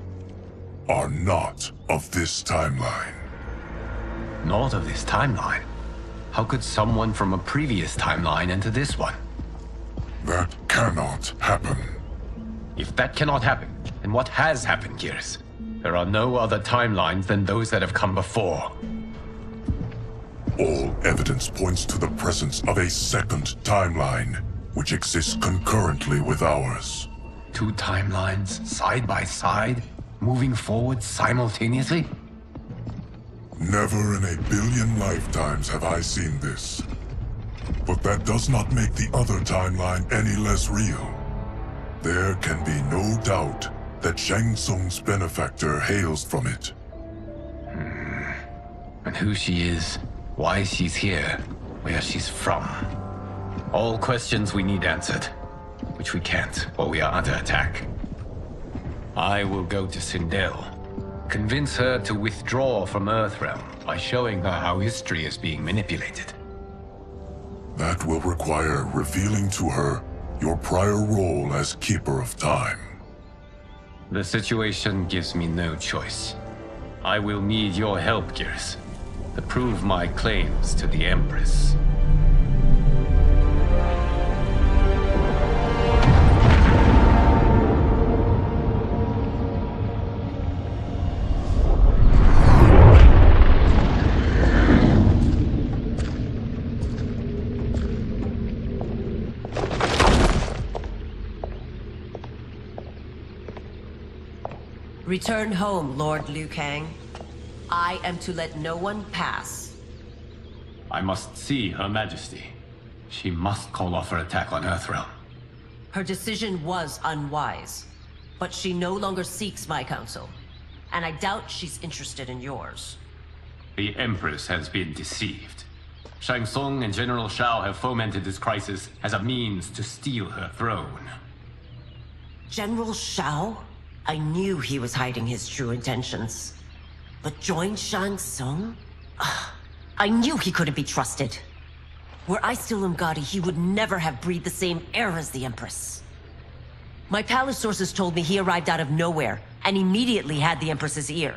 are not of this timeline.
Not of this timeline? How could someone from a previous timeline enter this one?
That cannot happen.
If that cannot happen, then what has happened, Geras? There are no other timelines than those that have come before.
All evidence points to the presence of a second timeline, which exists concurrently with ours.
Two timelines, side by side, moving forward simultaneously?
Never in a billion lifetimes have I seen this. But that does not make the other timeline any less real. There can be no doubt that Shang Tsung's benefactor hails from it.
and who she is, why she's here, where she's from. All questions we need answered, which we can't while we are under attack. I will go to Sindel, convince her to withdraw from Earthrealm by showing her how history is being manipulated.
That will require revealing to her your prior role as Keeper of Time.
The situation gives me no choice. I will need your help, Gears, to prove my claims to the Empress.
Return home, Lord Liu Kang. I am to let no one pass.
I must see Her Majesty. She must call off her attack on Earthrealm.
Her decision was unwise, but she no longer seeks my counsel, and I doubt she's interested in yours.
The Empress has been deceived. Shang Tsung and General Shao have fomented this crisis as a means to steal her throne.
General Shao? I knew he was hiding his true intentions. But join Shang Tsung? I knew he couldn't be trusted. Were I still Umgadi, he would never have breathed the same air as the Empress. My palace sources told me he arrived out of nowhere, and immediately had the Empress's ear.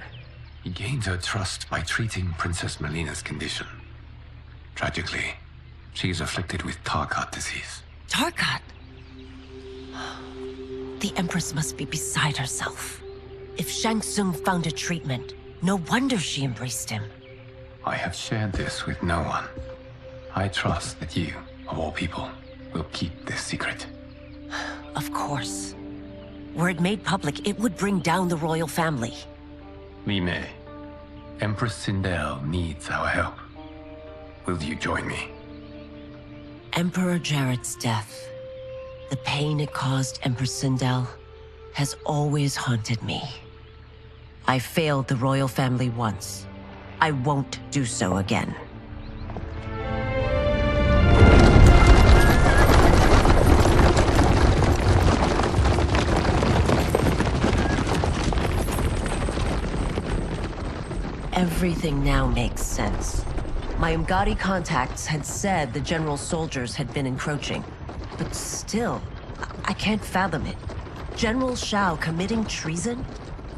He gained her trust by treating Princess Melina's condition. Tragically, she is afflicted with Tarkat disease.
Tarkat? The Empress must be beside herself. If Shang Tsung found a treatment, no wonder she embraced him.
I have shared this with no one. I trust that you, of all people, will keep this secret.
Of course. Were it made public, it would bring down the royal family.
Li Mei, Empress Sindel needs our help. Will you join me?
Emperor Jarrett's death, the pain it caused Empress Sindel, has always haunted me. I failed the royal family once. I won't do so again. Everything now makes sense. My Umgadi contacts had said the general's soldiers had been encroaching. But still, I can't fathom it. General Shao committing treason?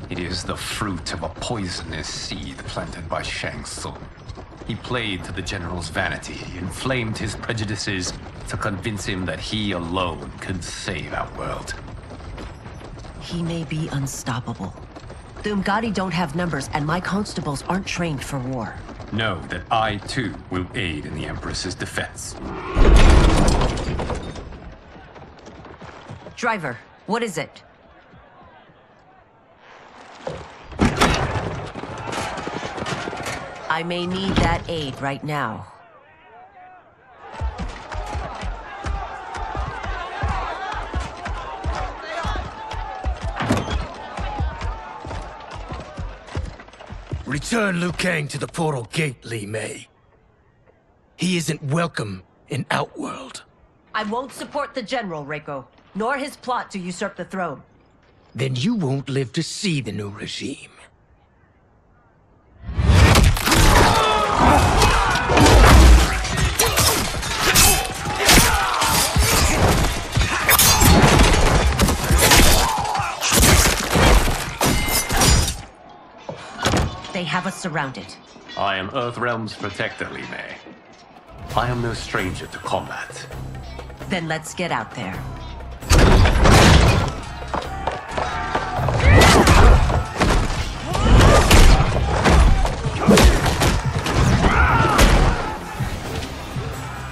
It is the fruit of a poisonous seed planted by Shang Tsung. He played to the general's vanity, inflamed his prejudices to convince him that he alone could save our world.
He may be unstoppable. The Umgadi don't have numbers, and my constables aren't trained for war.
Know that I, too, will aid in the Empress's defense.
Driver, what is it? I may need that aid right now.
Return Liu Kang to the portal gate, Li Mei. He isn't welcome in Outworld.
I won't support the General, Reiko, nor his plot to usurp the throne.
Then you won't live to see the new regime.
They have us surrounded.
I am Earthrealm's protector, Li Mei. I am no stranger to combat.
Then let's get out there.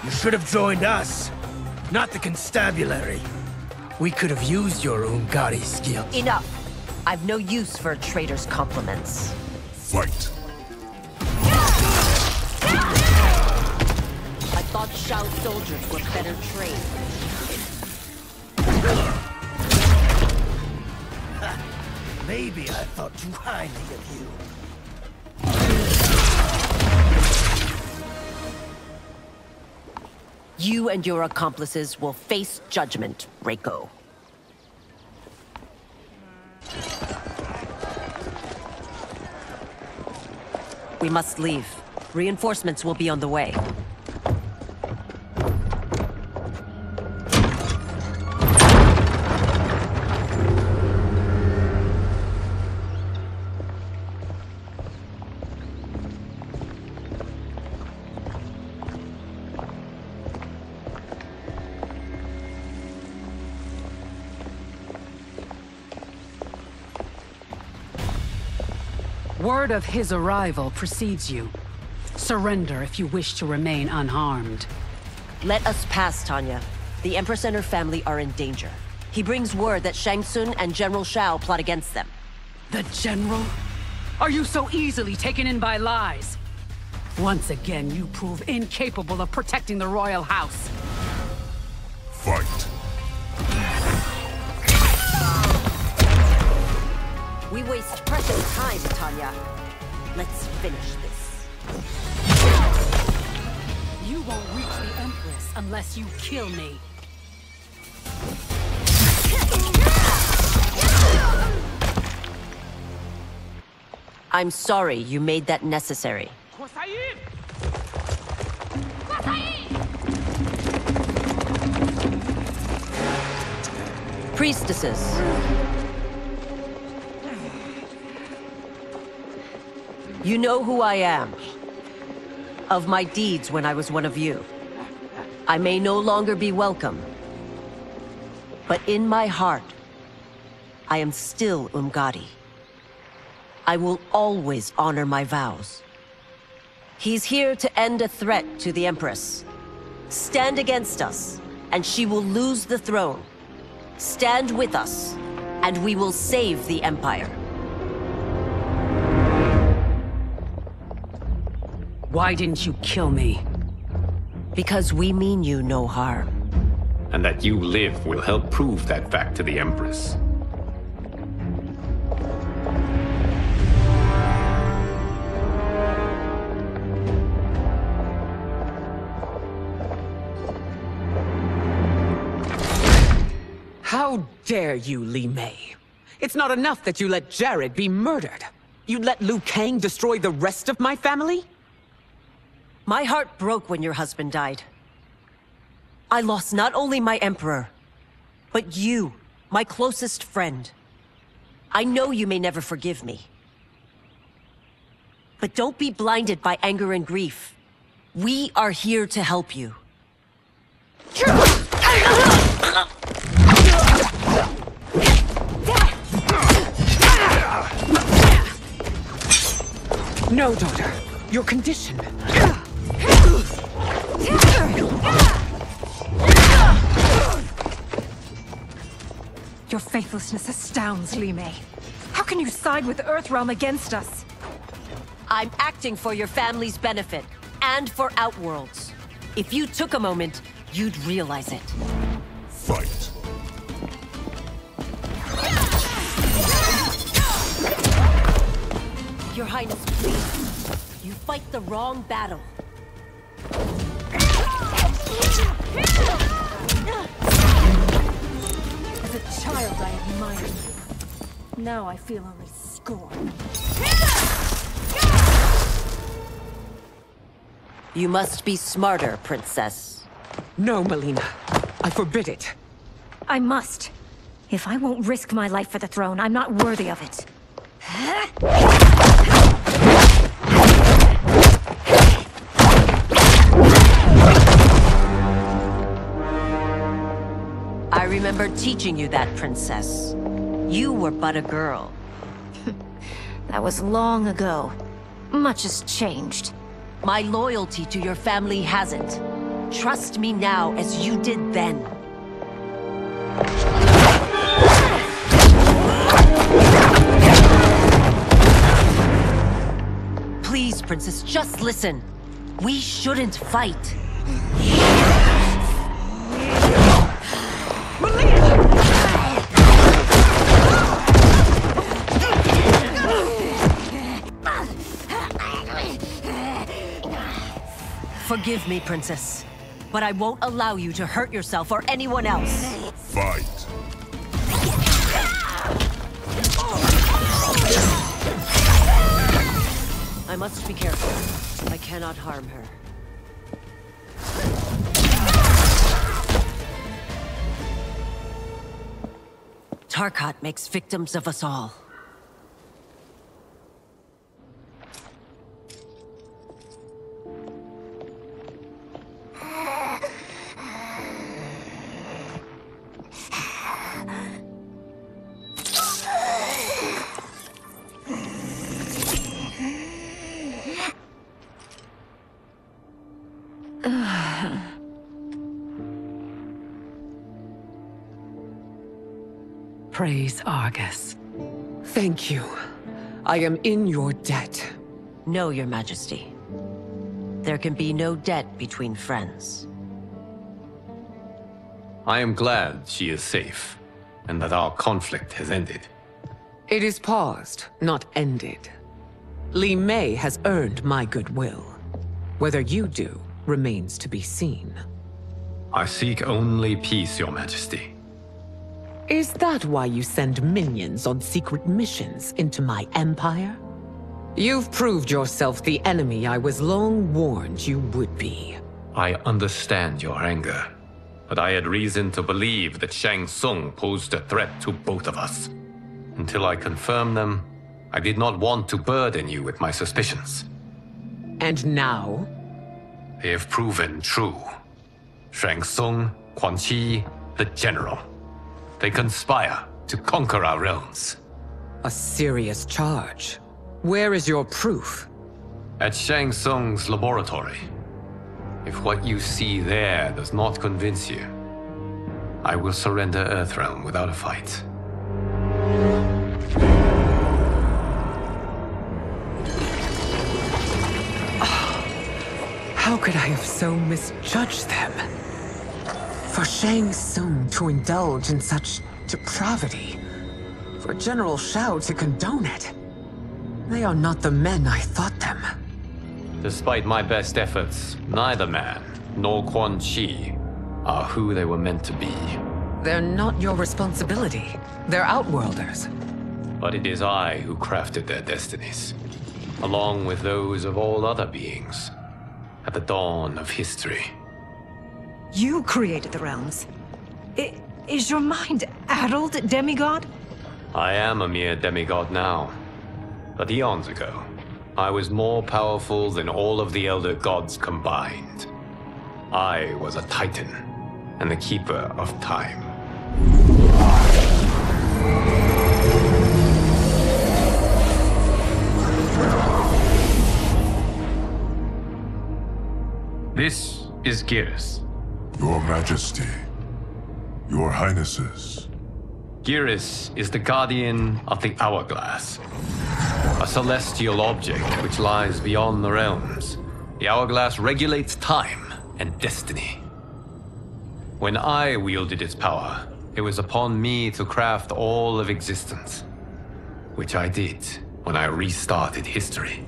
You should have joined us, not the constabulary. We could have used your Umgadi skills.
Enough! I've no use for a traitor's compliments.
Fight!
I thought Shao's soldiers were better trained.
Maybe I thought too highly of you.
You and your accomplices will face judgment, Reiko. We must leave. Reinforcements will be on the way.
Word of his arrival precedes you. Surrender if you wish to remain unharmed.
Let us pass, Tanya. The Empress and her family are in danger. He brings word that Shang Tsung and General Shao plot against them.
The General? Are you so easily taken in by lies? Once again, you prove incapable of protecting the royal house.
Fight.
We waste precious time, Tanya. Let's finish this.
You won't reach the Empress unless you kill me.
I'm sorry you made that necessary. Priestesses. You know who I am. Of my deeds when I was one of you. I may no longer be welcome. But in my heart, I am still Umgadi. I will always honor my vows. He's here to end a threat to the Empress. Stand against us, and she will lose the throne. Stand with us, and we will save the Empire.
Why didn't you kill me?
Because we mean you no harm.
And that you live will help prove that fact to the Empress.
How dare you, Li Mei? It's not enough that you let Jared be murdered. You let Liu Kang destroy the rest of my family?
My heart broke when your husband died. I lost not only my emperor, but you, my closest friend. I know you may never forgive me. But don't be blinded by anger and grief. We are here to help you.
No, daughter. Your condition.
Your faithlessness astounds, Li Mei. How can you side with Earthrealm against us?
I'm acting for your family's benefit, and for Outworlds. If you took a moment, you'd realize it.
Fight.
Your Highness, please. You fight the wrong battle.
As a child, I admired you. Now I feel only scorn.
You must be smarter, Princess.
No, Mileena. I forbid it.
I must. If I won't risk my life for the throne, I'm not worthy of it.
I remember teaching you that, Princess. You were but a girl.
That was long ago. Much has changed.
My loyalty to your family hasn't. Trust me now as you did then. Please, Princess, just listen. We shouldn't fight. Forgive me, Princess. but I won't allow you to hurt yourself or anyone else.
Fight.
I must be careful. I cannot harm her. Tarkat makes victims of us all.
Praise Argus. Thank you. I am in your debt.
No, Your Majesty. There can be no debt between friends.
I am glad she is safe, and that our conflict has ended.
It is paused, not ended. Li Mei has earned my goodwill. Whether you do remains to be seen.
I seek only peace, Your Majesty.
Is that why you send minions on secret missions into my empire? You've proved yourself the enemy I was long warned you would be.
I understand your anger, but I had reason to believe that Shang Tsung posed a threat to both of us. Until I confirmed them, I did not want to burden you with my suspicions.
And now?
They have proven true. Shang Tsung, Quan Chi, the General. They conspire to conquer our realms.
A serious charge. Where is your proof?
At Shang Tsung's laboratory. If what you see there does not convince you, I will surrender Earthrealm without a fight.
How could I have so misjudged them? For Shang Tsung to indulge in such depravity, for General Shao to condone it, they are not the men I thought them.
Despite my best efforts, neither man nor Quan Chi are who they were meant to be.
They're not your responsibility. They're Outworlders.
But it is I who crafted their destinies, along with those of all other beings, at the dawn of history.
You created the realms. Is your mind addled, demigod?
I am a mere demigod now. But eons ago, I was more powerful than all of the Elder Gods combined. I was a Titan, and the Keeper of Time. This is Geras.
Your Majesty, Your Highnesses.
Geras is the guardian of the Hourglass, a celestial object which lies beyond the realms. The Hourglass regulates time and destiny. When I wielded its power, it was upon me to craft all of existence, which I did when I restarted history.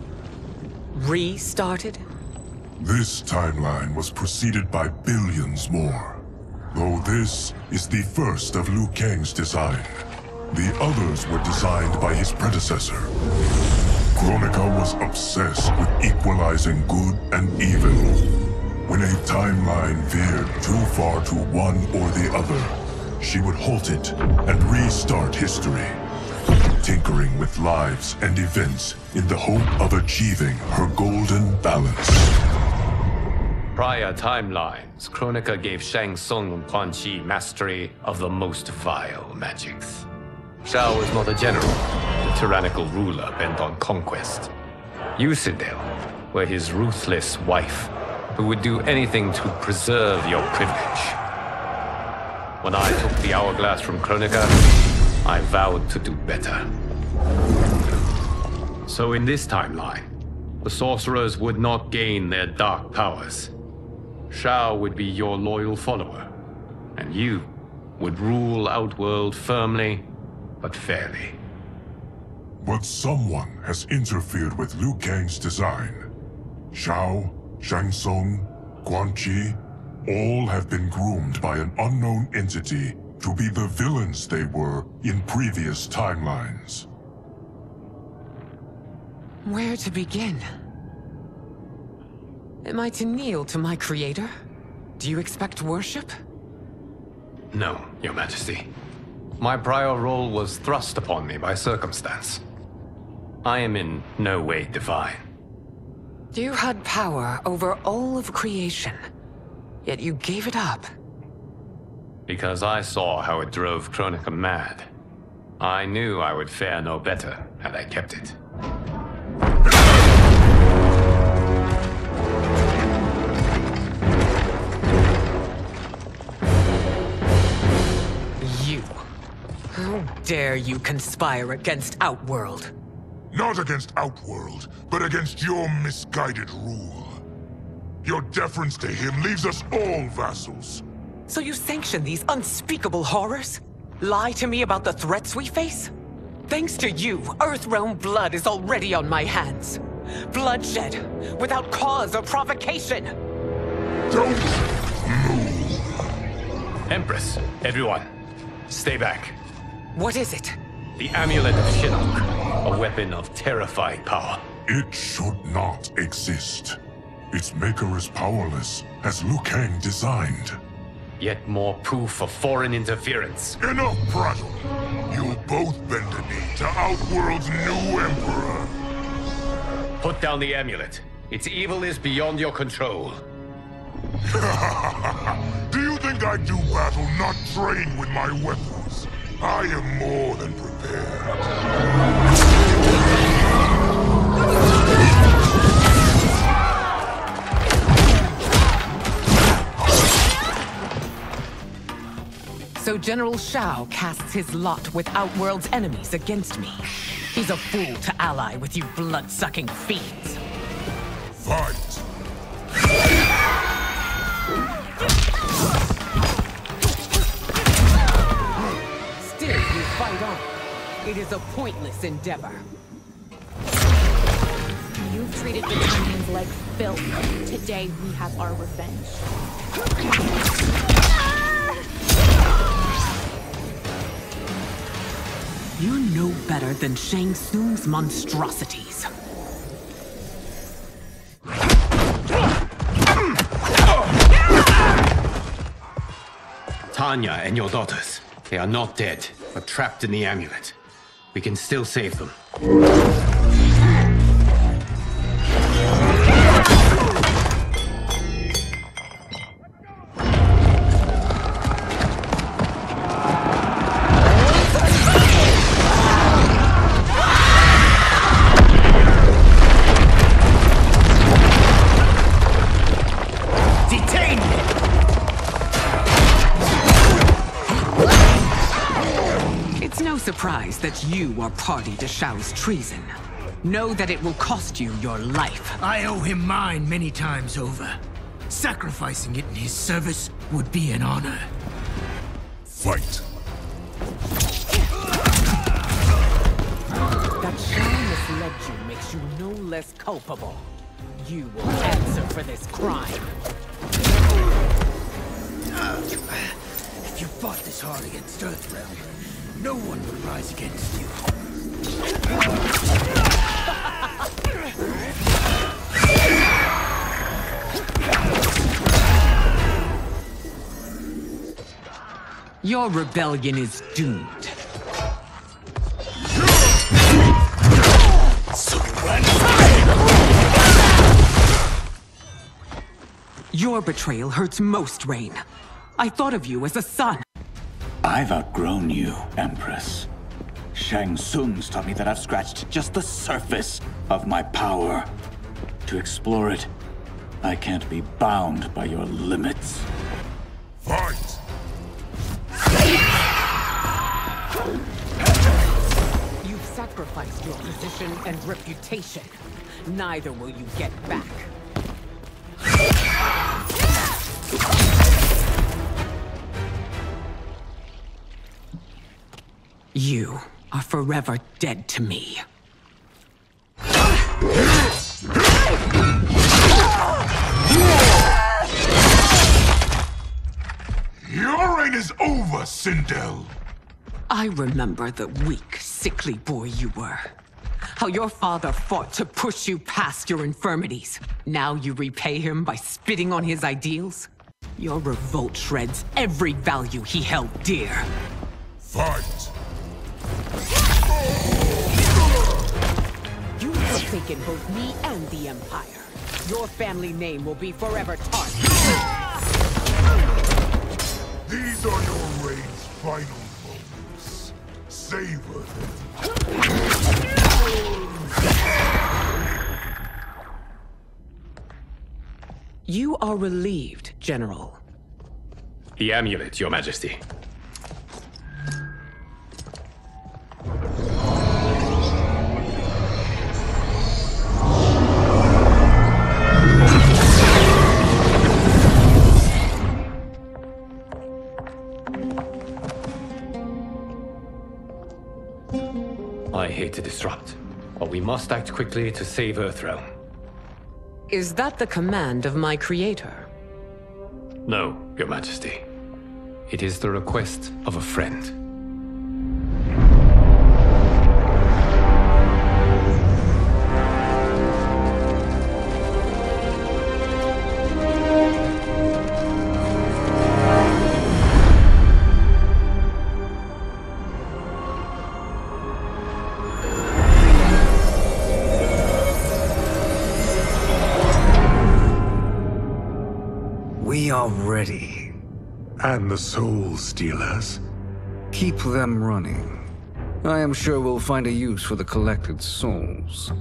Restarted?
This timeline was preceded by billions more. Though this is the first of Liu Kang's design, the others were designed by his predecessor. Kronika was obsessed with equalizing good and evil. When a timeline veered too far to one or the other, she would halt it and restart history, tinkering with lives and events in the hope of achieving her golden balance.
Prior timelines, Kronika gave Shang Tsung and Quan Chi mastery of the most vile magics. Shao was not a general, a tyrannical ruler bent on conquest. Yusidel were his ruthless wife, who would do anything to preserve your privilege. When I took the Hourglass from Kronika, I vowed to do better. So in this timeline, the sorcerers would not gain their dark powers. Shao would be your loyal follower, and you would rule Outworld firmly, but fairly.
But someone has interfered with Liu Kang's design. Shao, Shang Tsung, Quan Chi, All have been groomed by an unknown entity to be the villains they were in previous timelines.
Where to begin? Am I to kneel to my creator? Do you expect worship?
No, Your Majesty. My prior role was thrust upon me by circumstance. I am in no way divine.
You had power over all of creation, yet you gave it up.
Because I saw how it drove Kronika mad. I knew I would fare no better had I kept it.
You. How dare you conspire against Outworld?
Not against Outworld, but against your misguided rule. Your deference to him leaves us all vassals.
So you sanction these unspeakable horrors? Lie to me about the threats we face? Thanks to you, Earthrealm blood is already on my hands. Bloodshed, without cause or provocation.
Don't move.
Empress, everyone, stay back.
What is it?
The Amulet of Shinnok, a weapon of terrifying power.
It should not exist. Its maker is powerless, as Liu Kang designed.
Yet more proof of foreign interference.
Enough prattle. You'll both bend a knee to Outworld's new emperor.
Put down the amulet. Its evil is beyond your control.
Do you think I do battle not trained with my weapons? I am more than prepared.
So General Shao casts his lot with Outworld's enemies against me. He's a fool to ally with you blood-sucking fiends.
Fight!
Still you fight on. It is a pointless endeavor.
You've treated Britannians like filth. Today we have our revenge.
You're no better than Shang Tsung's monstrosities.
Tanya and your daughters, they are not dead, but trapped in the amulet. We can still save them.
Surprised that you are party to Shao's treason. Know that it will cost you your life.
I owe him mine many times over. Sacrificing it in his service would be an honor.
Fight.
That Shao misled you makes you no less culpable. You will answer for this crime.
If you fought this hard against Earthrealm, no one would rise against you.
Your rebellion is doomed. Your betrayal hurts most, Rain. I thought of you as a son.
I've outgrown you, Empress. Shang Tsung's taught me that I've scratched just the surface of my power. To explore it, I can't be bound by your limits.
Fight!
You've sacrificed your position and reputation. Neither will you get back. You are forever dead to me.
Sindel.
I remember the weak, sickly boy you were. How your father fought to push you past your infirmities. Now you repay him by spitting on his ideals? Your revolt shreds every value he held dear.
Fight!
You've forsaken both me and the Empire. Your family name will be forever tarnished.
These are your reign's final moments. Savor them.
You are relieved, General.
The amulet, Your Majesty.
I hate to disrupt, but we must act quickly to save Earthrealm.
Is that the command of my creator?
No, Your Majesty. It is the request of a friend.
We are ready.
And the Soul Stealers?
Keep them running. I am sure we'll find a use for the collected souls.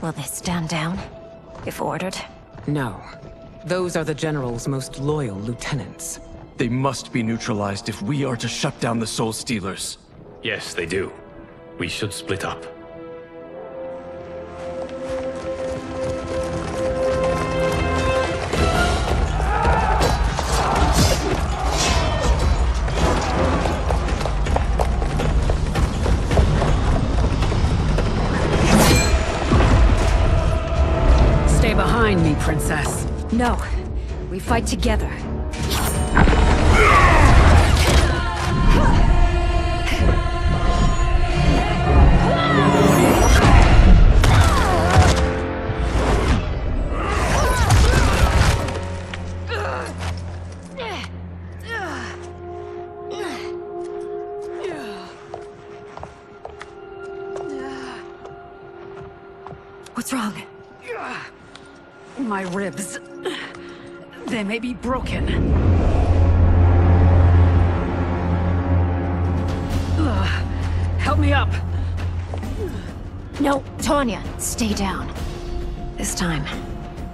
Will they stand down, if ordered?
No. Those are the General's most loyal lieutenants.
They must be neutralized if we are to shut down the Soul Stealers.
Yes, they do. We should split up.
Stay behind me, Princess.
No. We fight together. What's wrong?
My ribs. They may be broken. Help me up.
No, Tanya, stay down. This time,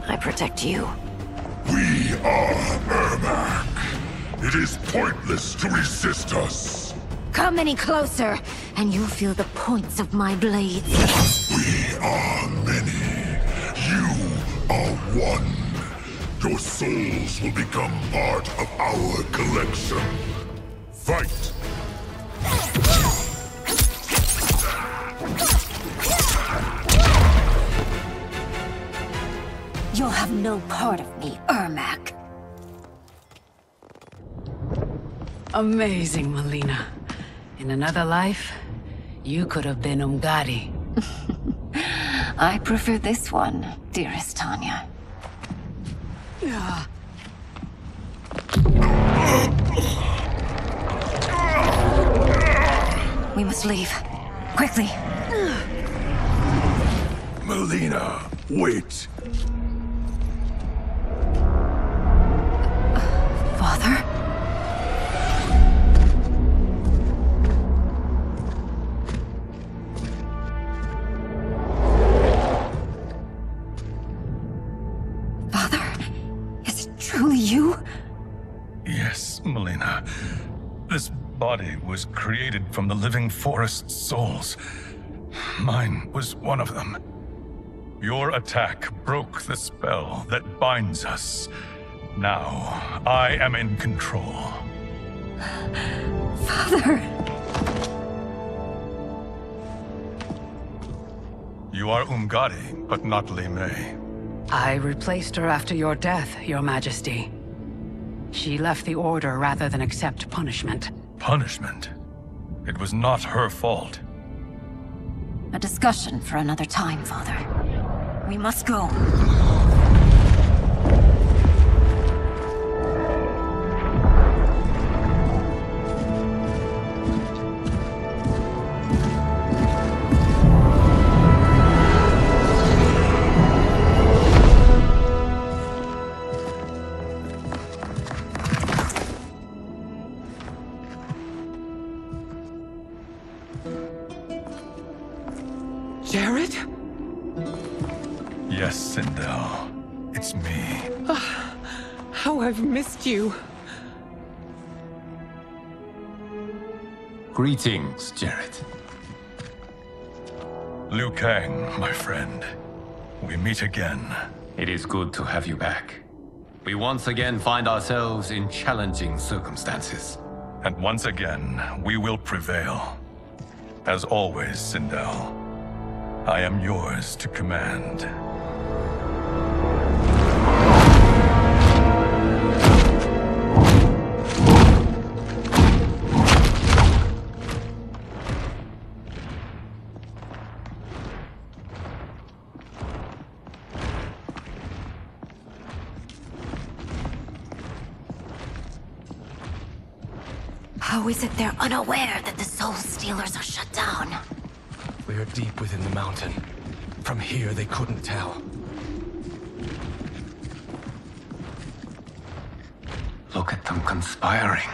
I protect you.
We are Ermac. It is pointless to resist us.
Come any closer, and you'll feel the points of my blades.
We are many. You are one. Your souls will become part of our collection. Fight!
You'll have no part of me, Ermac.
Amazing, Mileena. In another life, you could have been Umgadi.
I prefer this one, dearest Tanya. We must leave. Quickly.
Mileena, wait.
body was created from the living forest's souls. Mine was one of them. Your attack broke the spell that binds us. Now, I am in control.
Father!
You are Umgadi, but not Li Mei.
I replaced her after your death, Your Majesty. She left the Order rather than accept punishment.
Punishment? It was not her fault.
A discussion for another time, Father. We must go.
Jared?
Yes, Sindel. It's me.
How I've missed you.
Greetings, Jared.
Liu Kang, my friend. We meet again.
It is good to have you back. We once again find ourselves in challenging circumstances.
And once again, we will prevail. As always, Sindel, I am yours to command.
How is it they're unaware that the Soul Stealers are shut down?
We are deep within the mountain. From here, they couldn't tell.
Look at them conspiring.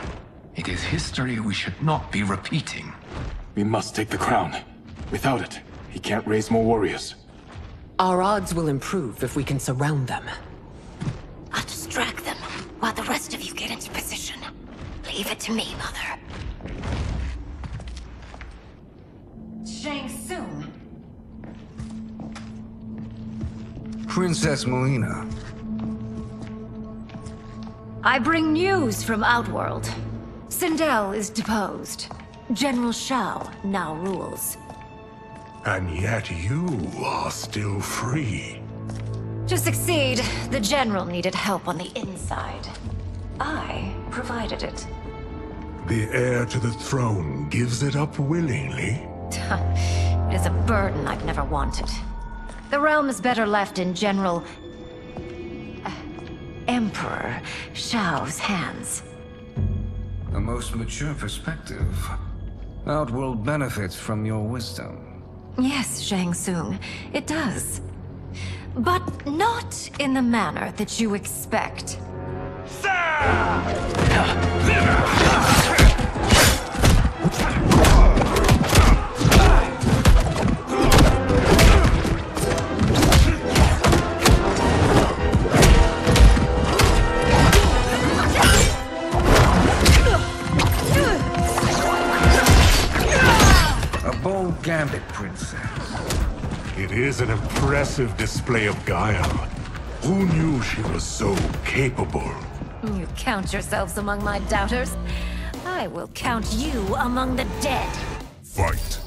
It is history we should not be repeating.
We must take the crown. Without it, he can't raise more warriors.
Our odds will improve if we can surround them.
I'll distract them while the rest of you get into position. Leave it to me, Mother. Shang Tsung.
Princess Melina.
I bring news from Outworld. Sindel is deposed. General Shao now rules.
And yet you are still free.
To succeed, the General needed help on the inside. I provided it.
The heir to the throne gives it up willingly.
It is a burden I've never wanted. The realm is better left in General... Emperor Shao's hands.
A most mature perspective. Outworld benefits from your wisdom.
Yes, Shang Tsung, it does. But not in the manner that you expect.
A bold gambit, Princess.
It is an impressive display of guile. Who knew she was so capable?
You count yourselves among my doubters. I will count you among the dead.
Fight.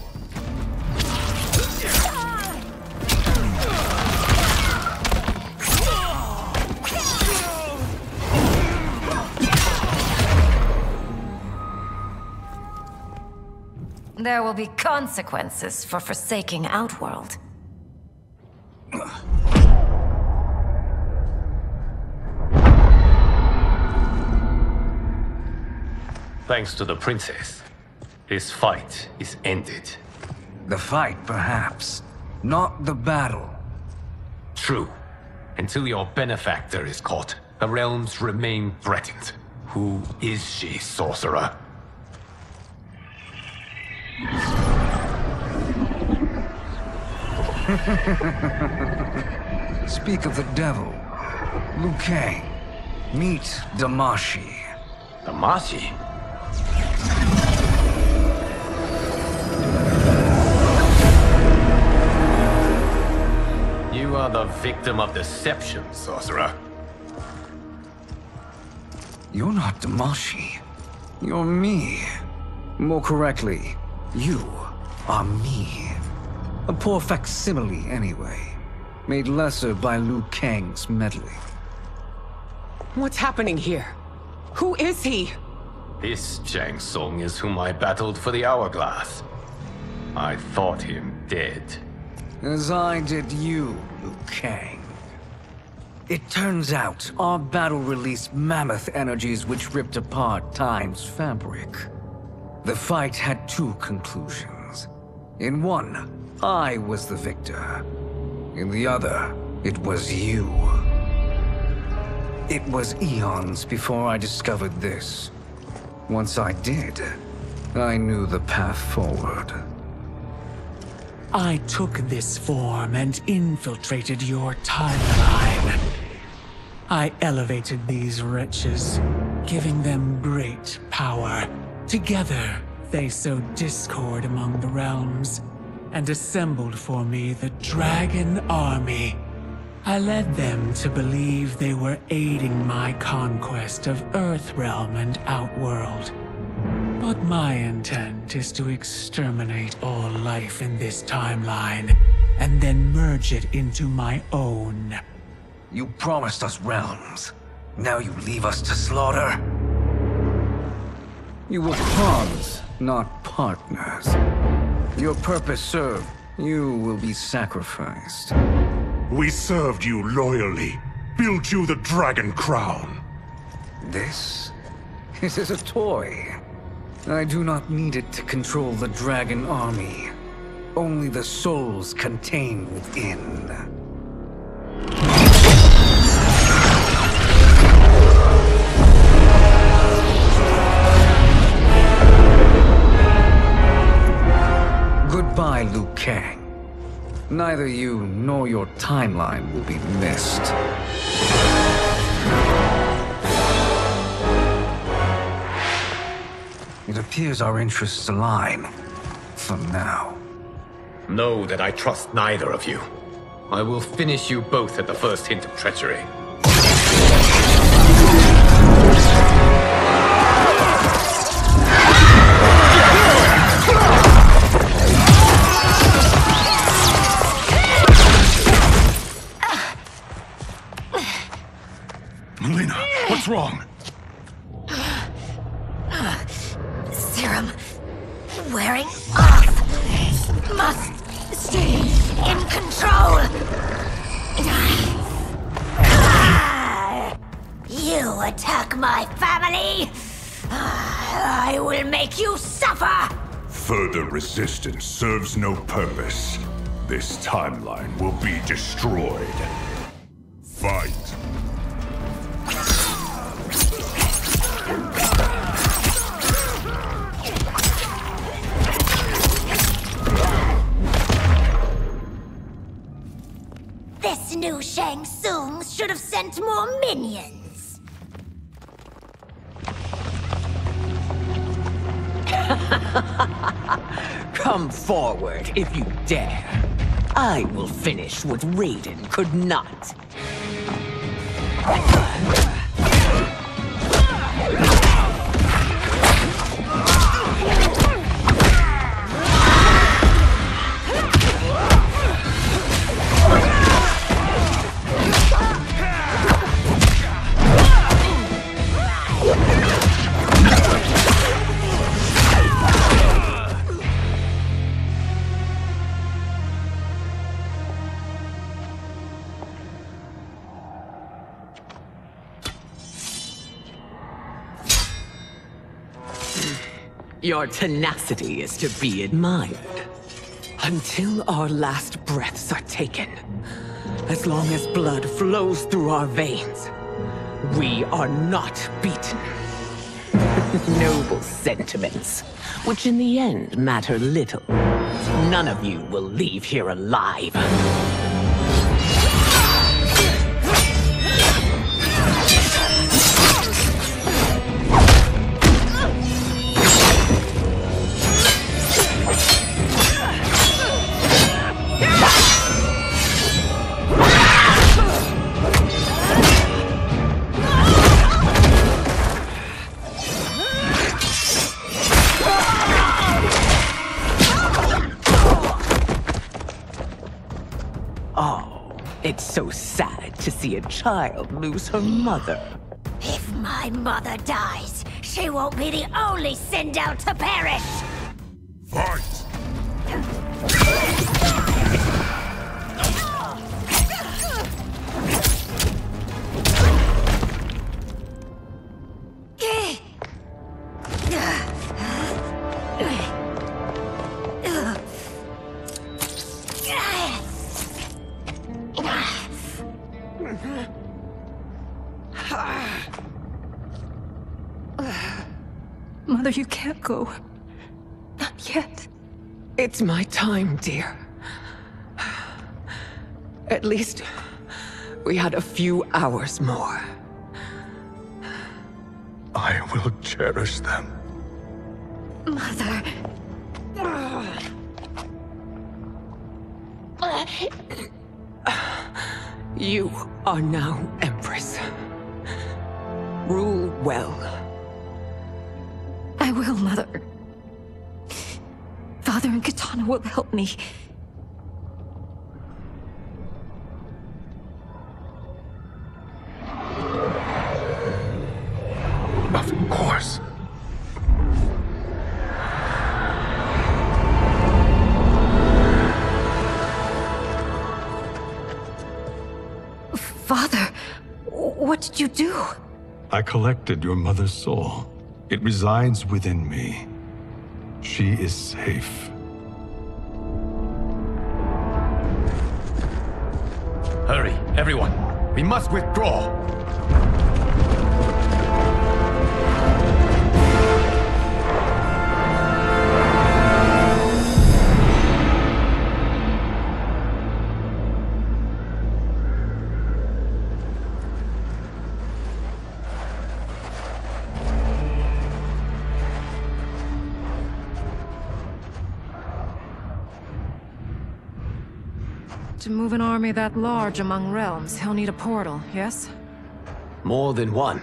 There will be consequences for forsaking Outworld.
Thanks to the princess, this fight is ended.
The fight, perhaps. Not the battle.
True. Until your benefactor is caught, the realms remain threatened. Who is she, sorcerer?
Speak of the devil. Liu Kang. Meet Damashi.
Damashi? victim of deception, sorcerer.
You're not Damashi. You're me. More correctly, you are me. A poor facsimile, anyway. Made lesser by Liu Kang's meddling.
What's happening here? Who is he?
This Shang Tsung is whom I battled for the Hourglass. I thought him dead.
As I did you, Liu Kang. It turns out our battle released mammoth energies which ripped apart time's fabric. The fight had two conclusions. In one, I was the victor. In the other, it was you. It was eons before I discovered this. Once I did, I knew the path forward.
I took this form and infiltrated your timeline. I elevated these wretches, giving them great power. Together, they sowed discord among the realms, and assembled for me the Dragon Army. I led them to believe they were aiding my conquest of Earthrealm and Outworld. But my intent is to exterminate all life in this timeline, and then merge it into my own.
You promised us realms. Now you leave us to slaughter? You were pawns, not partners. Your purpose served. You will be sacrificed.
We served you loyally, built you the Dragon Crown.
This is a toy. I do not need it to control the Dragon Army. Only the souls contained within. Goodbye, Liu Kang. Neither you nor your timeline will be missed. It appears our interests align. For now.
Know that I trust neither of you. I will finish you both at the first hint of treachery.
Mileena, what's wrong?
Serum wearing off. Must stay in control. You attack my family. I will make you suffer.
Further resistance serves no purpose. This timeline will be destroyed. Fight.
This new Shang Tsung should have sent more minions.
Come forward if you dare. I will finish what Raiden could not. Your tenacity is to be admired. Until our last breaths are taken, as long as blood flows through our veins, we are not beaten. Noble sentiments, which in the end matter little. None of you will leave here alive. It's so sad to see a child lose her mother.
If my mother dies, she won't be the only Sindel to perish!
Fight!
Mother, you can't go. Not yet.
It's my time, dear. At least we had a few hours more.
I will cherish them.
Mother...
You are now Empress. Rule well.
I will, Mother. Father and Kitana will help me.
Of course.
Father, what did you do?
I collected your mother's soul. It resides within me. She is safe.
Hurry, everyone. We must withdraw.
To move an army that large among realms, he'll need a portal, yes?
More than one.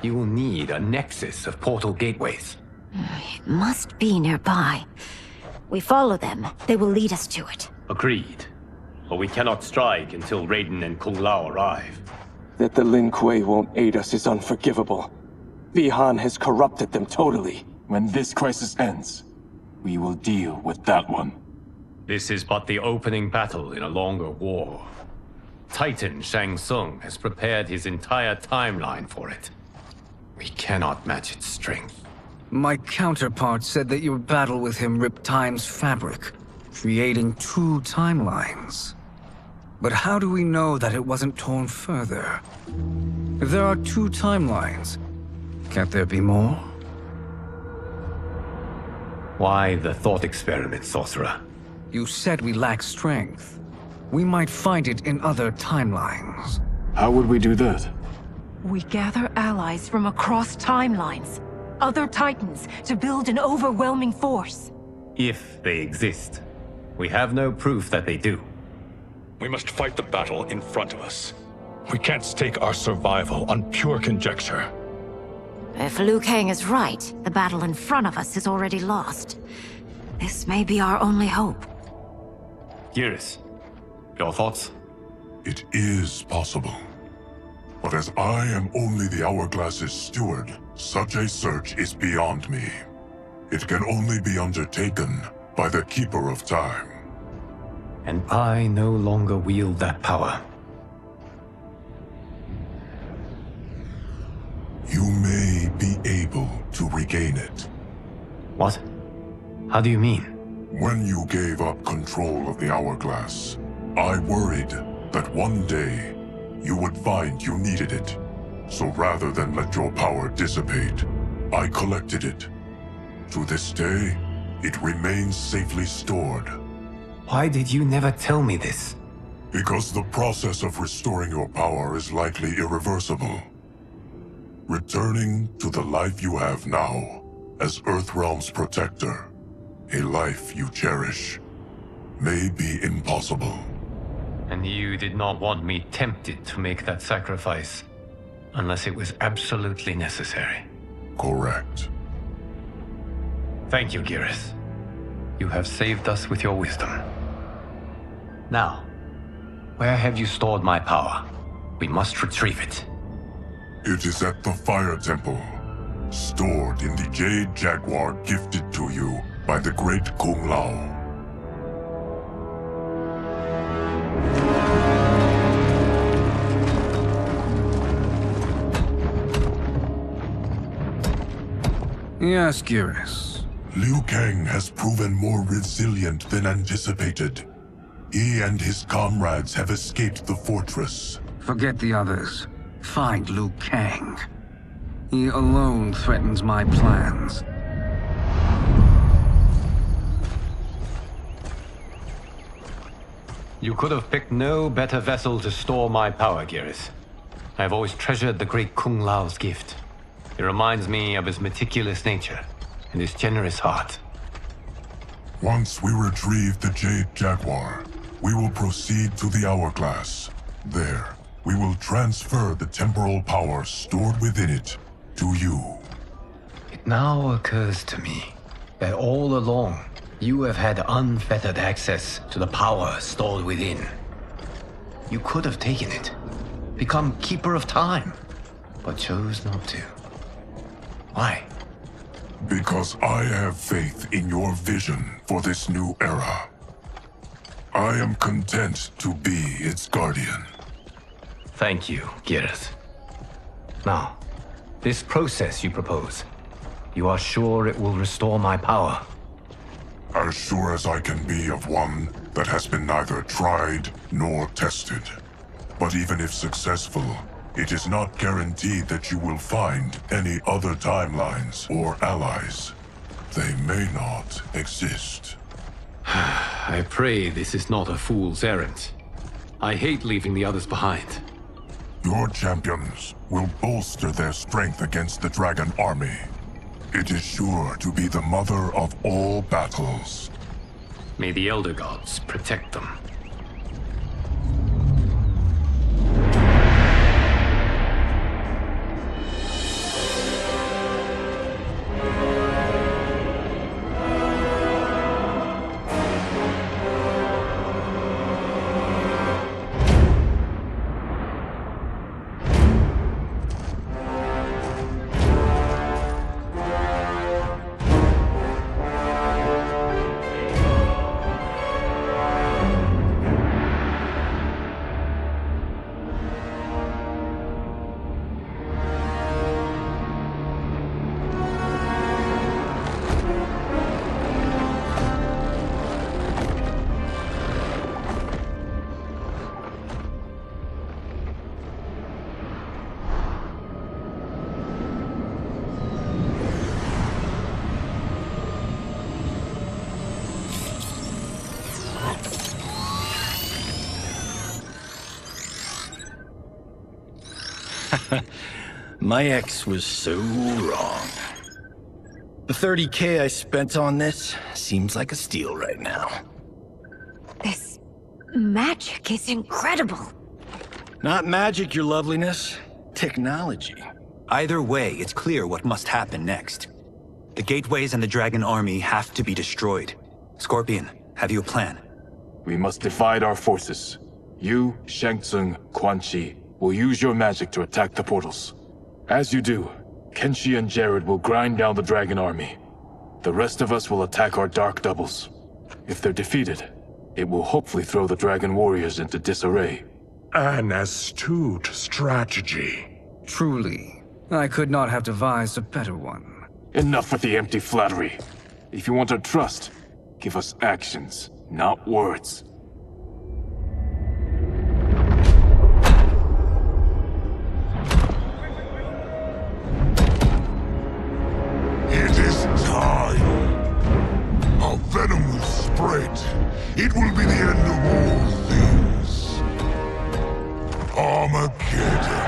You will need a nexus of portal gateways.
It must be nearby. We follow them, they will lead us to it.
Agreed. But we cannot strike until Raiden and Kung Lao arrive.
That the Lin Kuei won't aid us is unforgivable. Bi-Han has corrupted them totally.
When this crisis ends, we will deal with that one.
This is but the opening battle in a longer war. Titan Shang Tsung has prepared his entire timeline for it.
We cannot match its strength.
My counterpart said that your battle with him ripped time's fabric, creating two timelines. But how do we know that it wasn't torn further? If there are two timelines, can't there be more?
Why the thought experiment, Sorcerer?
You said we lack strength. We might find it in other timelines.
How would we do that?
We gather allies from across timelines, other Titans, to build an overwhelming force.
If they exist. We have no proof that they do.
We must fight the battle in front of us. We can't stake our survival on pure conjecture.
If Liu Kang is right, the battle in front of us is already lost. This may be our only hope.
Geras, your thoughts?
It is possible. But as I am only the Hourglass's steward, such a search is beyond me. It can only be undertaken by the Keeper of Time.
And I no longer wield that power.
You may be able to regain it.
What? How do you mean?
When you gave up control of the Hourglass, I worried that one day you would find you needed it. So rather than let your power dissipate, I collected it. To this day, it remains safely stored.
Why did you never tell me this?
Because the process of restoring your power is likely irreversible. Returning to the life you have now, as Earthrealm's protector, a life you cherish, may be impossible.
And you did not want me tempted to make that sacrifice, unless it was absolutely necessary.
Correct.
Thank you, Geras. You have saved us with your wisdom. Now, Where have you stored my power? We must retrieve it.
It is at the Fire Temple, stored in the Jade Jaguar gifted to you by the great Kung Lao.
Yes, Geras.
Liu Kang has proven more resilient than anticipated. He and his comrades have escaped the fortress.
Forget the others. Find Liu Kang. He alone threatens my plans.
You could have picked no better vessel to store my power, Geras. I have always treasured the great Kung Lao's gift. It reminds me of his meticulous nature and his generous heart.
Once we retrieve the Jade Jaguar, we will proceed to the Hourglass. There, we will transfer the temporal power stored within it to you.
It now occurs to me that all along, you have had unfettered access to the power stored within. You could have taken it, become Keeper of Time, but chose not to. Why?
Because I have faith in your vision for this new era. I am content to be its guardian.
Thank you, Geras. Now, this process you propose, you are sure it will restore my power?
As sure as I can be of one that has been neither tried nor tested. But even if successful, it is not guaranteed that you will find any other timelines or allies. They may not exist.
I pray this is not a fool's errand. I hate leaving the others behind.
Your champions will bolster their strength against the Dragon Army. It is sure to be the mother of all battles.
May the Elder Gods protect them.
My ex was so wrong. The 30K I spent on this seems like a steal right now.
This magic is incredible.
Not magic, your loveliness. Technology.
Either way, it's clear what must happen next. The gateways and the Dragon Army have to be destroyed. Scorpion, have you a plan?
We must divide our forces. You, Shang Tsung, Quan Chi will use your magic to attack the portals. As you do, Kenshi and Jared will grind down the Dragon Army. The rest of us will attack our Dark Doubles. If they're defeated, it will hopefully throw the Dragon Warriors into disarray.
An astute strategy.
Truly, I could not have devised a better one.
Enough with the empty flattery. If you want our trust, give us actions, not words.
It is time. Our venom will spread. It will be the end of all things. Armageddon.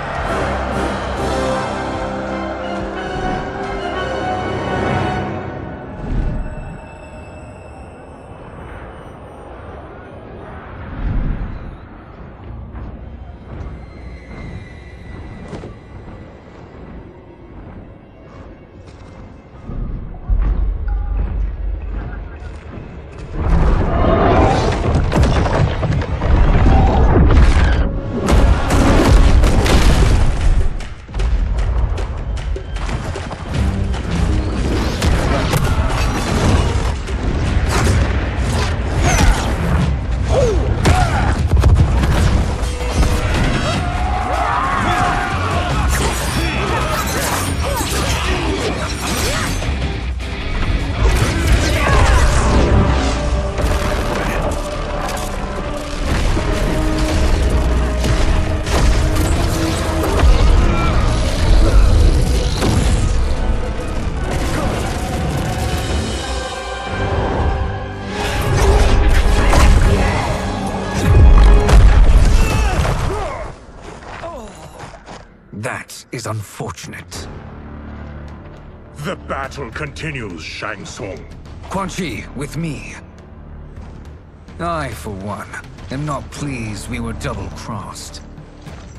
is unfortunate.
The battle continues, Shang Tsung.
Quan Chi, with me. I, for one, am not pleased we were double-crossed.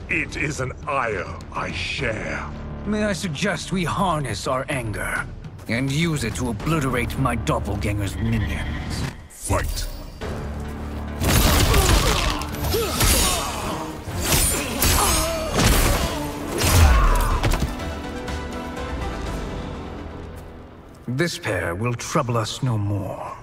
It is an ire I share.
May I suggest we harness our anger and use it to obliterate my doppelganger's minions?
Fight.
This pair will trouble us no more.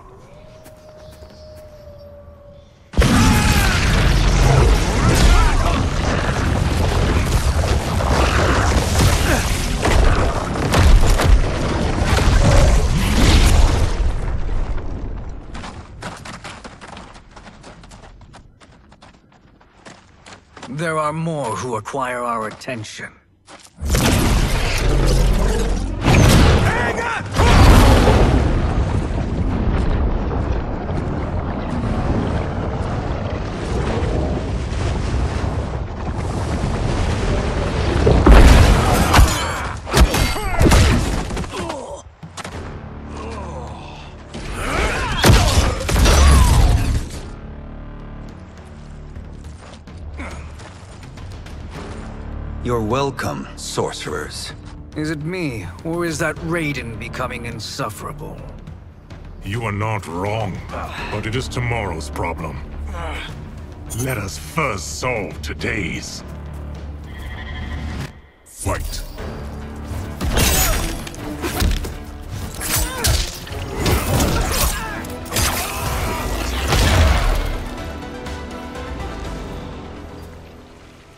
There are more who require our attention.
Hang on!
You're welcome, sorcerers.
Is it me, or is that Raiden becoming insufferable?
You are not wrong, but it is tomorrow's problem. Let us first solve today's. Fight.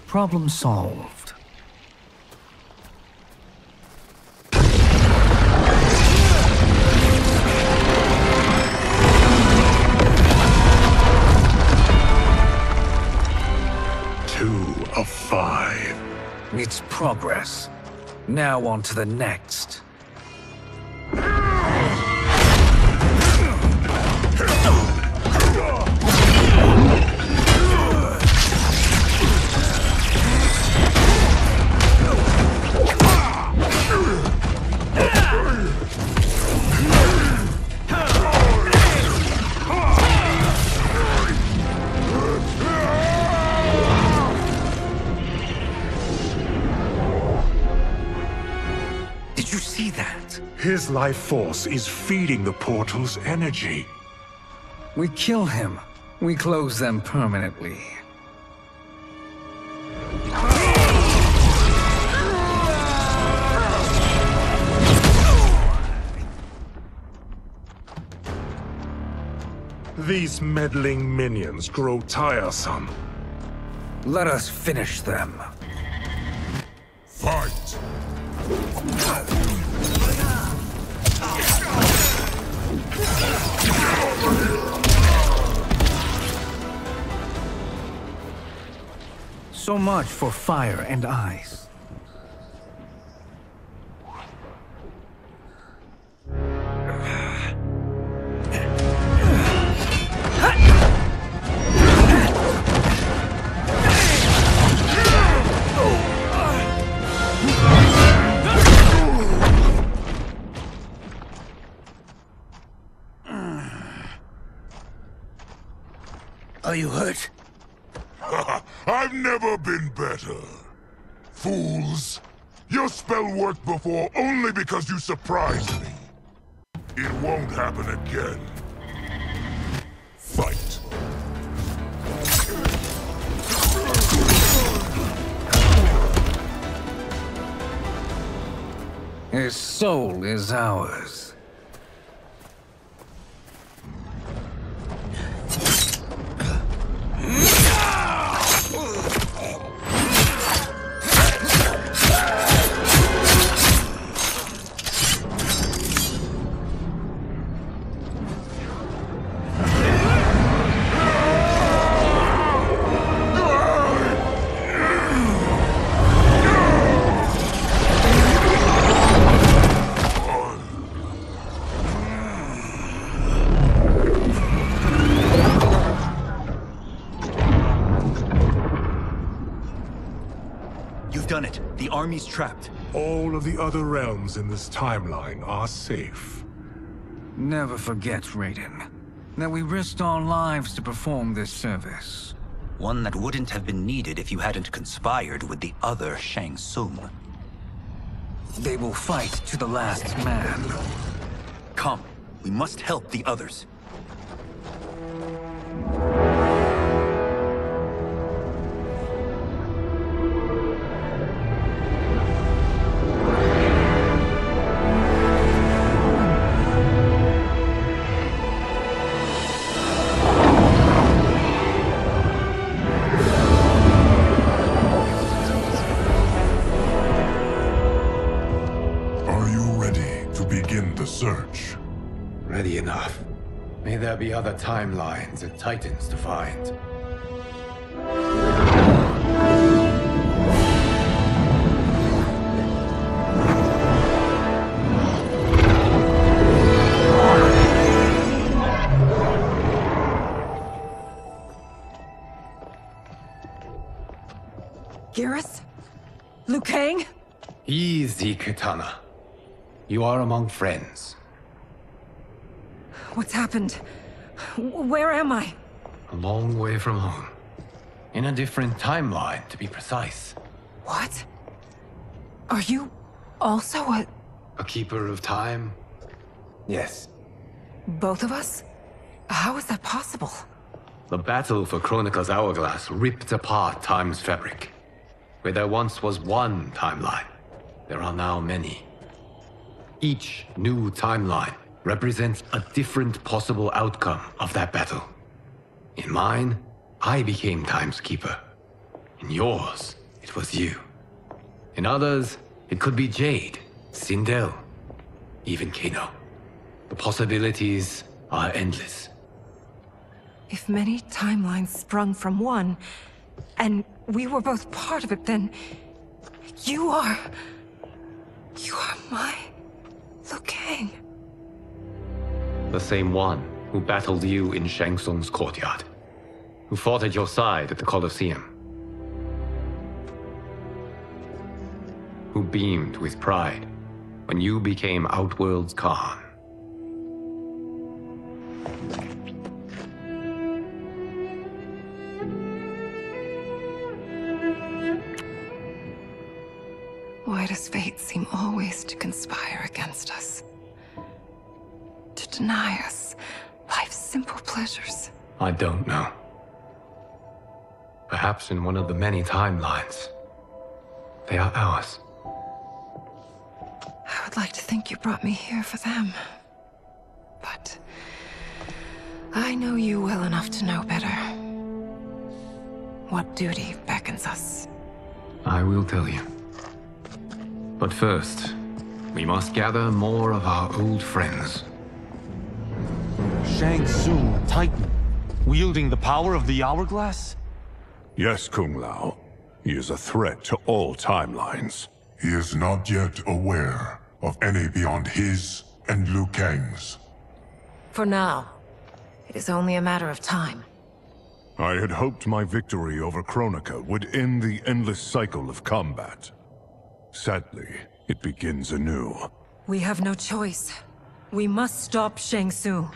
Problem solved.
Of 5.
It's progress. Now on to the next.
His life force is feeding the portal's energy.
We kill him. We close them permanently.
These meddling minions grow tiresome.
Let us finish them.
Fight!
So much for fire and ice.
Are you hurt?
I've never been better. Fools! Your spell worked before only because you surprised me. It won't happen again. Fight.
His soul is ours.
You've done it. The army's trapped.
All of the other realms in this timeline are safe.
Never forget, Raiden, that we risked our lives to perform this service.
One that wouldn't have been needed if you hadn't conspired with the other Shang Tsung.
They will fight to the last man.
Come, we must help the others.
Search.
Ready enough. May there be other timelines and Titans to find.
Geras? Liu Kang?
Easy, Kitana. You are among friends.
What's happened? Where am I?
A long way from home. In a different timeline, to be precise.
What? Are you also
a keeper of time? Yes.
Both of us? How is that possible?
The battle for Kronika's hourglass ripped apart time's fabric. Where there once was one timeline, there are now many. Each new timeline represents a different possible outcome of that battle. In mine, I became Time's Keeper. In yours, it was you. In others, it could be Jade, Sindel, even Kano. The possibilities are endless.
If many timelines sprung from one, and we were both part of it, then you are my Liu Kang.
The same one who battled you in Shang Tsung's courtyard. Who fought at your side at the Colosseum. Who beamed with pride when you became Outworld's Khan.
Why does fate seem always to conspire against us? To deny us life's simple pleasures?
I don't know. Perhaps in one of the many timelines, they are ours.
I would like to think you brought me here for them. But I know you well enough to know better. What duty beckons us?
I will tell you. But first, we must gather more of our old friends.
Shang Tsung, a Titan, wielding the power of the Hourglass?
Yes, Kung Lao. He is a threat to all timelines.
He is not yet aware of any beyond his and Liu Kang's.
For now, it is only a matter of time.
I had hoped my victory over Kronika would end the endless cycle of combat. Sadly, it begins anew.
We have no choice. We must stop Shang Tsung.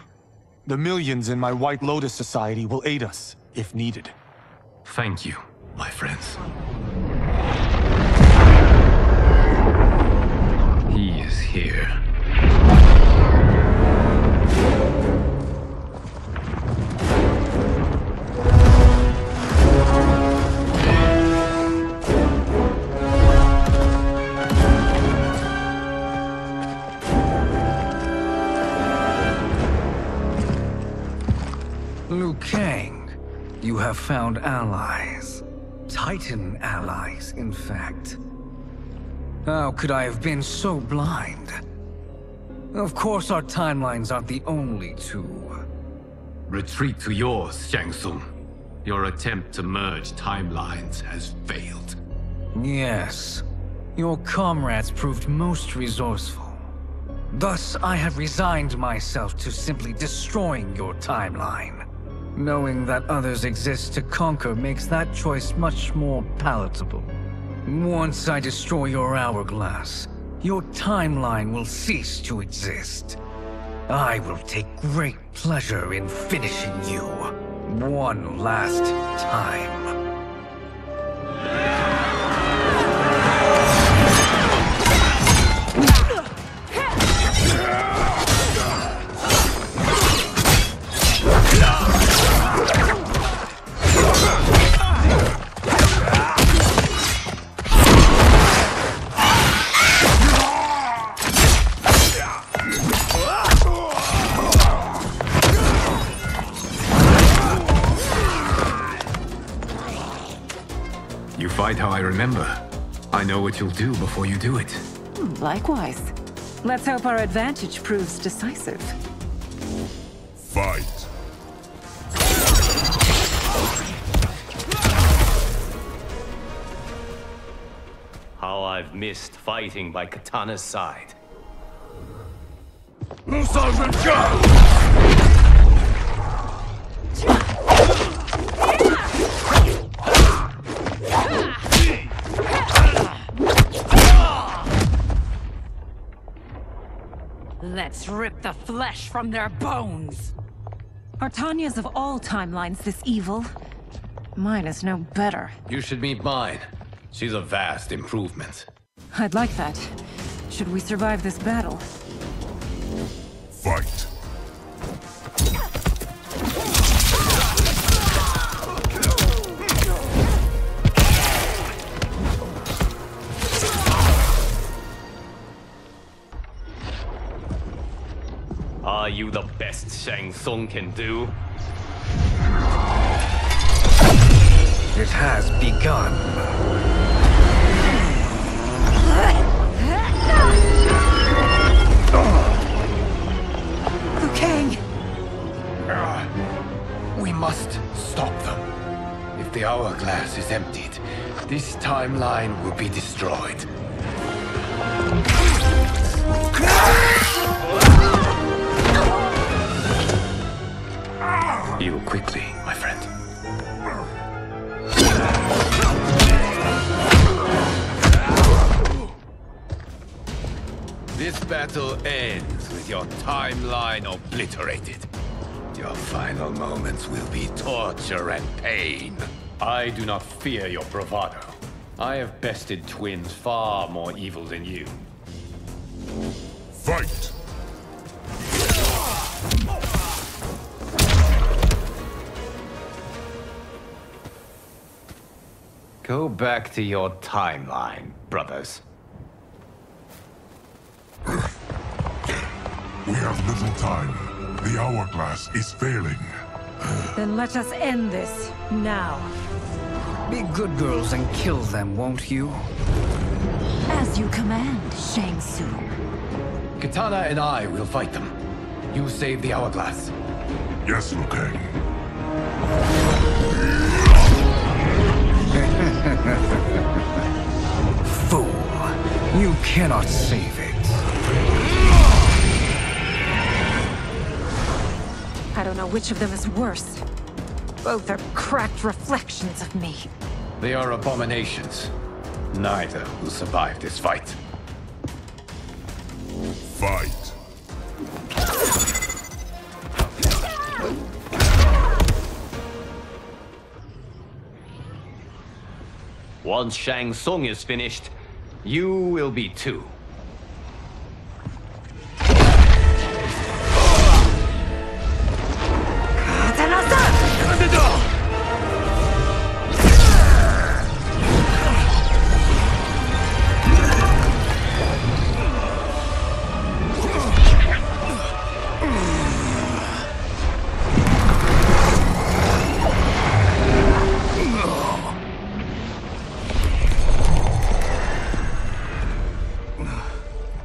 The millions in my White Lotus Society will aid us, if needed.
Thank you, my friends. He is here.
Liu Kang. You have found allies. Titan allies, in fact. How could I have been so blind? Of course our timelines aren't the only two.
Retreat to yours, Shang Tsung. Your attempt to merge timelines has failed.
Yes. Your comrades proved most resourceful. Thus, I have resigned myself to simply destroying your timeline. Knowing that others exist to conquer makes that choice much more palatable. Once I destroy your hourglass, your timeline will cease to exist. I will take great pleasure in finishing you one last time.
Fight how I remember. I know what you'll do before you do it.
Likewise. Let's hope our advantage proves decisive.
Fight.
How I've missed fighting by Katana's side.
Let's rip the flesh from their bones!
Are Tanya's of all timelines this evil? Mine is no better.
You should meet mine. She's a vast improvement.
I'd like that. Should we survive this battle?
Fight.
Are you the best Shang Tsung can do?
It has begun.
Liu Kang!
We must stop them. If the hourglass is emptied, this timeline will be destroyed. Heal quickly, my friend. This battle ends with your timeline obliterated. Your final moments will be torture and pain. I do not fear your bravado. I have bested twins far more evil than you.
Fight!
Go back to your timeline, brothers.
We have little time. The hourglass is failing.
Then let us end this, now.
Be good girls and kill them, won't you?
As you command, Shang Tsung.
Katana and I will fight them. You save the hourglass.
Yes, Liu Kang.
Fool! You cannot save it.
I don't know which of them is worse. Both are cracked reflections of me.
They are abominations. Neither will survive this fight.
Fight.
Once Shang Tsung is finished, you will be too.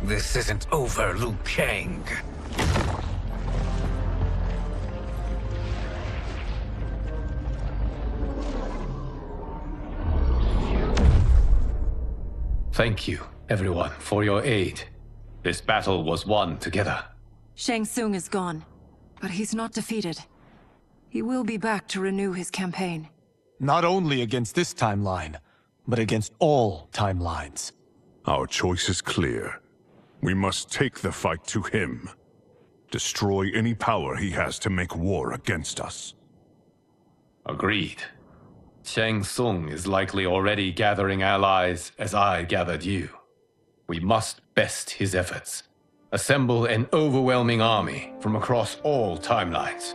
This isn't over, Liu Kang.
Thank you, everyone, for your aid. This battle was won together.
Shang Tsung is gone, but he's not defeated. He will be back to renew his campaign.
Not only against this timeline, but against all timelines.
Our choice is clear. We must take the fight to him. Destroy any power he has to make war against us.
Agreed. Shang Tsung is likely already gathering allies as I gathered you. We must best his efforts. Assemble an overwhelming army from across all timelines.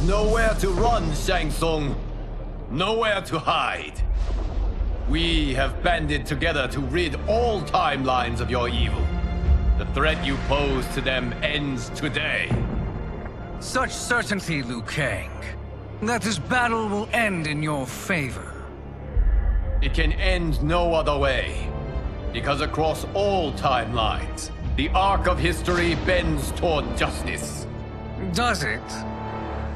Nowhere to run, Shang Tsung. Nowhere to hide. We have banded together to rid all timelines of your evil. The threat you pose to them ends today.
Such certainty, Liu Kang, that this battle will end in your favor.
It can end no other way. Because across all timelines, the arc of history bends toward justice.
Does it?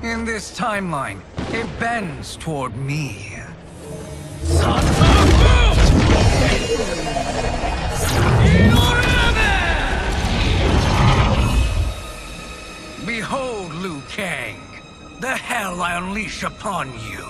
In this timeline, it bends toward me. Behold, Liu Kang, the hell I unleash upon you.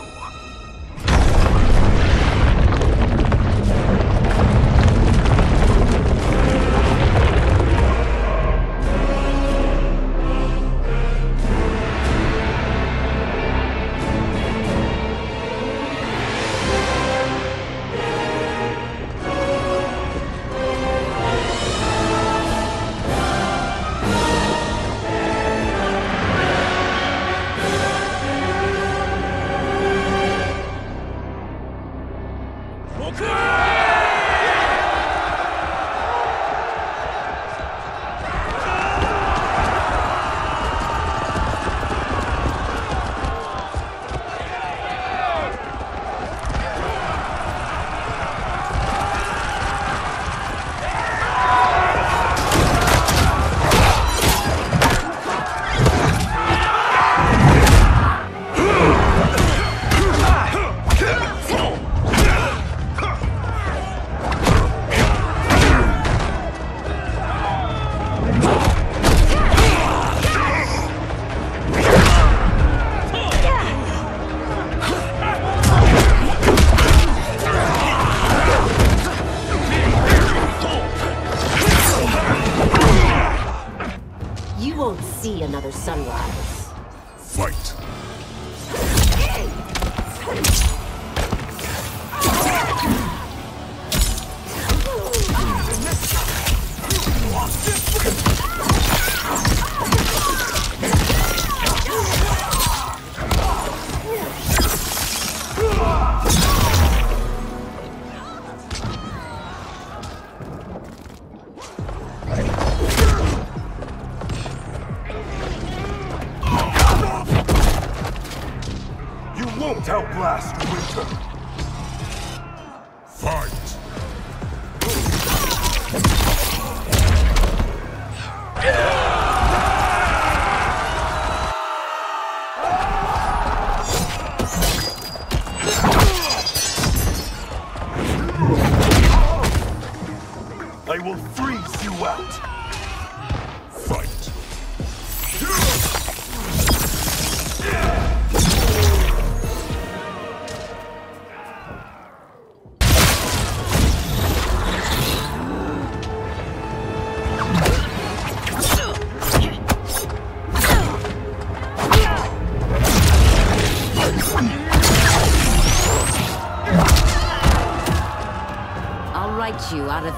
See another sunrise.
Fight.
Won't outlast winter.
Fight.
I will freeze you out.
Fight.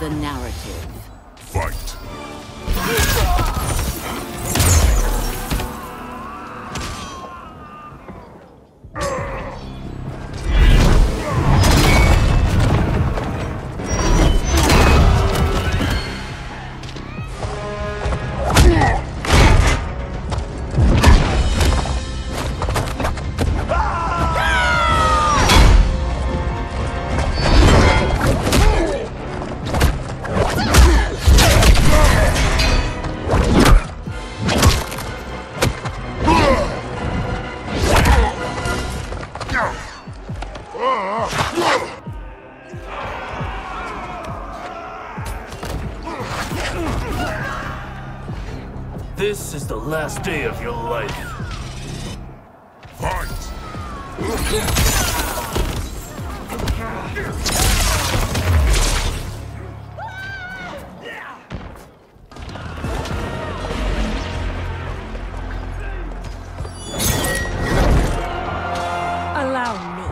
the narrative.
Fight!
This is the last day of your life.
Fight!
Allow me.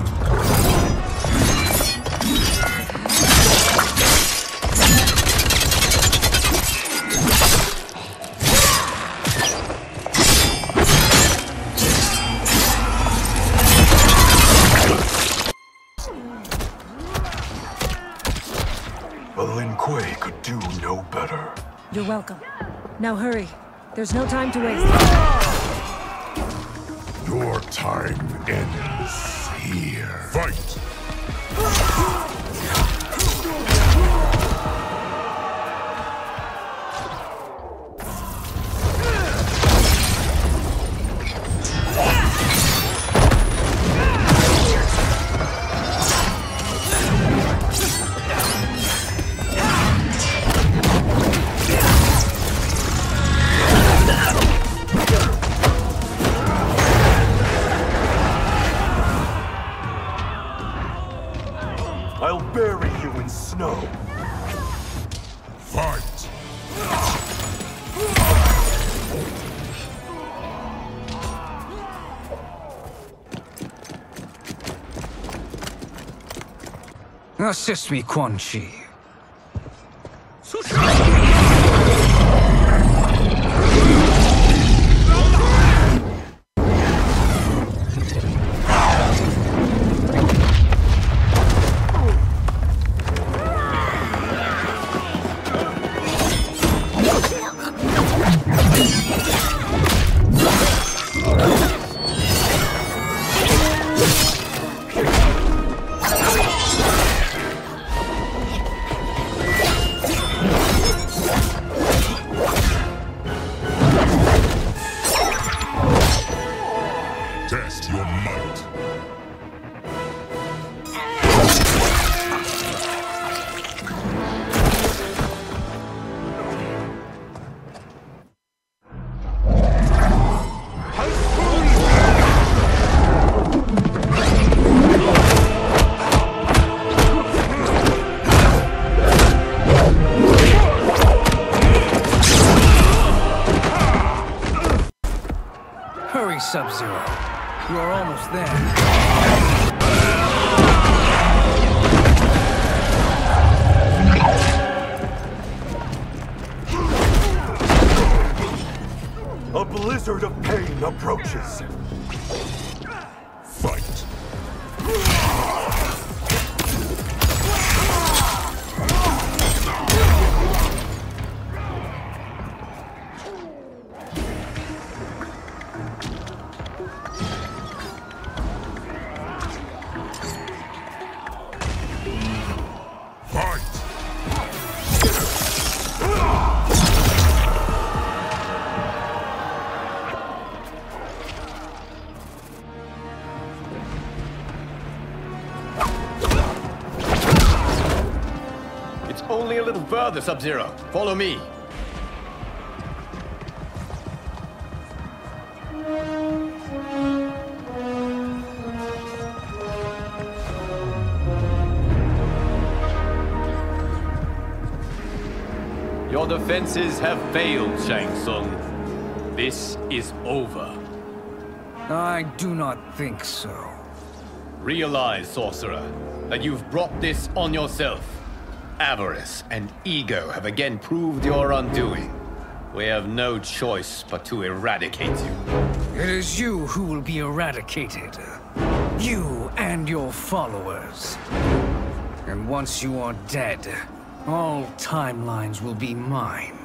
The Lin Kuei could do no better.
You're welcome. Now hurry. There's no time to waste.
Your time ends here. Fight!
I'll bury you in snow.
Fight!
Assist me, Quan Chi.
Test your might.
Hurry, Sub-Zero. You are almost there.
A blizzard of pain approaches.
Fight!
It's only a little further, Sub-Zero. Follow me. Your defenses have failed, Shang Tsung. This is over.
I do not think so.
Realize, Sorcerer, that you've brought this on yourself. Avarice and ego have again proved your undoing. We have no choice but to eradicate you.
It is you who will be eradicated. You and your followers. And once you are dead, all timelines will be mine.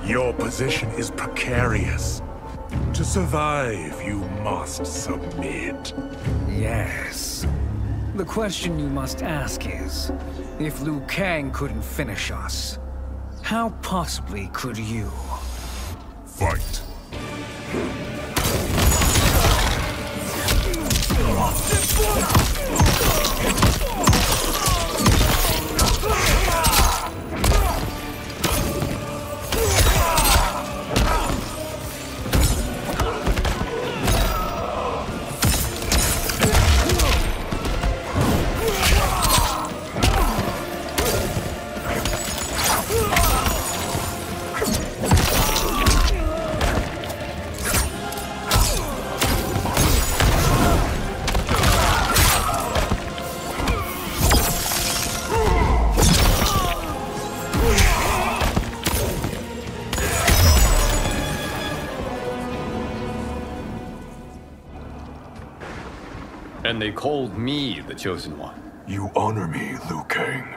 Your position is precarious. To survive, you must submit.
Yes. The question you must ask is, if Liu Kang couldn't finish us, how possibly could you?
Fight.
And they called me the Chosen One.
You honor me, Liu Kang.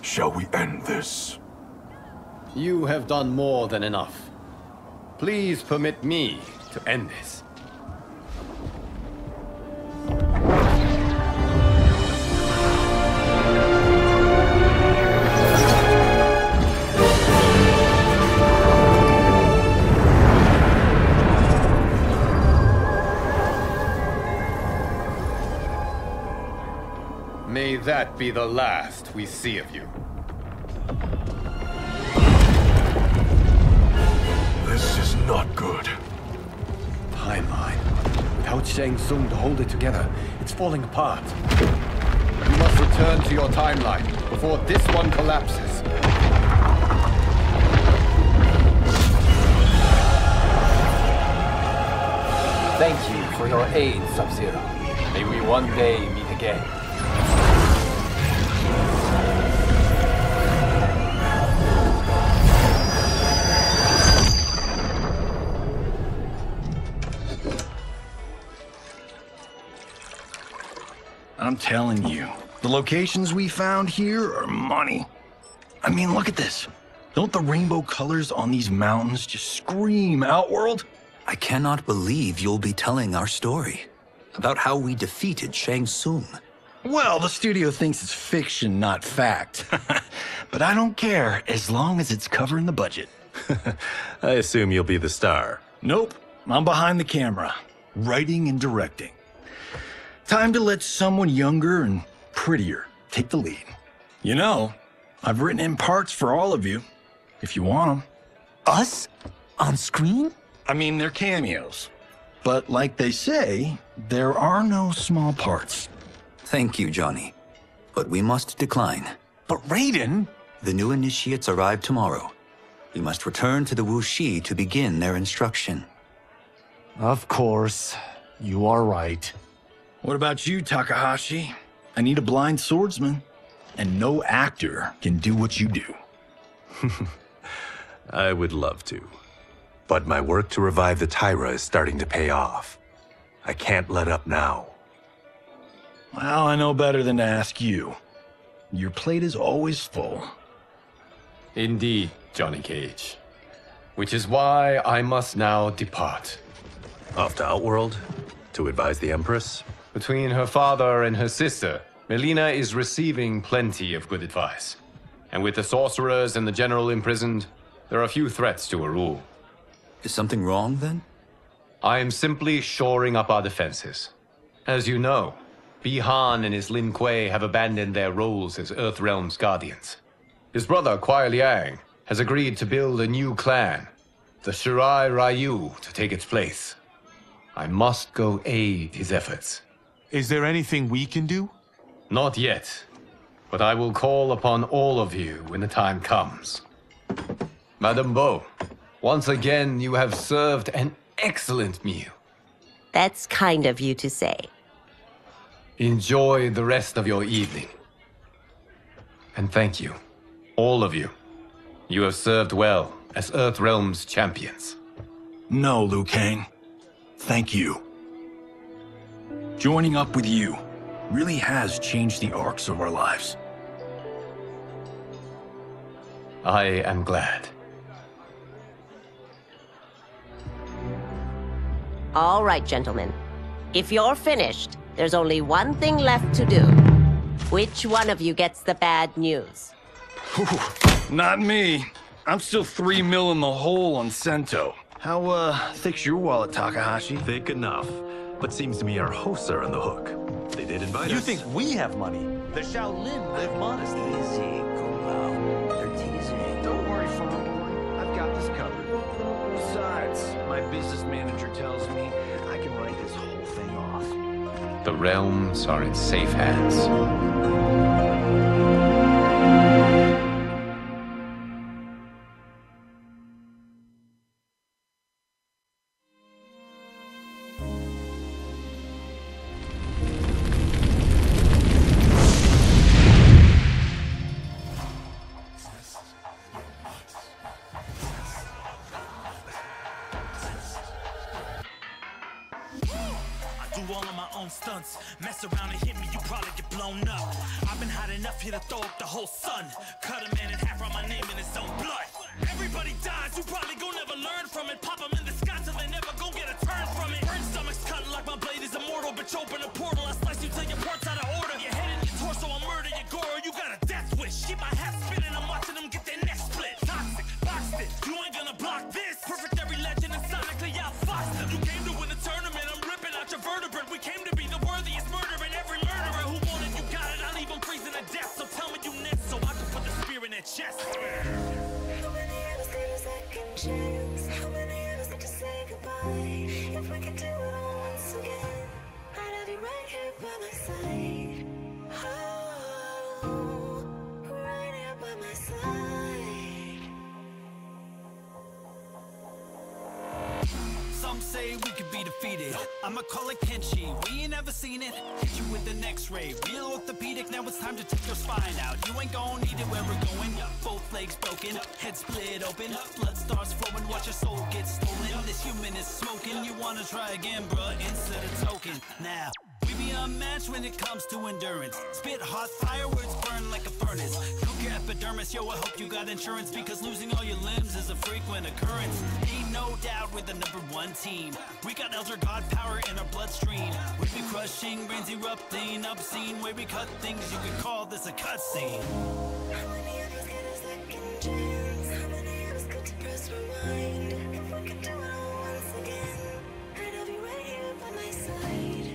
Shall we end this?
You have done more than enough. Please permit me to end this. May that be the last we see of you.
This is not good.
Timeline. Without Shang Tsung to hold it together, it's falling apart. You must return to your timeline before this one collapses. Thank you for your aid, Sub-Zero. May we one day meet again.
I'm telling you, the locations we found here are money. I mean, look at this. Don't the rainbow colors on these mountains just scream Outworld?
I cannot believe you'll be telling our story about how we defeated Shang Tsung.
Well, the studio thinks it's fiction, not fact. But I don't care, as long as it's covering the budget.
I assume you'll be the star.
Nope, I'm behind the camera, writing and directing. Time to let someone younger and prettier take the lead. You know, I've written in parts for all of you, if you want them.
Us? On screen?
I mean, they're cameos. But like they say, there are no small parts.
Thank you, Johnny. But we must decline.
But Raiden?
The new initiates arrive tomorrow. We must return to the Wuxi to begin their instruction.
Of course. You are right.
What about you, Takahashi? I need a blind swordsman. and no actor can do what you do.
I would love to. But my work to revive the Tyra is starting to pay off. I can't let up now.
Well, I know better than to ask you. Your plate is always full.
Indeed, Johnny Cage. Which is why I must now depart.
Off to Outworld? To advise the Empress?
Between her father and her sister, Melina is receiving plenty of good advice. And with the sorcerers and the general imprisoned, there are few threats to her rule.
Is something wrong, then?
I am simply shoring up our defenses. As you know, Bi-Han and his Lin Kuei have abandoned their roles as Earthrealm's guardians. His brother, Kuai Liang, has agreed to build a new clan, the Shirai Ryu, to take its place. I must go aid his efforts.
Is there anything we can do?
Not yet, but I will call upon all of you when the time comes. Madame Bo, once again you have served an excellent meal.
That's kind of you to say.
Enjoy the rest of your evening. And thank you, all of you. You have served well as Earthrealm's champions.
No, Liu Kang. Thank you. Joining up with you really has changed the arcs of our lives.
I am glad.
All right, gentlemen. If you're finished, there's only one thing left to do. Which one of you gets the bad news?
Not me. I'm still 3 mil in the hole on Sento.
How, thick's your wallet, Takahashi?
Thick enough. But seems to me our hosts are on the hook. They did invite us.
You think we have money? The Shaolin live modestly.
Easy, Kung They're teasing. Don't worry, farm boy. I've got this covered. Besides, my business manager tells me I can write this whole thing off.
The realms are in safe hands.
Stunts. Mess around and hit me, you probably get blown up. I've been hot enough here to throw up the whole sun. Cut a man in half, write my name in his own blood. Everybody dies, you probably gon' never learn from it. Pop them in the sky till they never gon' get a turn from it. Burn stomachs cut like my blade is immortal. Bitch, open a portal, I slice you till your parts out of order. Your head in your torso, I murder your gore. You got a death wish. Keep my hat spinning, I'm watching them get their neck split. Toxic, boxed it, you ain't gonna block this. Perfect every legend and sonically outfoxed them. You came to win the tournament, I'm ripping out your vertebrae. We came to be the worthiest murderer, and every murderer who wanted you got it. I'll leave them freezing to death. So tell me you next, so I can put the spear in their chest.
How many of us need a second chance? How many of us need to say goodbye? If we could do it all once again, I'd have you right here by my side. Oh, right here by my side.
Some say we could be defeated. I'ma call it Kenshi. We ain't never seen it. Hit you with an X-ray. Real orthopedic. Now it's time to take your spine out. You ain't gon' need it where we're going. Both legs broken. Head split open. Blood starts flowing. Watch your soul get stolen. This human is smoking. You wanna try again, bruh? Instead of token. Now. We be unmatched when it comes to endurance. Spit hot fire, words burn like a furnace. Cook your epidermis, yo, I hope you got insurance, because losing all your limbs is a frequent occurrence. Ain't no doubt we're the #1 team. We got Elder God power in our bloodstream. We be crushing, brains erupting, obscene. Way we cut things, you could call this a cutscene.
How many of us get a second chance? How many of us could press rewind? If we could do it all once again, I'd have you right here by my side.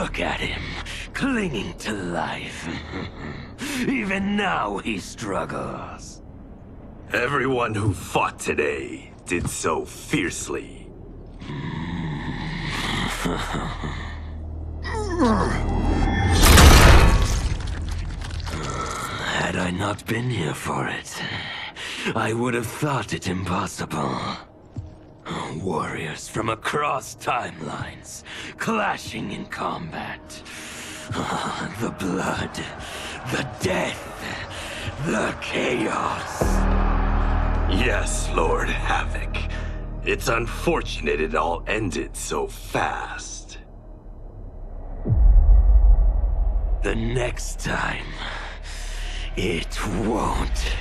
Look at him, clinging to life. Even now he struggles.
Everyone who fought today did so fiercely.
Had I not been here for it, I would have thought it impossible. Warriors from across timelines, clashing in combat. The blood, the death, the chaos.
Yes, Lord Havoc. It's unfortunate it all ended so fast.
The next time, it won't.